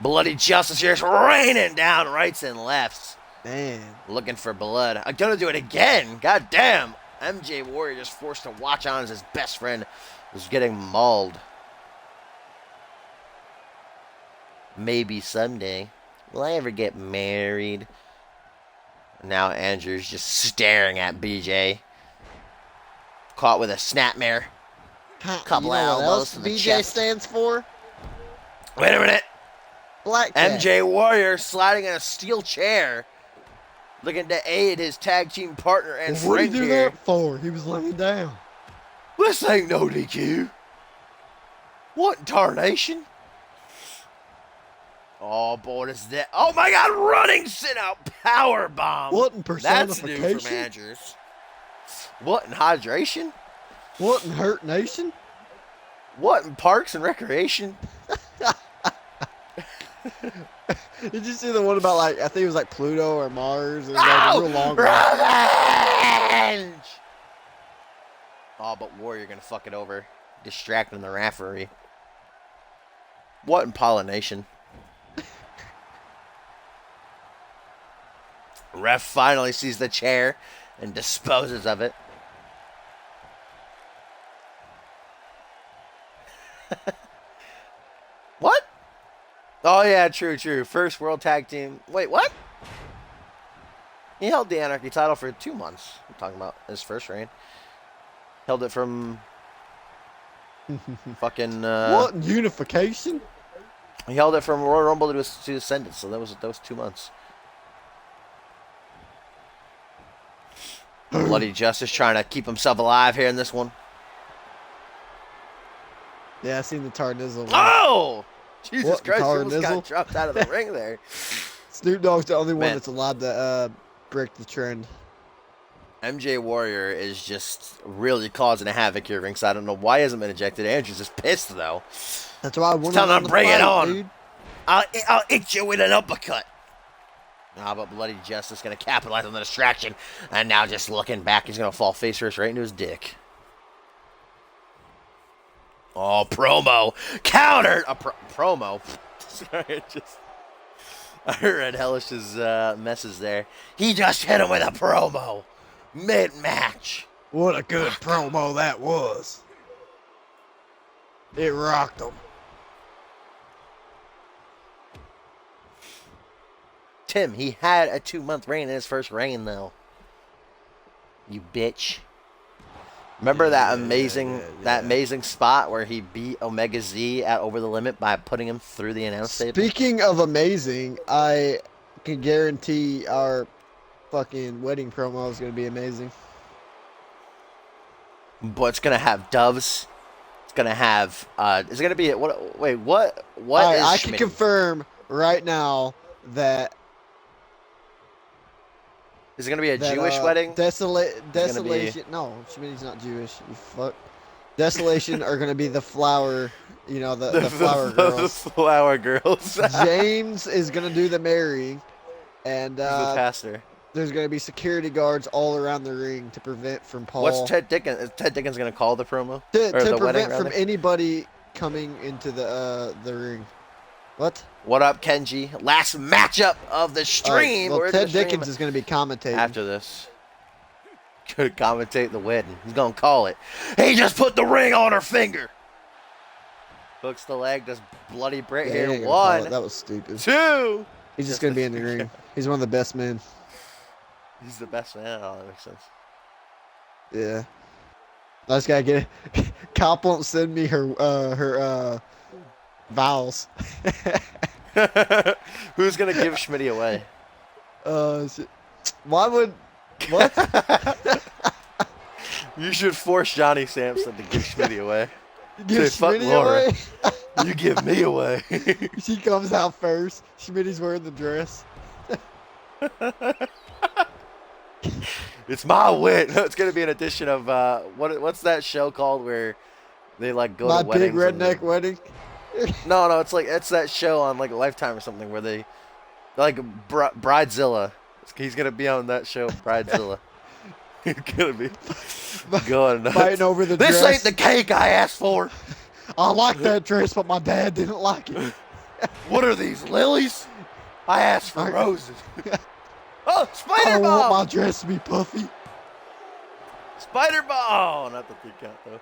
A: Bloody Justice here, raining down rights and lefts.
B: Man.
A: Looking for blood. I'm going to do it again. God damn. MJ Warrior just forced to watch on as his best friend was getting mauled. Maybe someday. Will I ever get married? Now Andrew's just staring at BJ. Caught with a snapmare. Couple elbows to the
B: BJ
A: chest.
B: stands for?
A: Wait a minute.
B: Blackjack.
A: MJ Warrior sliding in a steel chair. Looking to aid his tag team partner and
B: What
A: friend
B: did he do
A: here.
B: that for? He was laying down.
A: This ain't no DQ. What in tarnation? Oh, boy, is that... Oh, my God, running sit-out power bomb.
B: What in
A: That's new
B: personification?
A: from Andrews. What in hydration?
B: What in Hurt Nation?
A: What in Parks and Recreation?
B: Did you see the one about, I think it was Pluto or Mars? It was a real long one.
A: Revenge! Oh, but Warrior gonna fuck it over. Distracting the referee. What in pollination? Ref finally sees the chair and disposes of it. What? Oh, yeah, true. First World Tag Team. Wait, what? He held the Anarchy title for 2 months. I'm talking about his first reign. Held it from fucking...
B: what in unification?
A: He held it from Royal Rumble to Ascendant, so that was 2 months. Bloody Justice trying to keep himself alive here in this one.
B: Yeah, I seen the Tarnizzle one.
A: Oh! Jesus
B: What,
A: Christ, he almost
B: Tarnizzle?
A: got dropped out of the ring there.
B: Snoop Dogg's the only one
A: Man.
B: that's allowed to break the trend.
A: MJ Warrior is just really causing a havoc here ringside. I don't know why he hasn't been ejected. Andrew's just pissed, though.
B: That's why I wanted
A: Tell him to bring it on.
B: Dude.
A: I'll hit you with an uppercut. Nah, but Bloody Justice going to capitalize on the distraction. And now just looking back, he's going to fall face first right into his dick. Oh, promo. Countered. A promo. Sorry, I read Hellish's message there. He just hit him with a promo. Mid-match.
B: What a good promo that was. It rocked him.
A: Tim, he had a 2-month reign in his first reign, though. You bitch. Remember that
B: Yeah.
A: amazing spot where he beat Omega Z at Over the Limit by putting him through the announce table?
B: Speaking of amazing, I can guarantee our fucking wedding promo is gonna be amazing.
A: But it's gonna have doves. It's gonna have. Is it gonna be what? Wait, what? What
B: All right,
A: is
B: I can
A: Schmitty?
B: confirm right now that
A: Is it gonna be a Jewish wedding?
B: Desolation. No, Schmitty's not Jewish. You fuck. Desolation are gonna be the flower. You know the flower
A: The
B: girls.
A: flower girls.
B: James is gonna do the marrying, and
A: He's the pastor.
B: there's gonna be security guards all around the ring to prevent from Paul.
A: What's Ted Dickens? Is Ted Dickens gonna call the promo
B: to
A: or the
B: prevent
A: wedding?
B: from
A: Rather?
B: anybody coming into the ring. What?
A: What up, Kenji? Last matchup of the stream.
B: Well,
A: Where's
B: Ted
A: the stream
B: Dickens is going to be commentating.
A: after this. Could commentate the wedding. He's gonna call it. He just put the ring on her finger. Hooks the leg. Does bloody Brit
B: Yeah, he ain't
A: here.
B: gonna call it.
A: One,
B: That was stupid.
A: two.
B: He's just going to be in the ring. He's one of the best men.
A: He's the best man. Oh, that makes sense.
B: Yeah. I just gotta get it. Cop won't send me her vowels.
A: Who's gonna give Schmitty away?
B: Shit. Why would what?
A: You should force Johnny Sampson to give Schmitty away.
B: Give
A: Say, fuck
B: Schmitty
A: Laura.
B: away?
A: You give me away.
B: She comes out first. Schmitty's wearing the dress.
A: It's my win. It's gonna be an edition of what's that show called where they like go
B: My
A: to
B: big
A: weddings?
B: redneck wedding.
A: No, it's that show on like Lifetime or something where they like Bridezilla. He's gonna be on that show, Bridezilla. He's gonna be going nuts.
B: Fighting over the
A: This
B: dress.
A: ain't the cake I asked for.
B: I like that dress, but my dad didn't like it.
A: What are these lilies? I asked for roses. Oh,
B: I
A: spider
B: don't want my
A: bomb!
B: dress to be puffy.
A: Spider bomb! Oh, not the 3 count though.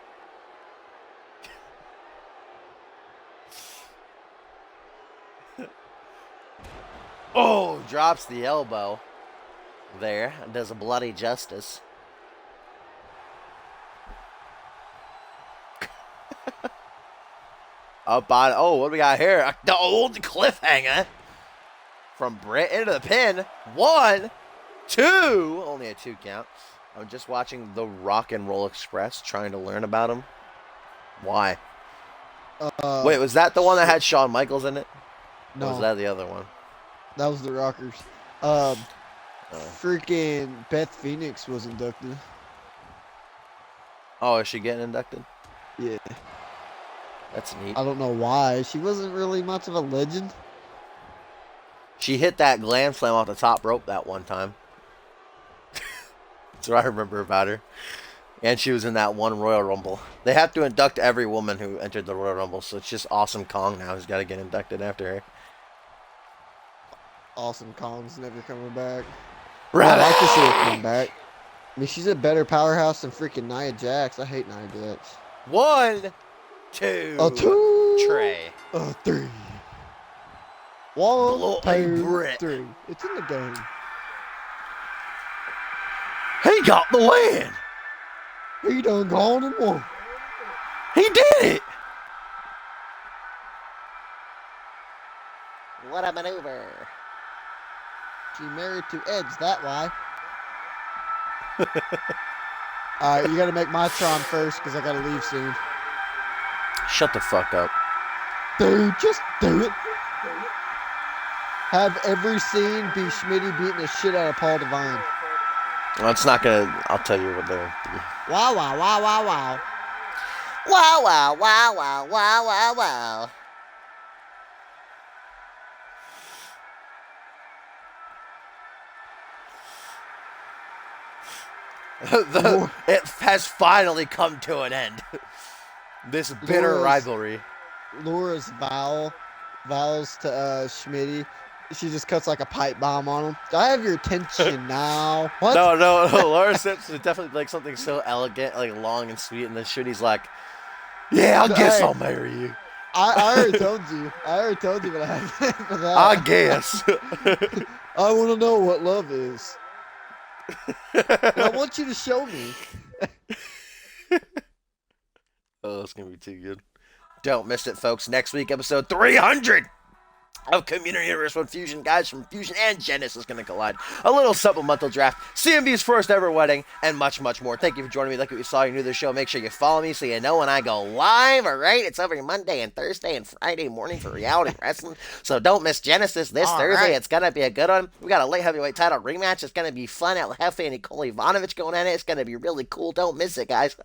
A: Oh, drops the elbow there and does a bloody justice. Up on, oh, what do we got here? The old cliffhanger from Britt into the pin. 1, 2, only a 2 count. I'm just watching the Rock and Roll Express, trying to learn about him. Why? Wait, was that the one that had Shawn Michaels in it?
B: No.
A: Or was that the other one?
B: That was the Rockers. Freaking Beth Phoenix was inducted.
A: Oh, is she getting inducted?
B: Yeah.
A: That's neat.
B: I don't know why. She wasn't really much of a legend.
A: She hit that glam slam off the top rope that one time. That's what I remember about her. And she was in that one Royal Rumble. They have to induct every woman who entered the Royal Rumble, so it's just Awesome Kong now who's got to get inducted after her.
B: Awesome Kong's never coming back.
A: Right.
B: I'd like to see her come back. I mean, she's a better powerhouse than freaking Nia Jax. I hate Nia Jax.
A: 1, 2.
B: A 2.
A: Trey.
B: A 3. 1,
A: Blow a
B: 2,
A: brick.
B: 3. It's in the game.
A: He got the win.
B: He done gone and won.
A: He did it. What a maneuver.
B: She married to Edge, that why. Alright, you gotta make my Tron first, because I gotta leave soon.
A: Shut the fuck up.
B: Dude, just do it. Have every scene be Schmitty beating the shit out of Paul Devine.
A: Well, it's not gonna. I'll tell you what they'll be.
B: Wow, wow, wow, wow, wow.
A: Wow, wow, wow, wow, wow, wow, wow. It has finally come to an end. This bitter rivalry.
B: Laura's vows to Schmitty. She just cuts like a pipe bomb on him. I have your attention now. What?
A: No. Laura Simpson is definitely like something so elegant, like long and sweet, and then Shooty's like, "Yeah, I guess I'll marry you."
B: I already told you. I already told you what I have for that.
A: I guess.
B: I want to know what love is. And I want you to show me.
A: Oh, it's going to be too good. Don't miss it, folks. Next week, episode 300 of Community Universe when Fusion guys from Fusion and Genesis is going to collide. A little supplemental draft, CMV's first ever wedding, and much, much more. Thank you for joining me. Like what you saw, you're new to the show. Make sure you follow me so you know when I go live, all right? It's every Monday and Thursday and Friday morning for reality wrestling. So don't miss Genesis this Thursday. Right. It's going to be a good one. We got a light heavyweight title rematch. It's going to be fun. El Jefe and Nicole Ivanovic going at it. It's going to be really cool. Don't miss it, guys.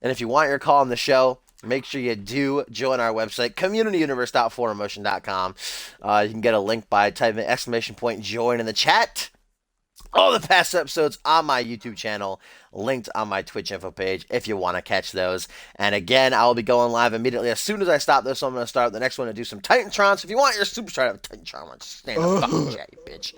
A: And if you want your call on the show, make sure you do join our website, communityuniverse.forumotion.com. You can get a link by typing !join in the chat. All the past episodes on my YouTube channel, linked on my Twitch info page if you want to catch those. And again, I will be going live immediately as soon as I stop this. So I'm going to start the next one to do some Titantron. So if you want your Superstar to have a Titantron, just stand up fucking chat, you bitch.